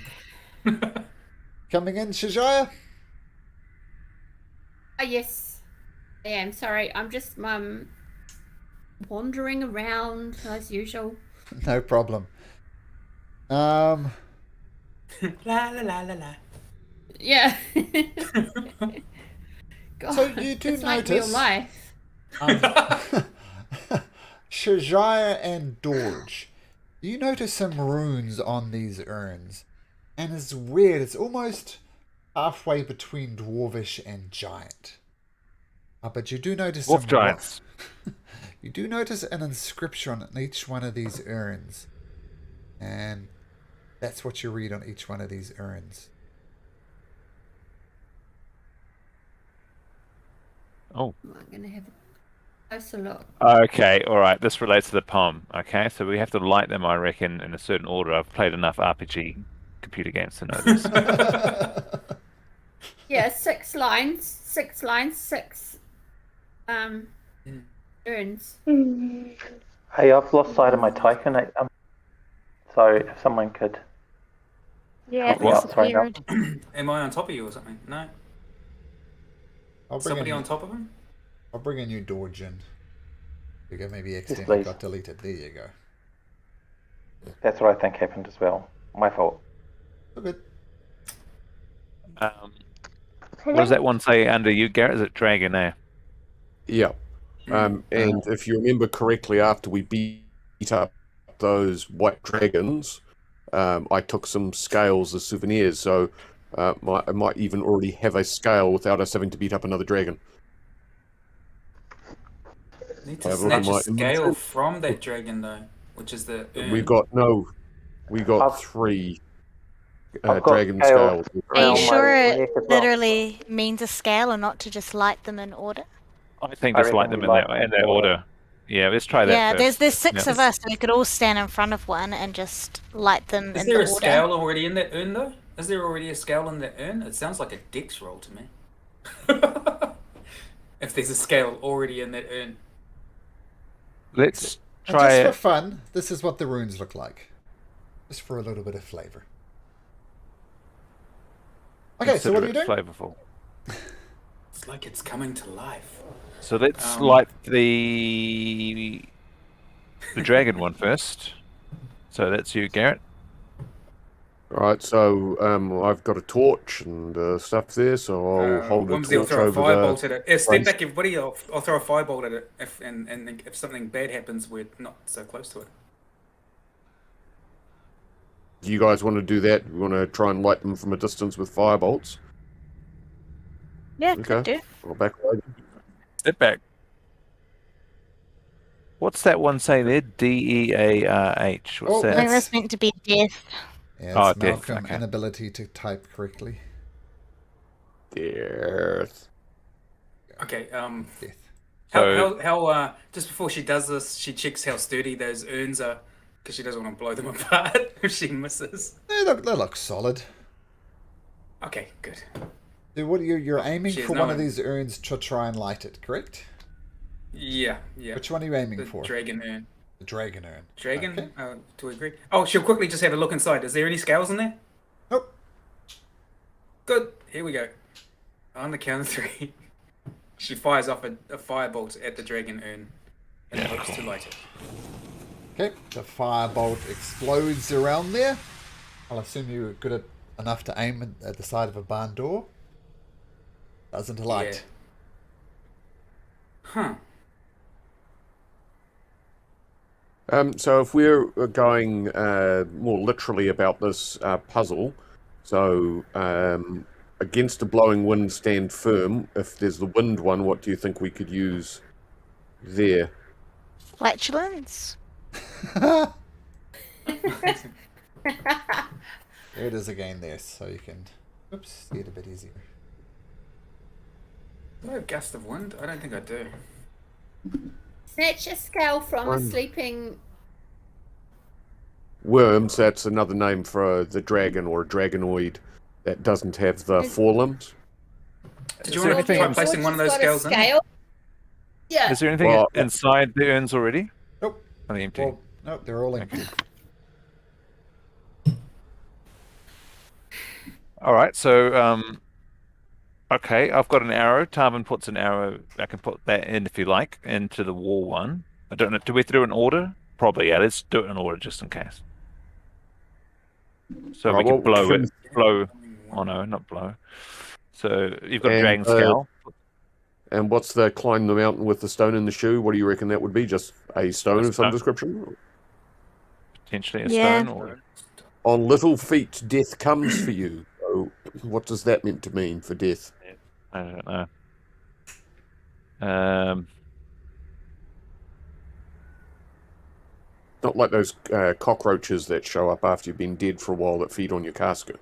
Coming in, Shajaya? Yes, I am. Sorry, I'm just wandering around as usual. No problem. La la la la la. Yeah. God, So you do it's like real notice- life. Shajaya and Dorge, you notice some runes on these urns, and it's weird. It's almost halfway between Dwarvish and Giant. But you do notice Wolf some giants. You do notice an inscription on each one of these urns, and that's what you read on each one of these urns. Oh. I'm gonna have a closer look. Okay, all right. This relates to the poem. Okay, so we have to light them, I reckon, in a certain order. I've played enough RPG computer games to know this. Yeah, 6 lines, 6 urns. hey, I've lost sight of my token. So if someone could Yeah, help me out, sorry, Mel. disappeared. Am I on top of you or something? No. I'll bring Somebody in, on top of him? I'll bring a new Dorge in. You go, maybe accidentally please. got deleted. There you go. That's what I think happened as well. My fault. So good. What does that one say under you, Garrett? Is it dragon, eh? Yeah. And if you remember correctly, after we beat up those white dragons, I took some scales as souvenirs, so I might even already have a scale without us having to beat up another dragon. Need I to have a snatch little a more scale inventory. from that dragon, though, which is the urn. We got I've- 3 I've got dragon scales. scales. Are you Well, sure my it neck as well. literally means a scale and not to just light them in order? I think I just light reckon them we in light that them order. Yeah, let's try that. Yeah, first. there's 6 Yeah. of us. We could all stand in front of one and just light them Is in there the a order. scale already in that urn, though? Is there already a scale in that urn? It sounds like a dex roll to me. If there's a scale already in that urn. Let's And try just for it. fun, this is what the runes look like. Just for a little bit of flavour. Okay, so what are you Consider doing? it Flavorful. It's like it's coming to life. So let's light the dragon one first. So that's you, Garrett. Right, so I've got a torch and stuff there, so I'll hold a Whimsy will torch throw a over firebolt at it. Step place. back, everybody. I'll throw a firebolt at it. And if something bad happens, we're not so close to it. Do you guys want to do that? You want to try and light them from a distance with firebolts? Yeah, could do. I'll back away. Step back. What's that one say there? DEARH. What's Oh, I that? think that's meant to be death. Yeah, Oh, it's death, Malcolm, okay. inability to type correctly. Death. Okay. Death. How just before she does this, she checks how sturdy those urns are, because she doesn't want to blow them apart if she misses. They look solid. Okay, good. So what you're aiming She has for no one of one- these urns to try and light it, correct? Yeah. Which one are you aiming The for? dragon urn. The dragon urn. Dragon? Okay. Do we agree? Oh, she'll quickly just have a look inside. Is there any scales in there? Nope. Good. Here we go. On the count of 3. She fires off a firebolt at the dragon urn and hopes to light it. Okay, the firebolt explodes around there. I'll assume you're good enough to aim at the side of a barn door. Doesn't light. Huh. So if we're going more literally about this puzzle, so against a blowing wind, stand firm. If there's the wind one, what do you think we could use there? Flatulence? There it is again there, so you can see it a bit easier. Do I have gust of wind? I don't think I do. Snatch a scale from a One. sleeping. Worms, that's another name for the dragon or a dragonoid that doesn't have the forelimbs. Did you want to try placing one of those scales in? Yeah. Is there anything Well, inside the urns already? Nope. Are they empty? Well, nope, they're all empty. All right, so okay, I've got an arrow. Tarvin puts an arrow. I can put that in if you like into the wall one. I don't know. Do we have to do it in order? Probably. Yeah. Let's do it in order just in case. So Right, we can well, blow can- it. Blow. Oh no, not blow. So you've got a And, dragon scale. And what's the climb the mountain with the stone in the shoe? What do you reckon that would be? Just a stone A of some stone. description? Potentially a Yeah. stone. Or... On little feet, death comes for you. So what does that mean to mean for death? I don't know. Not like those cockroaches that show up after you've been dead for a while that feed on your casket.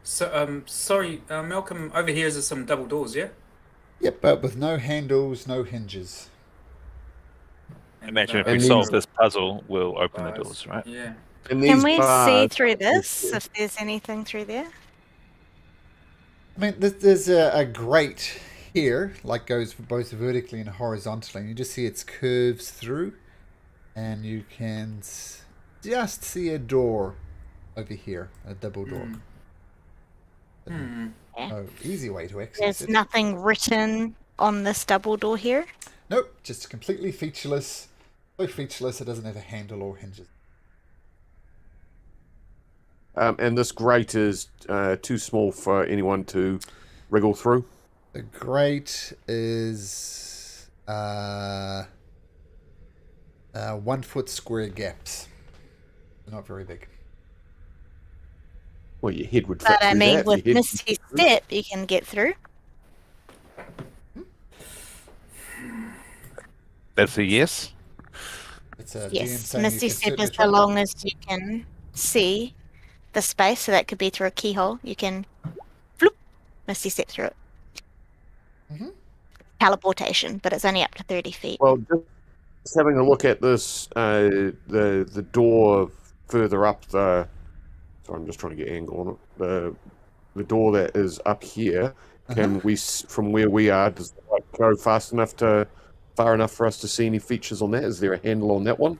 So, sorry, Malcolm, over here is some double doors, yeah? Yep, but with no handles, no hinges. Imagine if uh, we And solve then- this puzzle, we'll open the bars. doors, right? Yeah. And Can these we see bars- through this if there's anything through there? I mean, there's a grate here, like goes both vertically and horizontally, and you just see its curves through, and you can just see a door over here, a double door. Oh, easy way to access There's it. nothing written on this double door here. Nope, just completely featureless. So featureless, it doesn't have a handle or hinges. And this grate is too small for anyone to wriggle through. The grate is 1 foot square gaps. Not very big. Well, your head would fit But I through mean, that. with Your head- Misty Step, you can get through. That's a yes. It's a DM Yes, saying you Misty can Step certainly is try. so long as you can see the space, so that could be through a keyhole. You can floop, Misty Step through it. Mhm. Teleportation, but it's only up to 30 feet. Well, just having a look at this, the door further up the. Sorry, I'm just trying to get angle on it. The door that is up here. Can we, from where we are, does it like go far enough for us to see any features on that? Is there a handle on that one?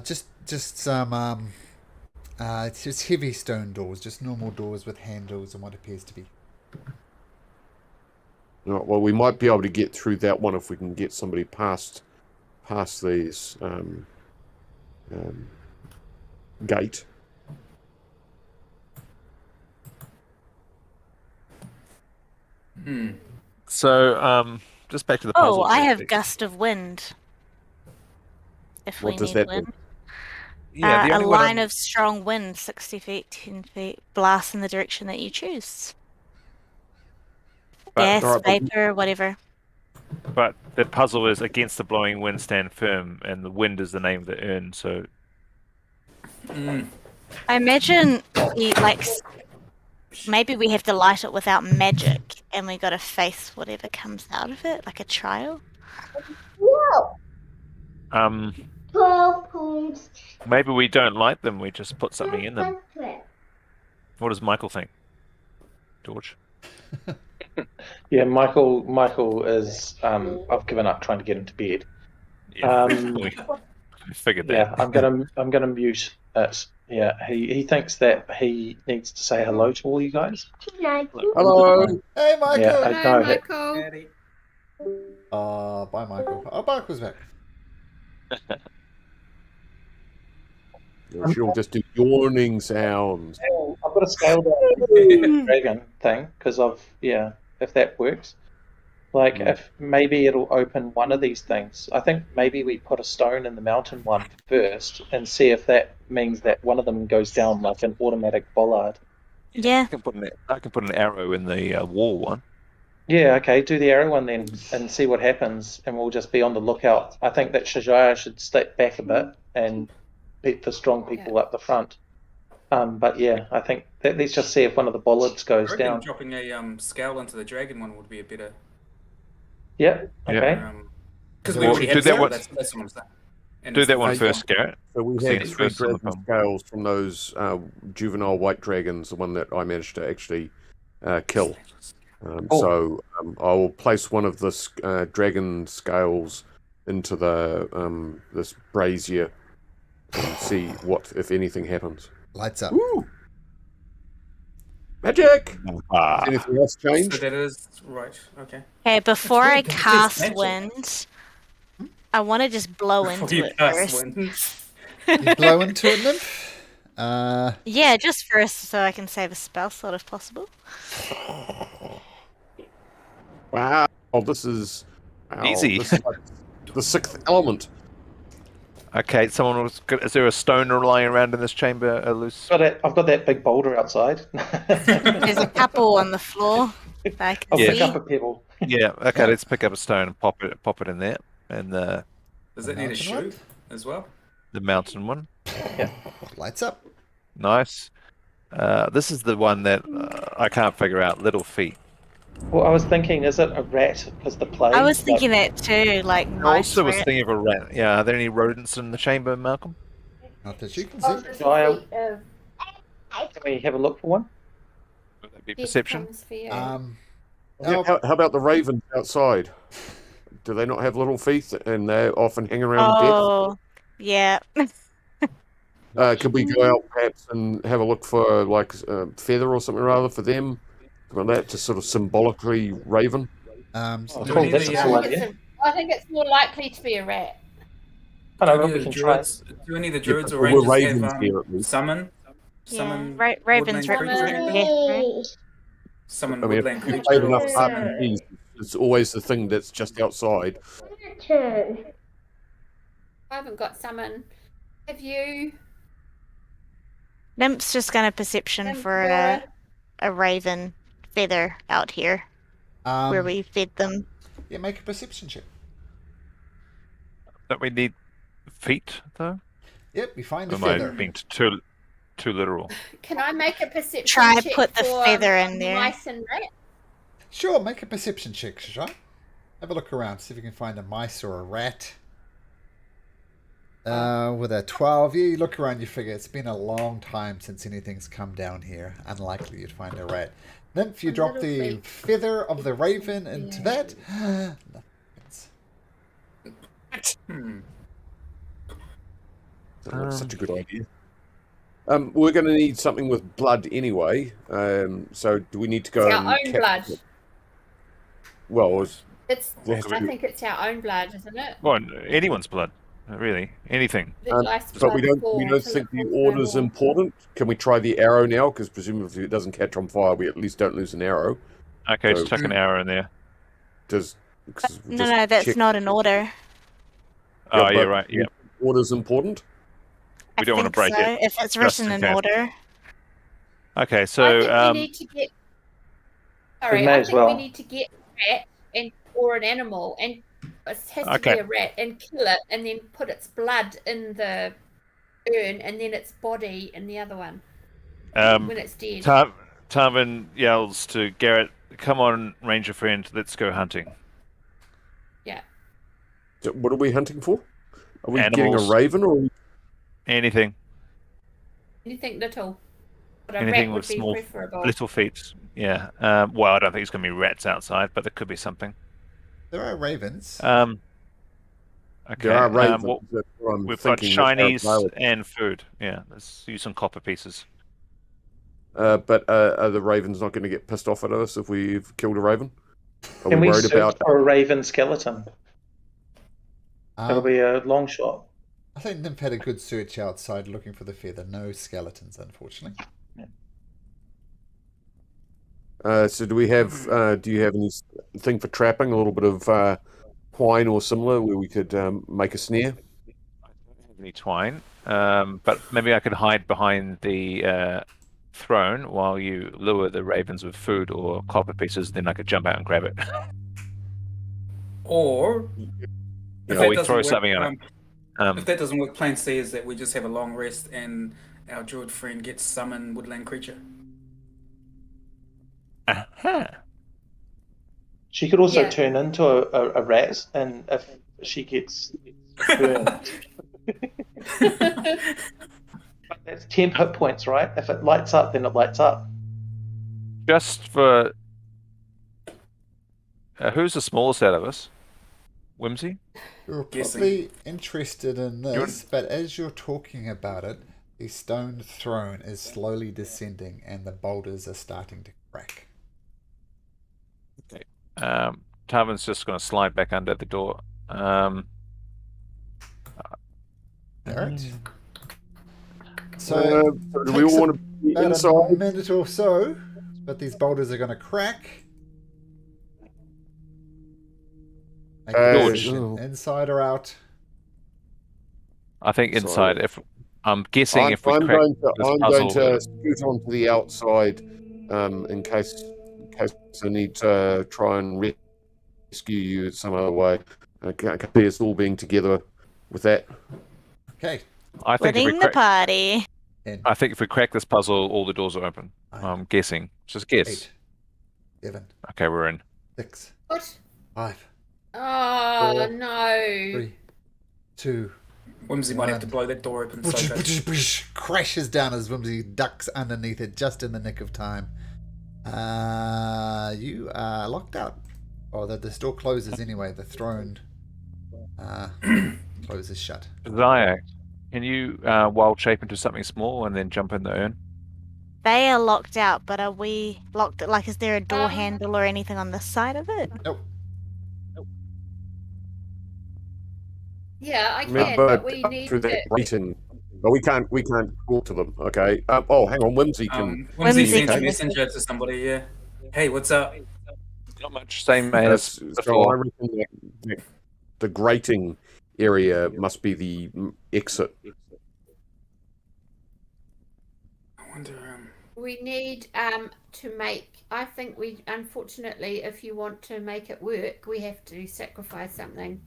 Just some it's just heavy stone doors, just normal doors with handles and what appears to be. No, well, we might be able to get through that one if we can get somebody past past this gate. So, just back to the puzzle. Oh, I have tactics. gust of wind. If What we does need that do? wind. Yeah, the A only one line of strong wind, 60 feet, 10 feet, blast in the direction that you choose. Gas, alright, but- vapor, whatever. But the puzzle is against the blowing wind stand firm, and the wind is the name of the urn. So I imagine maybe we have to light it without magic, and we got to face whatever comes out of it, like a trial. maybe we don't light them. We just put something in them. What does Michael think, George? Yeah, Michael is. I've given up trying to get him to bed. Yeah, we figured that. Yeah, I'm gonna mute it. Yeah, he thinks that he needs to say hello to all you guys. Hello. Hey, Michael. Yeah, I Hi, know. Michael. Daddy. Bye, Michael. Oh, Michael's back. She'll just do yawning sounds. I've got to scale down dragon thing because if that works. Like, if maybe it'll open one of these things. I think maybe we put a stone in the mountain one first and see if that means that one of them goes down like an automatic bollard. Yeah. I can put an arrow in the wall one. Yeah, okay, do the arrow one then and see what happens, and we'll just be on the lookout. I think that Shajaya should step back a bit and beat the strong people up the front. But yeah, I think that let's just see if one of the bollards I goes reckon down. dropping a scale into the dragon one would be a better. Yeah, okay. Because Well, we already do have that that one- that's what I'm saying. And Do it's that the one first first, Garrett. So we See had it's 3 first on the dragon phone. scales from those juvenile white dragons, the one that I managed to actually kill. So I will place one of the dragon scales into the this brazier and see what, if anything, happens. Lights up. Woo! Magic! Ah, Has anything else So changed? that is right. Okay. Okay, before really I good. It's cast magic. wind, I want to just blow Before into you it pass first. one. You blow into it, nymph. Yeah, just first so I can save a spell slot if possible. Wow, this is Easy. This is like the 6th element. okay, is there a stone lying around in this chamber, loose? I've got that big boulder outside. There's a couple on the floor that I can I'll see. pick up a pebble. Yeah. Okay, let's pick up a stone and pop it in there, and the Does it need a mountain shoe one? as well? mountain one. Lights up. Nice. This is the one that I can't figure out. Little feet. Well, I was thinking, is it a rat? Because the plague. I was thinking that too, like I nice also was rat. thinking of a rat. Yeah, are there any rodents in the chamber, Malcolm? Not that you can see. Can we have a look for one? Would that be perception? Oh. How about the ravens outside? Do they not have little feet and they often hang around Oh, yeah. death? Could we go out perhaps and have a look for like a feather or something rather for them? Like that, to sort of symbolically raven. Oh, Do cool, we that's need a the, cool uh, idea. I think it's more likely to be a rat. I know, Do but any we of can the try. druids? Do any of the druids but or we're rangers ravens have here at least. summon? Yeah. Summon. Ravens woodland represent creature? death, Summon I mean, if woodland we creature. played enough or summon- RPGs, it's always the thing that's just outside. I haven't got summon. Have you? Nymp's just gonna perception Nymph, for Laura? a raven feather out here where we fed them. Yeah, make a perception check. Don't we need feet though? Yep, you find a Am I feather. being too literal? Can I make a perception Try check put the for feather in there. mice and rats? Sure, make a perception check, Shashai. Have a look around, see if you can find a mice or a rat. With a 12, yeah, you look around, you figure it's been a long time since anything's come down here. Unlikely you'd find a rat. Nymph, you drop little the freak. feather of the raven into that. Nothing happens. That's such a good idea. We're going to need something with blood anyway. So do we need to go It's and our own blood. Well, It's. Yes. I think it's our own blood, isn't it? Well, anyone's blood, really, anything. But we don't think the order's important. Can we try the arrow now? Because presumably if it doesn't catch on fire, we at least don't lose an arrow. Okay, So- just chuck an arrow in there. No, that's not an order. Oh, yeah, but right. Yeah, Order's important. We don't wanna think break so, it, if it's just written in in case. order. Okay, I so think we need to get. Sorry, We may I as think we well. need to get a rat or an animal, and it has to Okay. be a rat, and kill it, and then put its blood in the urn, and then its body in the other one when it's dead. Tarvin yells to Garrett, "Come on, ranger friend, let's go hunting." Yeah. So what are we hunting for? Are we getting a Animals. raven or? Anything Anything little. But a Anything rat with would be small preferable. little feet. Yeah. Well, I don't think it's going to be rats outside, but there could be something. There are ravens. Okay. There are ravens. well, That's what I'm we've got thinking that are shinies available. and food. Yeah, let's use some copper pieces. But are the ravens not going to get pissed off at us if we've killed a raven? Are Can we we worried search about? for a raven skeleton? That'll Um, be a long shot. I think Nymph had a good search outside looking for the feather. No skeletons, unfortunately. So do we have? Do you have anything for trapping? A little bit of twine or similar, where we could make a snare? I don't have any twine, but maybe I could hide behind the throne while you lure the ravens with food or copper pieces. Then I could jump out and grab it. Or if Or that we doesn't throw work, something on it. if that doesn't work, plan C is that we just have a long rest and our druid friend gets summoned woodland creature. Aha. She could also Yeah. turn into a rat, and if she gets burned, that's 10 hit points, right? If it lights up, then it lights up. Just for who's the smallest out of us? Whimsy? You're Guessing. probably interested in You're- this, but as you're talking about it, the stone throne is slowly descending and the boulders are starting to crack. Tarvin's just going to slide back under the door. Alright. So, So do we all want to be about a inside? minute or so, but these boulders are going to crack. Make a George. decision, inside or out? I think inside. Sorry. If I'm guessing, if we I'm crack going this to puzzle, scoot onto the outside in case I need to try and rescue you some other way. I can't see us all being together with that. Okay. I think if Splitting we the crack, party. In I think if we crack this puzzle, all the doors are open. Nine, I'm guessing. Just guess. 8, 7, Okay, we're in. 6, What? 5, Oh, Four, no. 3, 2, Whimsy might have to blow that door open. So that crashes down as Whimsy ducks underneath it just in the nick of time. You are locked out. Oh, this door closes anyway. The throne closes shut. Zyak, can you wild shape into something small and then jump in the urn? They are locked out, but are we locked? Like, is there a door handle or anything on this side of it? Nope. Yeah, I Yeah, can, but but we need through that to. grating. But we can't talk to them. Okay. Oh, hang on. Whimsy can. Whimsy Whimsy sends a can- messenger to somebody. Yeah. Hey, what's up? Not much. Same as So I before. reckon that the grating area must be the exit. I wonder. We need to make. I think we, unfortunately, if you want to make it work, we have to sacrifice something.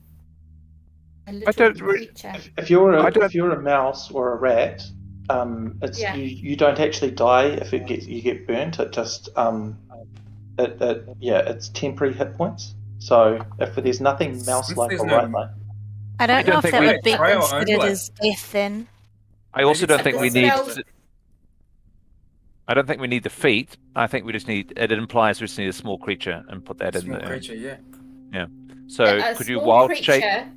A little don't re- creature. If you're I don't- if you're a mouse or a rat, it's Yeah. you don't actually die if you get burnt. It just it's temporary hit points. So if there's nothing mouse-like There's or no- rat-like, I don't don't know if think that we- would be Trial considered overlay. as death then. I also Maybe don't it's think we a need. spell. I don't think we need the feet. I think we just need. It implies we just need a small creature and put that in Small there. creature. Yeah. So A could you small wild creature. shape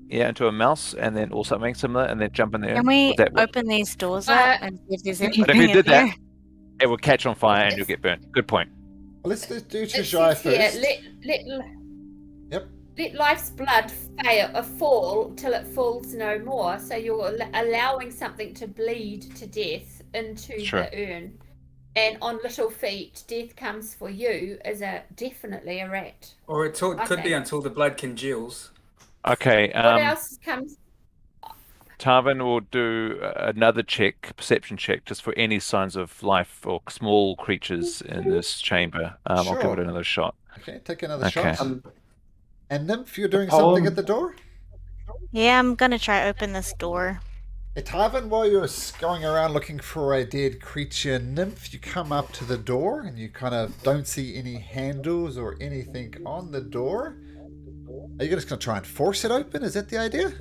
into a mouse and then or something similar and then jump in there? Can we Would that work? open these doors up and see if there's But anything if we in did that, there? it would catch on fire and you'll get burnt. Good point. Well, let's do It Trijai says here, first. Yep. Let life's blood fall till it falls no more. So you're allowing something to bleed to death into Sure. the urn. And on little feet, death comes for you is definitely a rat. Or it could Okay. be until the blood congeals. Okay. What else comes? Tarvin will do another perception check, just for any signs of life or small creatures in this chamber. I'll give Sure. it another shot. Okay, take another Okay. shot. And Nymph, you're doing poem- something at the door? Yeah, I'm gonna try open this door. Hey, Tarvin, while you're going around looking for a dead creature, Nymph, you come up to the door and you kind of don't see any handles or anything on the door. Are you just going to try and force it open? Is that the idea?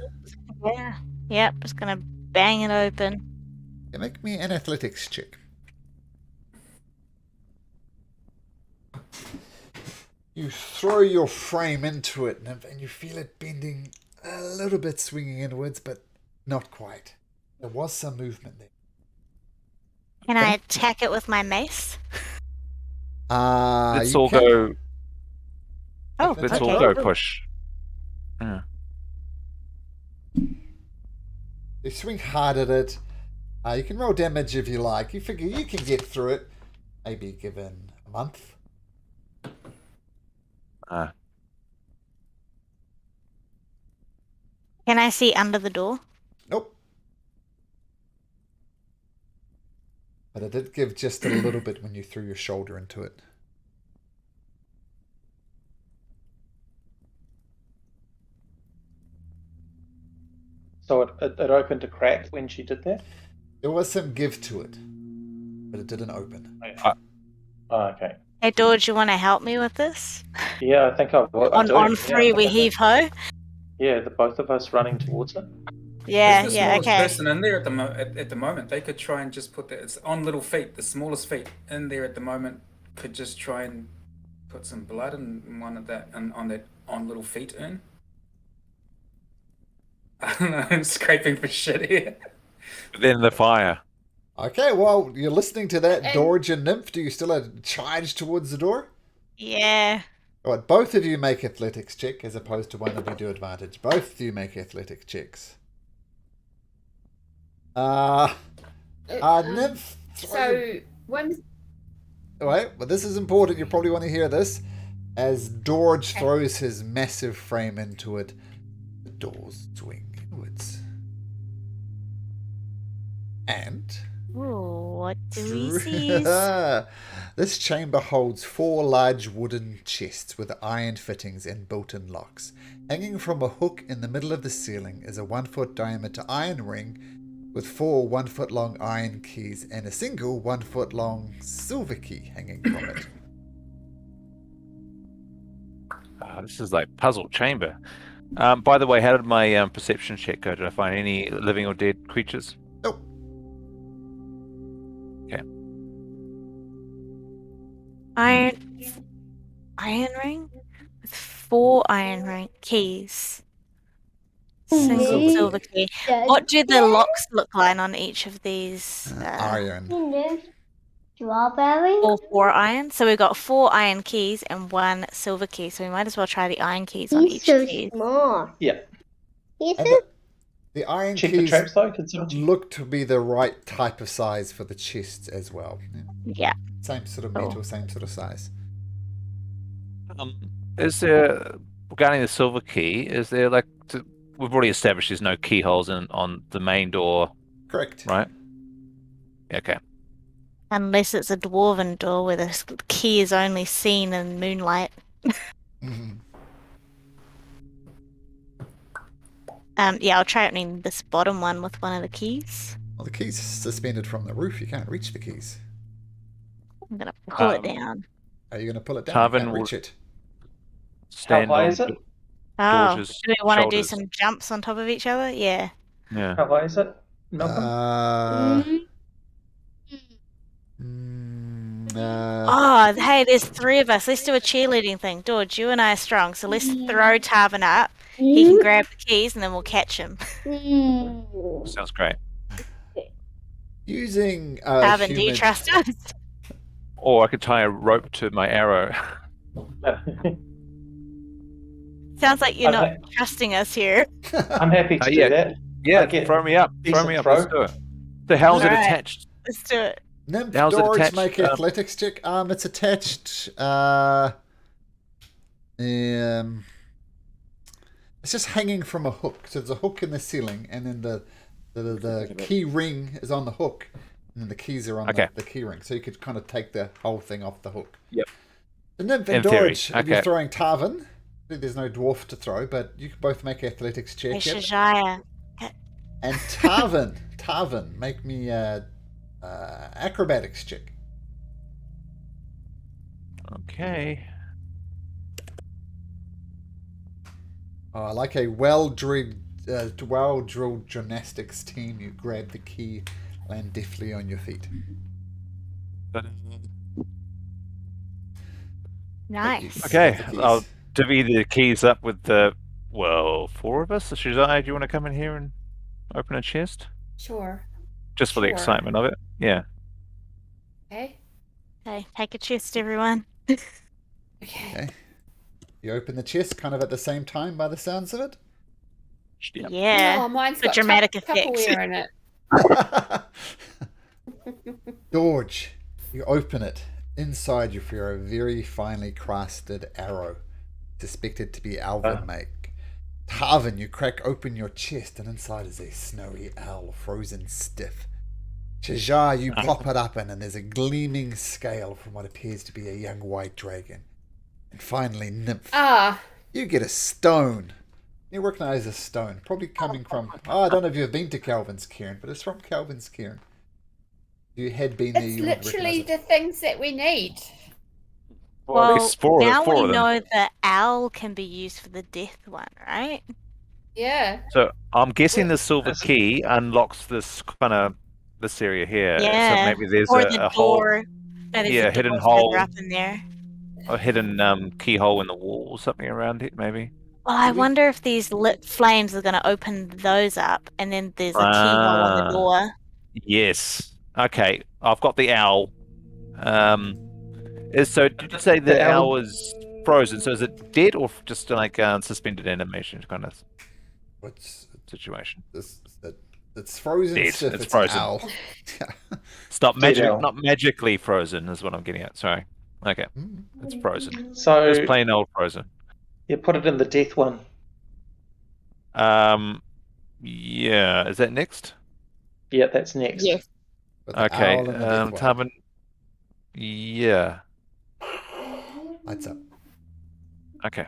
Yeah. Yep, just gonna bang it open. Yeah, make me an athletics check. You throw your frame into it, Nymph, and you feel it bending a little bit, swinging inwards, but not quite. There was some movement there. Can I attack it with my mace? Let's you all can. go. Oh, Let's okay. all go push. Yeah. You swing hard at it. You can roll damage if you like. You figure you can get through it. Maybe given a month. Can I see under the door? Nope. But it did give just a little bit when you threw your shoulder into it. So it opened a crack when she did that? There was some give to it, but it didn't open. Oh, okay. Hey, George, you want to help me with this? Yeah, I think I will. On three, we heave ho. Yeah, the both of us running towards it. Yeah, There's the yeah, smallest okay. person in there at the moment. They could try and just put it's on little feet. The smallest feet in there at the moment could just try and put some blood in one of that on little feet in. I don't know. I'm scraping for shit here. Then the fire. Okay, well, you're listening to that, And- Dorge and Nymph. Do you still charge towards the door? Yeah. All right, both of you make athletics check as opposed to one of you do advantage. Both of you make athletic checks. Nymph. So when Wait, but this is important. You probably want to hear this. As Dorge throws his massive frame into it, the doors swing inwards. And Ooh, what do we see? this chamber holds 4 large wooden chests with iron fittings and built-in locks. Hanging from a hook in the middle of the ceiling is a 1-foot diameter iron ring with 4 1-foot-long iron keys and a single 1-foot-long silver key hanging from it. This is like puzzle chamber. By the way, how did my perception check go? Did I find any living or dead creatures? Nope. Okay. Iron ring with 4 iron keys. Single silver key. What do the locks look like on each of these? Iron. Strawberry? All 4 iron. So we've got 4 iron keys and 1 silver key. So we might as well try the iron keys on He's each so of these. small. Yeah. He's And so the iron Check the keys traps though. Consider. look to be the right type of size for the chests as well. Yeah. Yeah. Same sort of metal, same sort of size. Is there, regarding the silver key, is there we've already established there's no keyholes on the main door, Correct. right? Okay. Unless it's a dwarven door where the key is only seen in moonlight. Mhm. Yeah, I'll try opening this bottom one with one of the keys. Well, the key's suspended from the roof. You can't reach the keys. I'm gonna pull it down. Are you going to pull it down? Tarvin You can't will- reach it. Stand high on is it? Oh, George's do we want to do shoulders. some jumps on top of each other? Yeah. Yeah. How high is it, Malcolm? Oh, hey, there's 3 of us. Let's do a cheerleading thing. George, you and I are strong, so let's throw Tarvin up. He can grab the keys and then we'll catch him. Sounds great. Using Tarvin, do you human- trust us? Or I could tie a rope to my arrow. Sounds like you're Okay. not trusting us here. I'm happy to yeah. do that. Yeah, I get throw me up. Throw decent me up. throw. Let's do it. So how's it Alright. attached? Let's do it. Nymph How's it Dorge, attached? make athletics check. It's attached. It's just hanging from a hook. So there's a hook in the ceiling, and then the key ring is on the hook, and then the keys are on the key ring. So you could kind of take the whole thing off the hook. Yep. The Nymph In and theory, Dorge, if you're throwing Tarvin, there's no dwarf to throw, but you can both make athletics check. Hey, Shajaya. And Tarvin, make me acrobatics check. Okay. Oh, like a well-drilled gymnastics team, you grab the key, land deftly on your feet. Nice. Okay, The keys. I'll divvy the keys up with the, 4 of us. Shazai, do you want to come in here and open a chest? Sure. Just for the Sure. excitement of it? Yeah. Okay. Okay, take a chest, everyone. Okay. You open the chest kind of at the same time by the sounds of it. Yeah. Oh, mine's For got dramatic effect. Tupperware in it. Dorge, you open it. Inside you feel a very finely crafted arrow, suspected to be elven make. Tarvin, you crack open your chest, and inside is a snowy owl, frozen stiff. Shajar, you pop it up, and there's a gleaming scale from what appears to be a young white dragon. And finally, Nymph. Ah, You get a stone. You recognize a stone, probably coming from. I don't know if you've been to Calvin's Cairn, but it's from Calvin's Cairn. If you had been there, it's you would literally recognize the things that we need. Well, least four now we of them. know the owl can be used for the death one, right? Yeah. So I'm guessing the silver key unlocks this area here. Yeah. So maybe there's Or a the hole, door. No, there's Yeah, a hidden door hole. further up in there. a hidden keyhole in the wall or something around it, maybe. Well, I wonder if these lit flames are going to open those up, and then there's a keyhole on the door. Yes. Okay. I've got the owl. So did you say the The owl- owl is frozen? So is it dead or just like suspended animation kind of What's situation? this? It's frozen. Dead. Stiff. It's It's frozen. Owl. It's not Dead owl. not magically frozen is what I'm getting at. Sorry. Okay. It's frozen. So Just plain old frozen. you put it in the death one. Yeah. Is that next? Yeah, that's next. Yes. But the Okay. owl and the death one. Tarvin. Yeah. Lights up. Okay.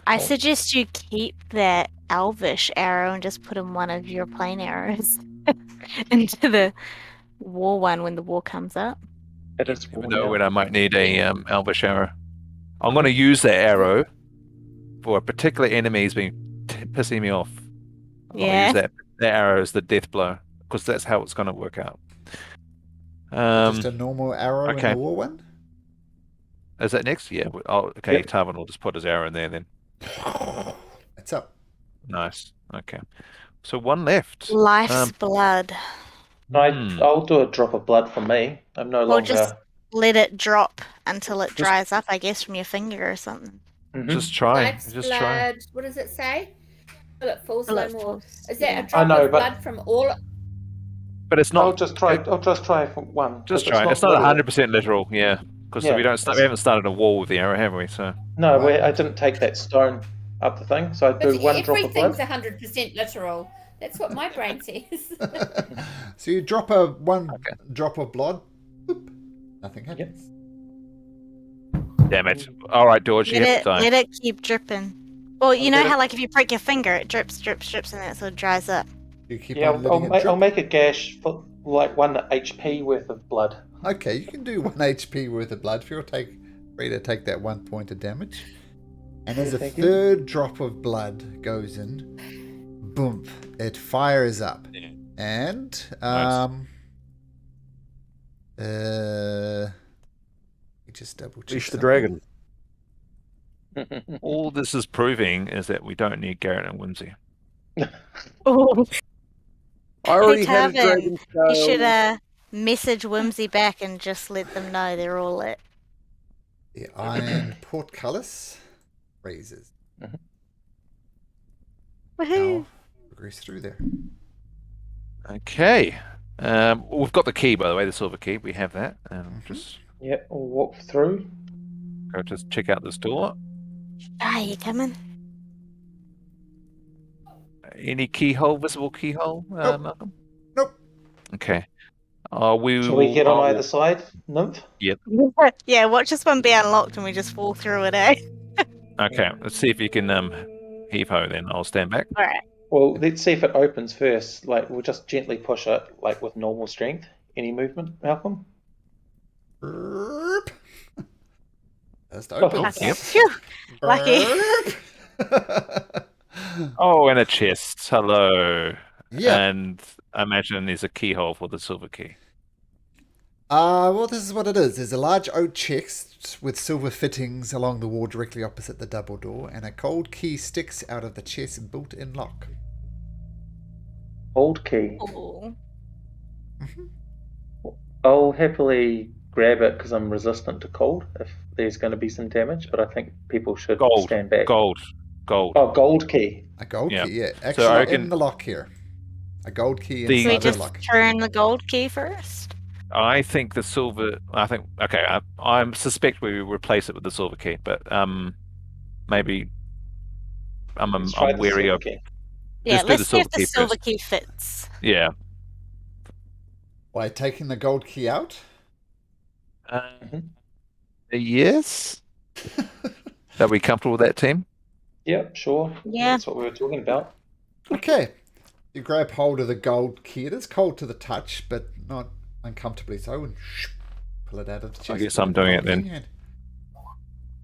I suggest you keep that elvish arrow and just put in one of your plain arrows into the war one when the war comes up. It is You know when I might need a elvish arrow. I'm going to use that arrow for a particular enemy who's been pissing me off. I'll Yeah. use that arrow as the death blow because that's how it's going to work out. Just a normal arrow in okay. the war one. Is that next? Yeah. Okay. Yep. Tarvin will just put his arrow in there then. It's up. Nice. Okay. So one left. Life's blood. I'll do a drop of blood from me. I'm no Or longer. just let it drop until it dries up, I guess, from your finger or something. Mhm. Just try. Life's Just try. blood. What does it say? Till it falls Till no it more. falls, Is that yeah. a drop know, of but- blood from all? But it's not. I'll just try for one. Just if try. It's not literal. 100% literal. Yeah. Because Yeah. we haven't started a war with the arrow, have we? So. No, Right. I didn't take that stone up the thing, so I But do one drop of everything's blood. 100% literal. That's what my brain says. So you drop one drop of blood. Boop. Nothing happens. Damn it! All right, George, you have to die. Let it keep dripping. Well, you know let how it- like if you prick your finger, it drips, drips, drips, and then it sort of dries up. You keep Yeah, on letting it drip. I'll make a gash for like 1 HP worth of blood. Okay, you can do 1 HP worth of blood. Free to take that 1 point of damage. And as a Thank you. third drop of blood goes in, boom, it fires up. And just double check. Leash the something. dragon. All this is proving is that we don't need Garrett and Whimsy. Oh, I already Hey, had a Tarvin, dragon you scale. should message Whimsy back and just let them know they're all lit. The iron portcullis raises. Woohoo! now progress through there. Okay. We've got the key, by the way, the silver key. We have that. Just Yep, we'll walk through. go to check out this door. Ah, you coming? Any keyhole, visible keyhole, Nope. Malcolm? Nope. Okay. Shall we get on I'll- either side, Nymph? Yeah, watch this one be unlocked and we just fall through it, eh? Okay, let's see if you can heave ho then. I'll stand back. Alright. Well, let's see if it opens first. Like, we'll just gently push it, like with normal strength. Any movement, Malcolm? Burp. Just Oh, open. Yep. Phew! Lucky. Burp. Oh, and a chest. Hello. Yeah. And I imagine there's a keyhole for the silver key. Well, this is what it is. There's a large oak chest with silver fittings along the wall directly opposite the double door, and a gold key sticks out of the chest's built-in lock. Old key. Ooh. I'll happily grab it because I'm resistant to cold if there's going to be some damage, but I think people should Gold. stand back. Gold. Oh, gold key. A gold Yeah. key, yeah. So Actually, I not in reckon- the lock here. A gold key The- Should we inside the just lock. turn the gold key first? I think the silver. Okay. I suspect we replace it with the silver key, but maybe I'm Let's try the wary silver of. key. Yeah, Let's do let's the see if silver the key silver first. key fits. Yeah. By taking the gold key out? Yes. Are we comfortable with that, team? Yep, sure. Yeah. That's what we were talking about. Okay. You grab hold of the gold key. It is cold to the touch, but not uncomfortably so, and pull it out of the chest. I guess I'm doing it then. And-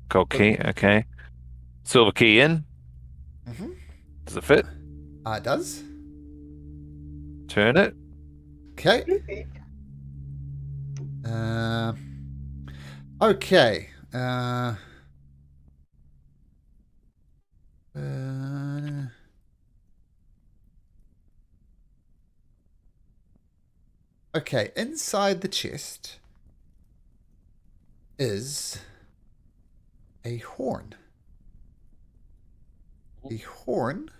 Gold key. Okay. Silver key in. Mhm. Does it fit? It does. Turn it. Okay. Okay. Okay, inside the chest is a horn. The horn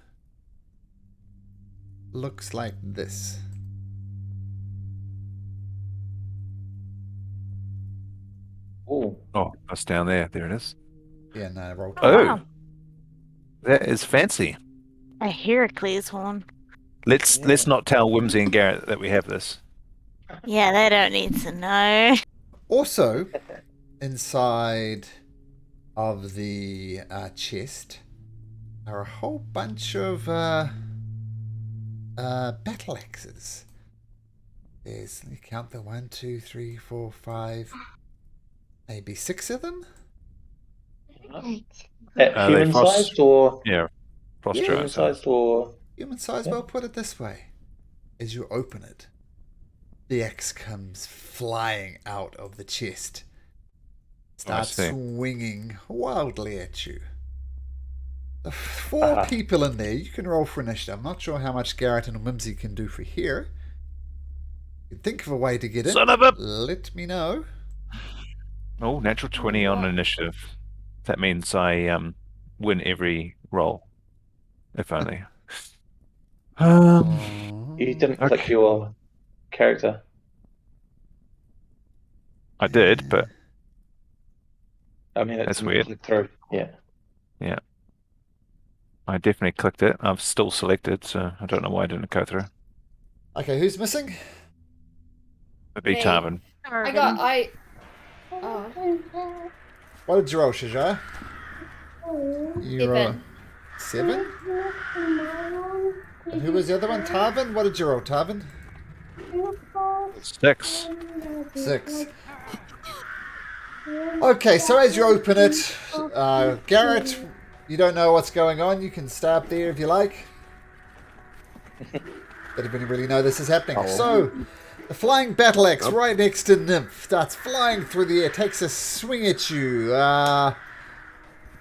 looks like this. Oh, Oh, that's down there. There it is. Yeah, no, roll. Oh, wow. that is fancy. A Heracles horn. Let's not tell Whimsy and Garrett that we have this. Yeah, they don't need to know. Also, inside of the chest are a whole bunch of battle axes. There's, let me count the 1, 2, 3, 4, 5, maybe 6 of them. They human frost- sized or Yeah. Frost Yeah. human giants. sized or Human size, Yeah. well, put it this way. As you open it, the axe comes flying out of the chest. Starts see. swinging wildly at you. The 4 people in there, you can roll for initiative. I'm not sure how much Garrett and Whimsy can do for here. You can think of a way to get in. Son of a. Let me know. Oh, natural 20 on initiative. That means I win every roll. If only. you didn't click Okay. your character. I did, but I mean, That's it's weird. click through. Yeah. I definitely clicked it. I've still selected, so I don't know why I didn't go through. Okay, who's missing? It'd be Me. Tarvin. Oh. What did you roll, Shajah? You roll 7? And who was the other one? Tarvin? What did you roll, Tarvin? 6. 6. Okay, so as you open it, Garrett, you don't know what's going on. You can start there if you like. Anybody really know this is happening? So, the flying battle axe right next to Nymph starts flying through the air, takes a swing at you.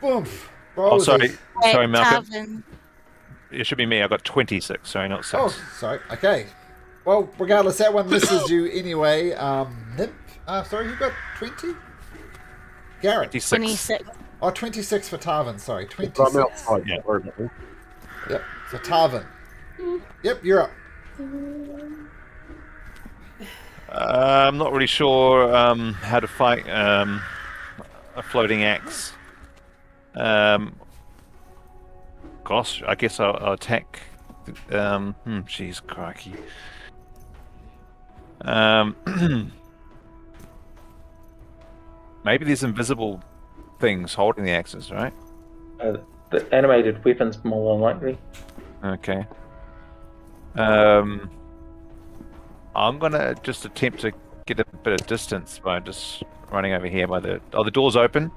Boom. Oh, sorry. Sorry, Malcolm. Tarvin. It should be me. I got 26. Sorry, not 6. Oh, sorry. Okay. Well, regardless, that one misses you anyway. Nymph. Sorry, who got 20? Garrett. 26. 26. Oh, 26 for Tarvin. Sorry, But I'm 26. outside. Yeah. Don't worry about me. Yep. So Tarvin. Yep, you're up. I'm not really sure how to fight a floating axe. Gosh, I guess I'll attack. Jeez, crikey. Maybe there's invisible things holding the axes, right? The animated weapons, more than likely. Okay. I'm gonna just attempt to get a bit of distance by just running over here by the. Oh, the door's open.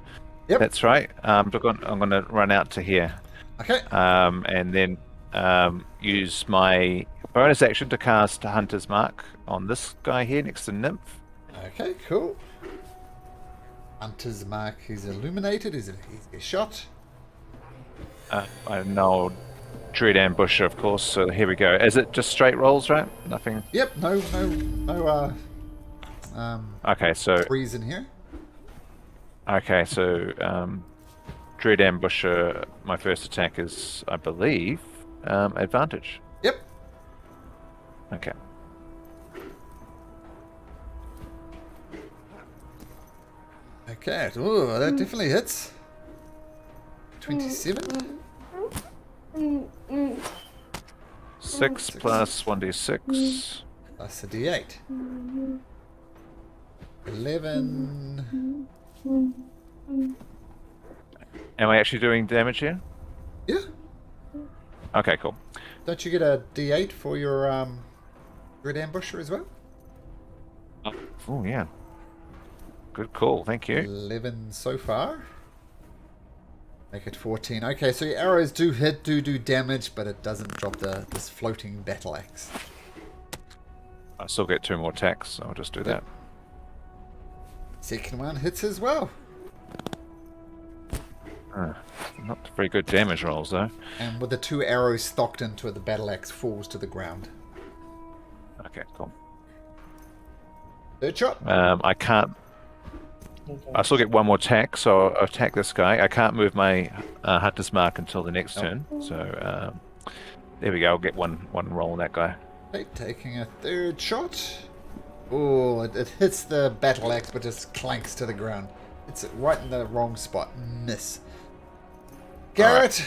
Yep. That's right. I'm gonna run out to here. Okay. And then use my bonus action to cast Hunter's Mark on this guy here next to Nymph. Okay, cool. Hunter's Mark, he's illuminated. He's a shot. I know Dread Ambusher, of course. So here we go. Is it just straight rolls, right? Nothing. Yep. No. Okay, so Reason here. okay, so Dread Ambusher. My first attack is, I believe, advantage. Yep. Okay. Okay. Ooh, that definitely hits. 27. 6 plus 1d6. Plus a D8. 11. Am I actually doing damage here? Yeah. Okay, cool. Don't you get a D8 for your Red Ambusher as well? Oh yeah. Good call. Thank you. 11 so far. Make it 14. Okay, so your arrows do do damage, but it doesn't drop this floating battle axe. I still get 2 more attacks, so I'll just do that. Second one hits as well. Not very good damage rolls though. And with the 2 arrows stocked into it, the battle axe falls to the ground. Okay, cool. Third shot. I can't. I still get 1 more attack, so I'll attack this guy. I can't move my Hunter's Mark until the next turn. So there we go. I'll get one roll on that guy. Okay, taking a third shot. Oh, it hits the battle axe, but just clanks to the ground. It's right in the wrong spot. Miss. Garrett,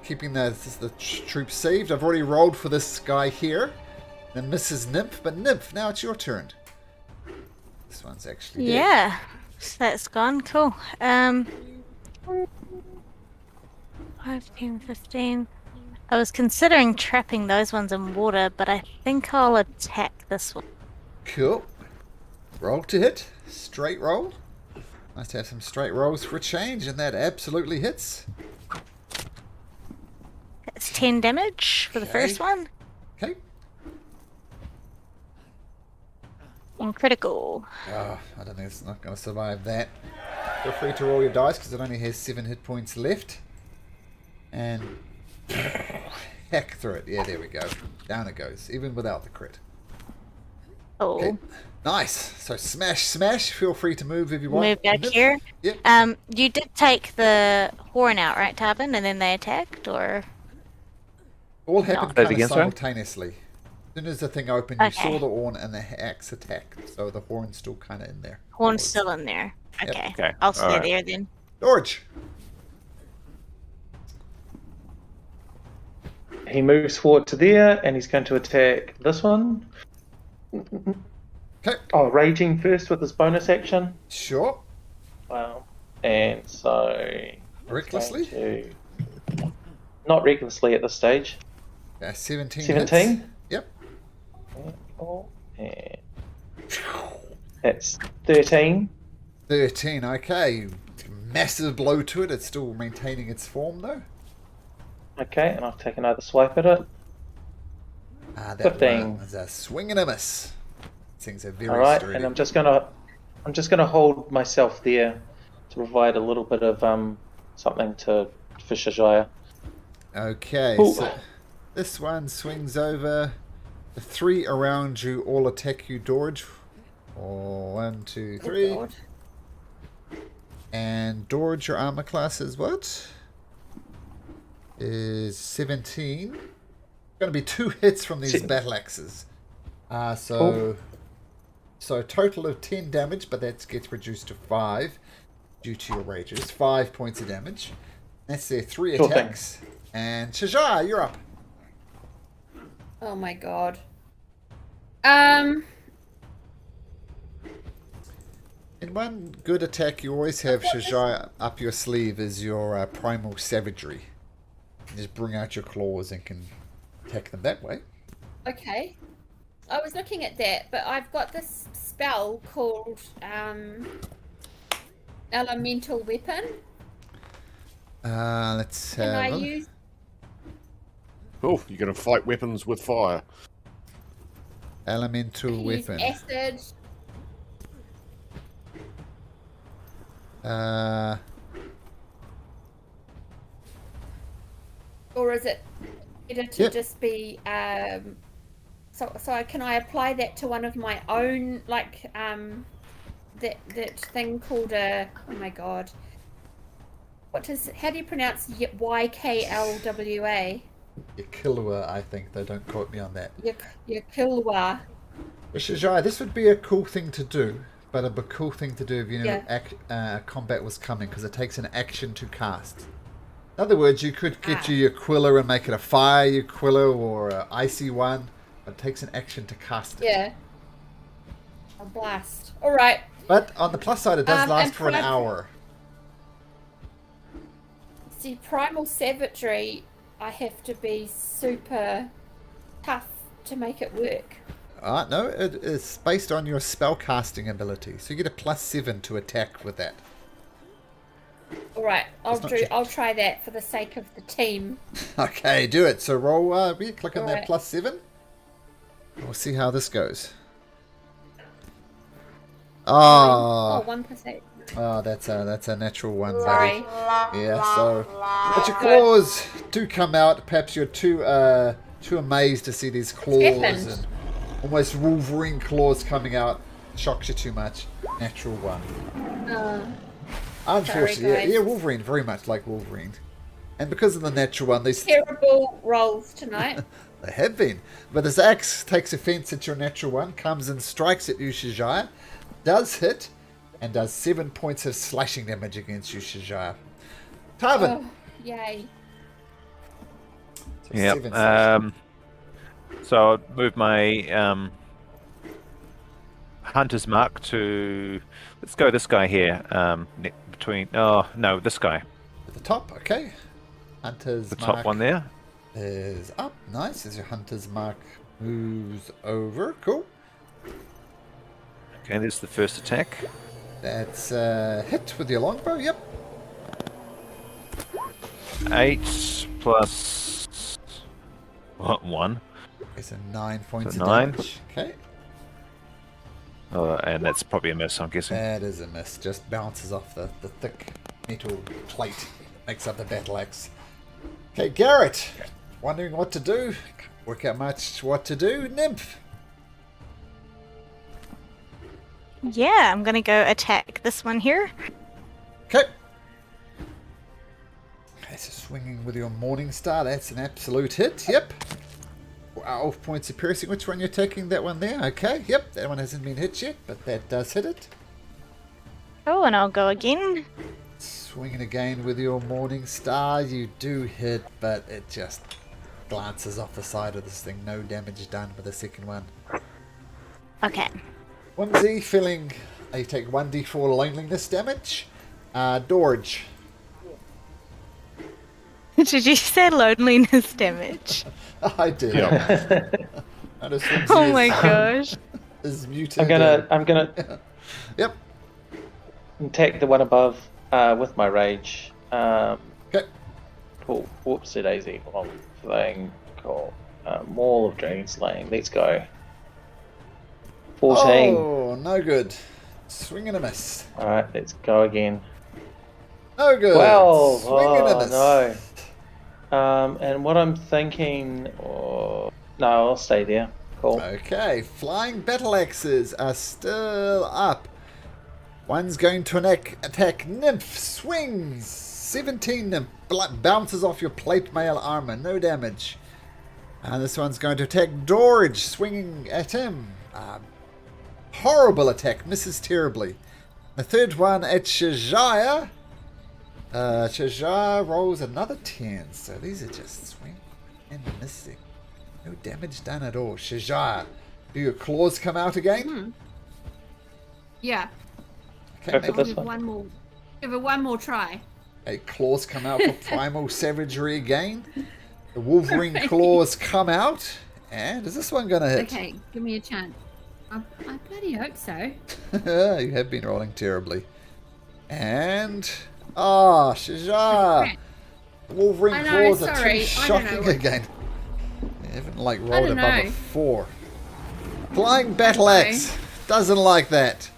keeping the troops saved. I've already rolled for this guy here. Then Mrs. Nymph, but Nymph, now it's your turn. This one's actually dead. Yeah, so that's gone. Cool. 5, 10, 15. I was considering trapping those ones in water, but I think I'll attack this one. Cool. Roll to hit. Straight roll. Nice to have some straight rolls for a change, and that absolutely hits. That's 10 damage for the first one. Okay. And critical. Oh, I don't think it's not going to survive that. Feel free to roll your dice because it only has 7 hit points left. And heck through it. Yeah, there we go. Down it goes, even without the crit. Oh. Okay. Nice. So smash. Feel free to move if you want. Move back here. Yep. You did take the horn out, right, Tarbin? And then they attacked, or? All happened Say it kind again, of sorry? simultaneously. As soon as the thing opened, you Okay. saw the horn and the axe attacked. So the horn's still kind of in there. Horn's still in there. Yep. Okay. Okay, I'll stay alright. there then. George. He moves forward to there, and he's going to attack this one. Okay. Oh, raging first with his bonus action. Sure. Wow. And so... Recklessly. Not recklessly at this stage. 17. 17? Hits. Yep. And that's 13. 13. Okay. Massive blow to it. It's still maintaining its form though. Okay, and I'll take another swipe at it. That 15. one was a swing and a miss. Things are very Alright, sturdy. and I'm just gonna hold myself there to provide a little bit of something for Shajaya. Okay, Ooh. so this one swings over. The 3 around you all attack you, Dorge. 1, 2, 3. God. And Dorge, your armor class is what? is 17. Going to be 2 hits from these battle axes. So a total of 10 damage, but that gets reduced to 5 due to your rages. 5 points of damage. That's their 3 Sure attacks. And Shajara, you're up. Oh my god. In one good attack, you always have Shajara up your sleeve as your primal savagery. You just bring out your claws and can attack them that way. Okay. I was looking at that, but I've got this spell called Elemental Weapon. Let's Can I have. use? Oh, you're going to fight weapons with fire. Elemental Use weapon. acid. Or is it better to Yep. just be so can I apply that to one of my own, like that thing called a, oh my god, how do you pronounce YKLWA? Yakilua, I think, though. Don't quote me on that. Yakilwa. Shajara, this would be a cool thing to do, but a cool thing to do if you know Yeah. combat was coming, because it takes an action to cast. In other words, you could get your Aquila and make it a fire Aquila or an icy one, but it takes an action to cast it. Yeah. A blast. All right. But on the plus side, it does last and for an hour. See, primal savagery, I have to be super tough to make it work. No, it is based on your spell casting ability, so you get a +7 to attack with that. All right, It's not cheap. I'll try that for the sake of the team. Okay, do it. So roll, click on that Alright. +7. We'll see how this goes. Oh, Oh, 1%. that's a natural one, Sorry. buddy. Yeah, so but your claws do come out. Perhaps you're too amazed to see these claws happened? and almost Wolverine claws coming out. Shocks you too much. Natural one. Unfortunately, sorry, guys. yeah, Wolverine, very much like Wolverine. And because of the natural one, these Terrible rolls tonight. they have been. But this axe takes offense at your natural one, comes and strikes at you, Shajaya, does hit, and does 7 points of slashing damage against you, Shajaya. Tarvin! Oh, yay. So Yep. 7 slashing. So I'll move my hunter's mark to. Let's go this guy here. Between. Oh no, this guy. At the top, okay. Hunter's The mark top one there. is up. Nice. As your hunter's mark moves over. Cool. Okay, there's the first attack. That's hit with your longbow. Yep. 8 plus 1. It's a 9 points So of 9. damage. Okay. And that's probably a miss, I'm guessing. That is a miss. Just bounces off the thick metal plate. Makes up the battle axe. Okay, Garrett. Wondering what to do. Can't work out much what to do. Nymph. Yeah, I'm gonna go attack this one here. Okay. Okay, so swinging with your Morning Star. That's an absolute hit. Yep. 12 points of piercing. Which one you're taking? That one there? Okay. Yep. That one hasn't been hit yet, but that does hit it. Oh, and I'll go again. Swinging again with your Morning Star. You do hit, but it just glances off the side of this thing. No damage done with the second one. Okay. 1Z filling. You take 1d4 loneliness damage. Dorge. Did you say loneliness damage? I did. I just want Oh to my use- gosh. is muted. I'm gonna Yep. attack the one above with my rage. Okay. Cool. Whoopsie daisy. One thing called Maul of Dragon Slaying. Let's go. 14. Oh, no good. Swing and a miss. Alright, let's go again. No good. 12. Swing and a Oh, miss. no. And what I'm thinking... no, I'll stay there. Cool. Okay, flying battle axes are still up. One's going to attack Nymph. Swings. 17 and bounces off your plate mail armor. No damage. And this one's going to attack Dorge, swinging at him. Horrible attack. Misses terribly. The third one at Shajaya. Shajaya rolls another 10. So these are just swinging and missing. No damage done at all. Shajaya, do your claws come out again? Yeah. Go Okay, for make this Give one. one more. Give it one more try. claws come out for primal savagery again. The Wolverine claws come out. And is this one going to hit? Okay, give me a chance. I bloody hope so. You have been rolling terribly. And... Shajar! The Wolverine I know, claws are sorry, too I don't know shocking what- again. You haven't rolled don't above know. a 4. Flying battle axe doesn't like that.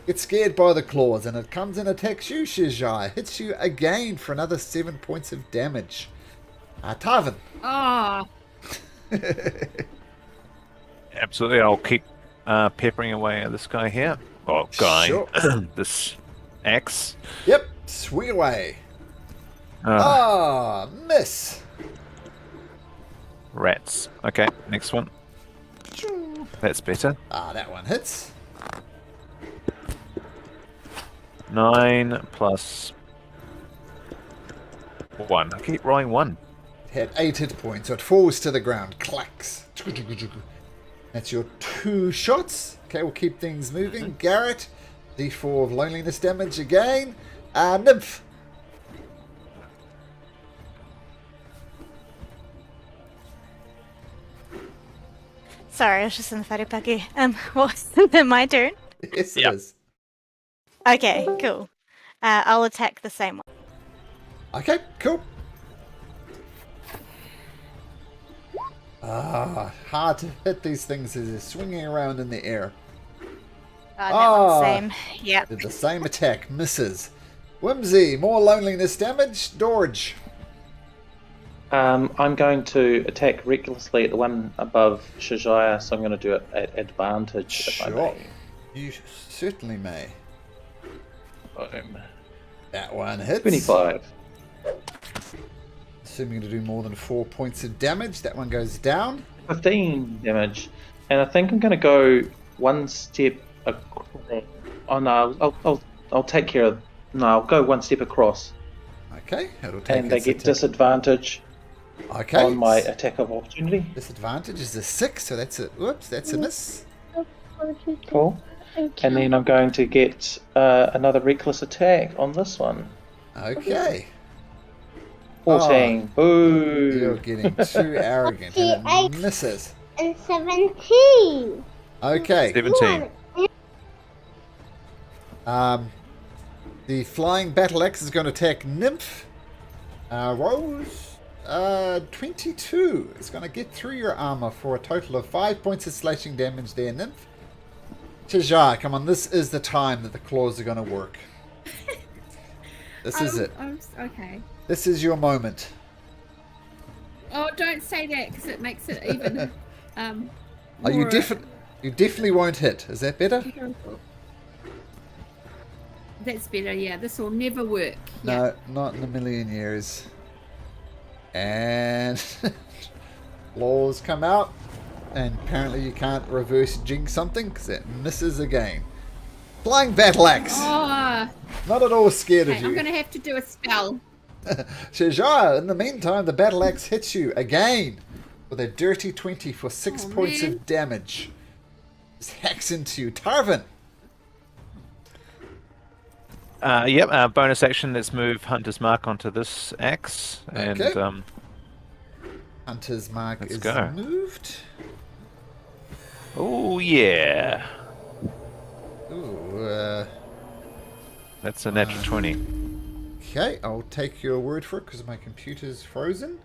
Gets scared by the claws and it comes and attacks you, Shajar. Hits you again for another 7 points of damage. Tarvin. Oh, Absolutely, I'll keep peppering away at this guy here. Oh, guy. Sure. This axe. Yep, swing away. Ah, Miss. rats. Okay, next one. That's better. That one hits. 9 plus 1. I keep rolling 1. It had 8 hit points, so it falls to the ground. Clacks. That's your 2 shots. Okay, we'll keep things moving. Garrett, D4 of loneliness damage again. Nymph. Sorry, I was just in the wharepaku. What's it my turn? Yes, it Yep. is. Okay, cool. I'll attack the same one. Okay, cool. Hard to hit these things as they're swinging around in the air. That one's same. Yep. Did the same attack, misses. Whimsy, more loneliness damage. Dorge. I'm going to attack recklessly at the one above Shajaya, so I'm going to do it at advantage if I Sure. may. You certainly may. Boom. That one hits. 25. Assuming to do more than 4 points of damage. That one goes down. 15 damage. And I think I'm going to go one step across. Oh no, I'll take care of... No, I'll go one step across. Okay, it'll take And they its get attack. disadvantage Okay. on my attack of opportunity. Disadvantage is a 6, so that's a... Whoops, that's a miss. Cool. And then I'm going to get another reckless attack on this one. Okay. 14. You're Boo! getting too arrogant and it misses. And 17. Okay. 17. The flying battle axe is going to attack Nymph. Rolls 22. It's going to get through your armor for a total of 5 points of slashing damage there, Nymph. Shajar, come on, this is the time that the claws are going to work. This is it. Okay. This is your moment. Oh, don't say that because it makes it even. Oh, you more definitely won't hit. Is that better? terrible. That's better. Yeah, this will never work. No, not in a million years. And claws come out, and apparently you can't reverse jinx something because it misses again. Flying battle axe. Oh, Not at all scared okay, of I'm you. going to have to do a spell. Shajar, in the meantime, the battle axe hits you again with a dirty 20 for 6 points man. of damage. Just hacks into you. Tarvin. Yep, bonus action, let's move Hunter's Mark onto this axe. And Okay. Hunter's mark Let's is go. moved. oh yeah. Ooh, That's a natural 20. okay, I'll take your word for it because my computer's frozen.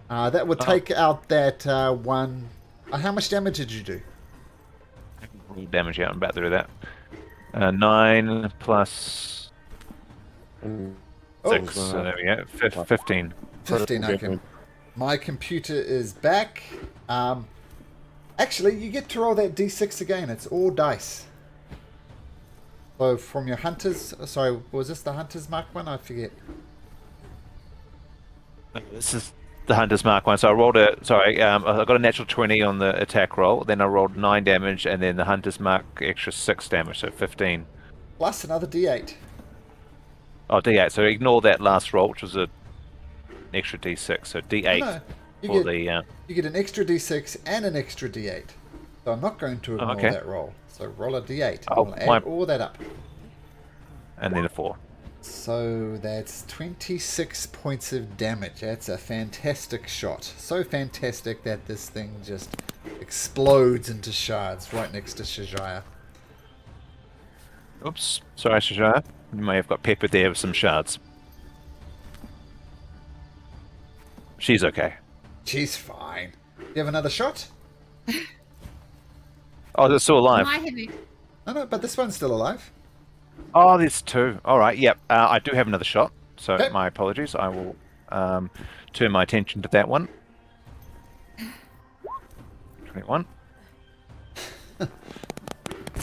That would take out that one. How much damage did you do? Damage, yeah, I'm about to do that. 9 plus 6, so there we go. 15. 15, okay. My computer is back. Actually, you get to roll that d6 again. It's all dice. So from your hunters... Sorry, was this the hunter's mark one? I forget. This is the Hunter's Mark one. So I rolled I got a natural 20 on the attack roll. Then I rolled 9 damage, and then the Hunter's Mark extra 6 damage, so 15. Plus another D8. Oh, D8. So ignore that last roll, which was an extra D6. So D8 No, for you get an extra D6 and an extra D8. So I'm not going to ignore that roll. So roll a D8. I'll add all that up. And then a 4. So that's 26 points of damage. That's a fantastic shot. So fantastic that this thing just explodes into shards right next to Shajaya. Oops. Sorry, Shajaya. You may have got peppered there with some shards. She's okay. She's fine. You have another shot? Oh, they're still alive. Am I having? No, but this one's still alive. Oh, there's 2. All right, yep. I do have another shot, so Okay. my apologies. I will turn my attention to that one. 21. 8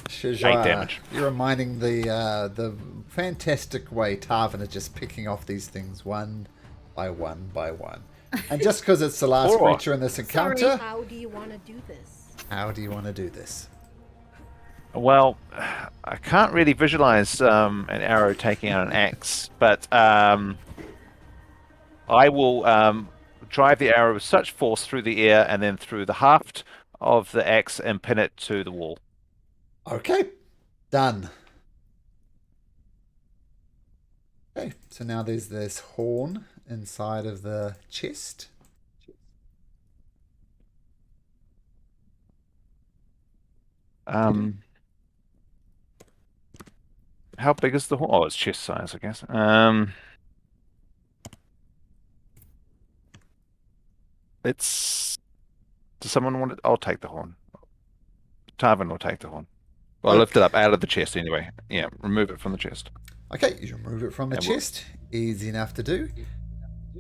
Shajaya, damage. you're reminding the fantastic way Tarvin is just picking off these things one by one by one. And just because it's the last Alright. creature in this encounter, How do you want to do this? how do you want to do this? Well, I can't really visualize an arrow taking out an axe, but I will drive the arrow with such force through the air and then through the haft of the axe and pin it to the wall. Okay, done. Okay, so now there's this horn inside of the chest. How big is the horn? Oh, it's chest size, I guess. It's. Does someone want it? I'll take the horn. Tarvin will take the horn. Well, I lift it up out of the chest anyway. Yeah, remove it from the chest. Okay, you remove it from the chest. Easy enough to do.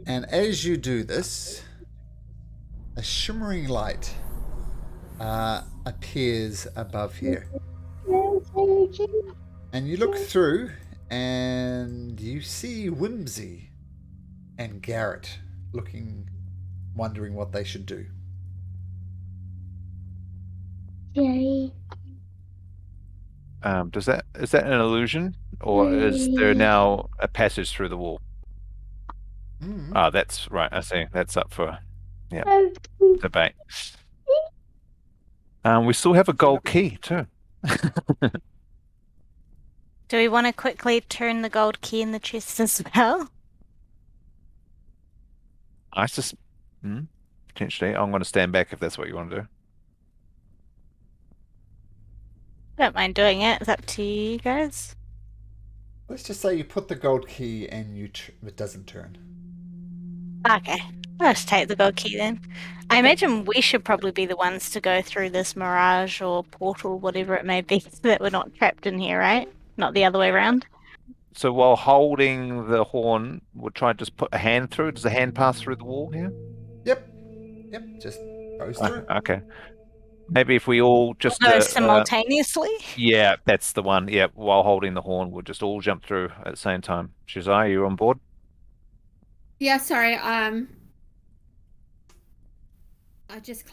And as you do this, a shimmering light appears above here. And you look through and you see Whimsy and Garrett looking, wondering what they should do. Yay. Is that an illusion, or is there now a passage through the wall? Ah, that's right. I see. That's up for debate. We still have a gold key too. Do we want to quickly turn the gold key in the chest as well? I just potentially. I'm going to stand back if that's what you want to do. Don't mind doing it. It's up to you guys. Let's just say you put the gold key and it doesn't turn. Okay, let's take the gold key then. I imagine we should probably be the ones to go through this mirage or portal, whatever it may be, so that we're not trapped in here, right? Not the other way around. So while holding the horn, we'll try and just put a hand through. Does the hand pass through the wall here? Yep, just goes through. Okay. Maybe if we all just Go simultaneously. Yeah, that's the one. Yeah, while holding the horn, we'll just all jump through at the same time. Shazai, you on board? Yeah, sorry. I just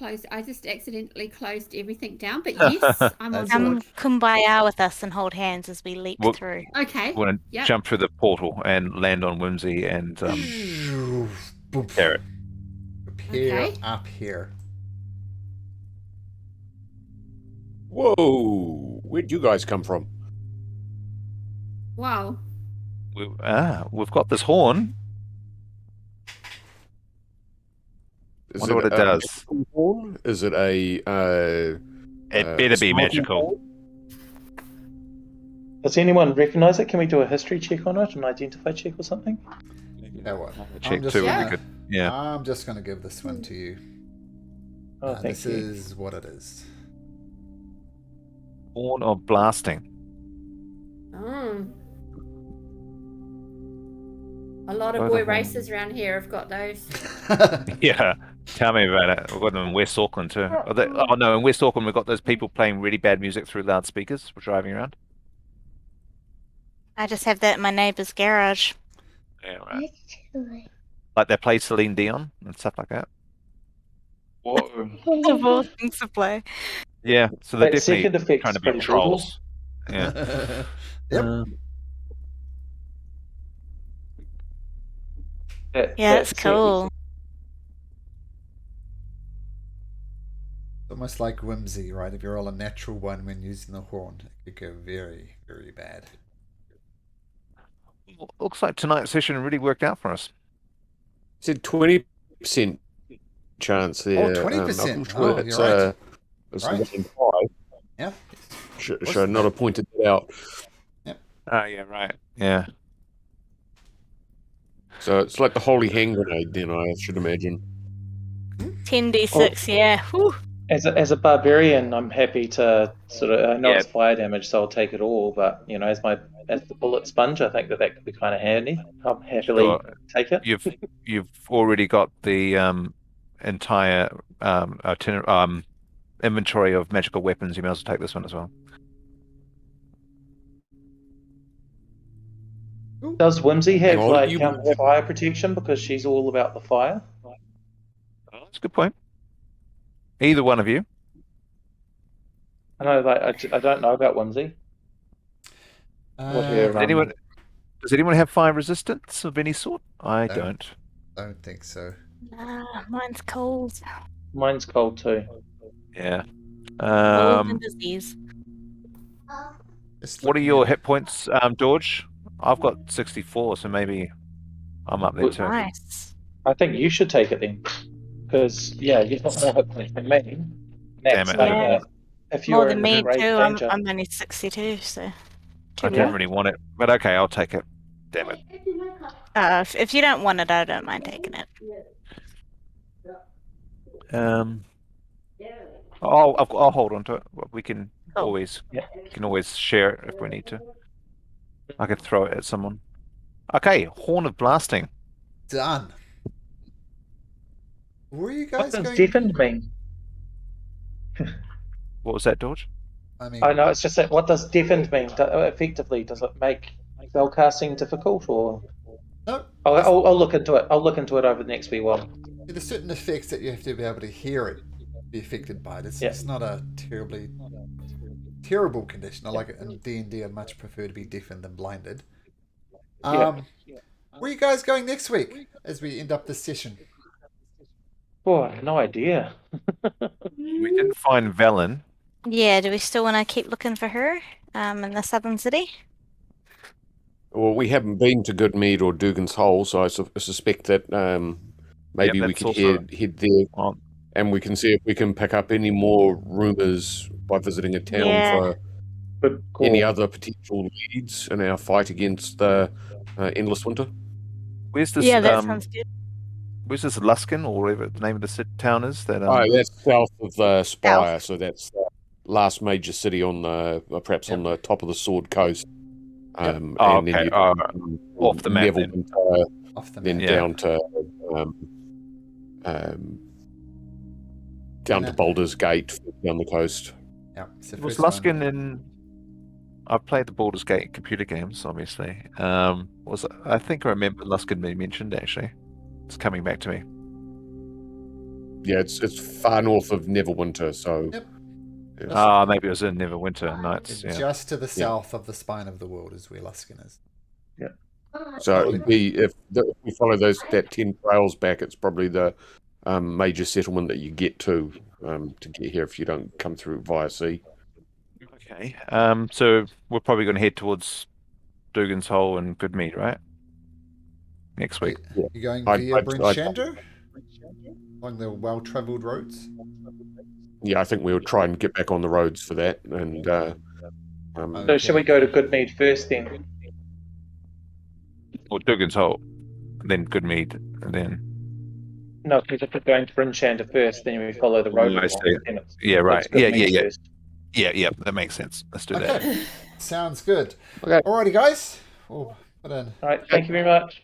accidentally closed everything down. But yes, I'm on board. Kumbaya with us and hold hands as we leap through. Okay. We're going to jump through the portal and land on Whimsy and Garrett. Appear up here. Whoa! Where'd you guys come from? Wow. We've got this horn. Wonder what it does. Horn? Is it a? It better be magical. Does anyone recognise it? Can we do a history check on it, an identify check or something? You know what? Check too would be good. Yeah. I'm just going to give this one to you. Oh, thank this you. is what it is. Horn of blasting. A lot of boy racers around here have got those. Yeah. Tell me about it. We've got them in West Auckland too. Oh no, in West Auckland we've got those people playing really bad music through loudspeakers. We're driving around. I just have that in my neighbour's garage. Yeah, right. Like they play Celine Dion and stuff like that. Whoa. Of all things to play. Yeah, so they're That definitely second effect's trying to be pretty brutal. trolls. Yeah. Yep. Yeah, that's cool. Almost like whimsy, right? If you roll a natural one when using the horn, it could go very, very bad. Looks like tonight's session really worked out for us. Said 20% chance there. Oh, 20%. I'm sure Oh, that's you're right. it's Right. 1 in 5. Yeah. Should not have pointed that out. Oh, yeah, right. Yeah. So it's like the holy hand grenade, then I should imagine. 10d6, yeah. Whew. As a barbarian, I'm happy to sort of. I know Yeah. it's fire damage, so I'll take it all. But you know, as the bullet sponge, I think that could be kind of handy. I'll happily Sure. take it. You've already got the entire inventory of magical weapons. You may as well take this one as well. Does Whimsy have Hang on, like you- fire protection because she's all about the fire? Oh, that's a good point. Either one of you. I know, like I don't know about Whimsy. What her, Does anyone have fire resistance of any sort? I No. don't. I don't think so. Mine's cold. Mine's cold too. Yeah. Cold and disease. Just What are looking your at- hit points, George? I've got 64, so maybe I'm up there too. Nice. I think you should take it then, because you've got more hit points than me. Damn it. Yeah. If More you're than in me great too. danger, I'm only 62, so. I don't really want it, but okay, I'll take it. Damn it. If you don't want it, I don't mind taking it. I'll hold on to it. We can Cool. always share it if we need to. I could throw it at someone. Okay, Horn of Blasting. Done. Were you what guys does going? deafened mean? What was that, George? I mean, I know it's just that. What does deafened mean? Effectively, does it make spellcasting difficult, or no. I'll look into it. I'll look into it over the next wee while. There's certain effects that you have to be able to hear it be affected by. It's not a terrible condition. I like it in D&D. I much prefer to be deafened than blinded. Where are you guys going next week as we end up this session? Boy, no idea. We didn't find Velen. Yeah, do we still want to keep looking for her in the southern city? Well, we haven't been to Goodmead or Dugan's Hole, so I suspect that maybe we that's could also head there, on. and we can see if we can pick up any more rumours by visiting a town Yeah. for Good call. any other potential leads in our fight against the Endless Winter. Where's this? Yeah, that sounds good. Where's this Luskin or whatever the name of the town is? That That's south of the Spire, so that's the last major city on the perhaps on the top of the Sword Coast. And okay. then Off the map then. Neverwinter, Off the then map. down to down to Baldur's Gate down the coast. Yeah, it's the Was first one. Luskin in? I've played the Baldur's Gate computer games, obviously. I think I remember Luskin being mentioned actually. It's coming back to me. Yeah, it's far north of Neverwinter, so. Yep. Yeah. Maybe it was in Neverwinter Nights. It's Yeah. just to the south of the spine of the world is where Luskin is. So it'd be if we follow that 10 trails back, it's probably the major settlement that you get to get here if you don't come through via sea. Okay. So we're probably going to head towards Dugan's Hole and Goodmead, right? Next week. Yeah. You going I'd- via I'd- Brinshander? Along the well-travelled roads? Yeah, I think we'll try and get back on the roads for that. And So should we go to Goodmead first then? Or Dugan's Hole, and then Goodmead, and then No, because if we're going to Brinshander first, then we follow the road. I along, see. then it's- yeah, right, it's Goodmead yeah. first. Yeah, that makes sense. Let's do that. Okay, sounds good. Okay. Alrighty, guys. We'll put in. All right, thank you very much.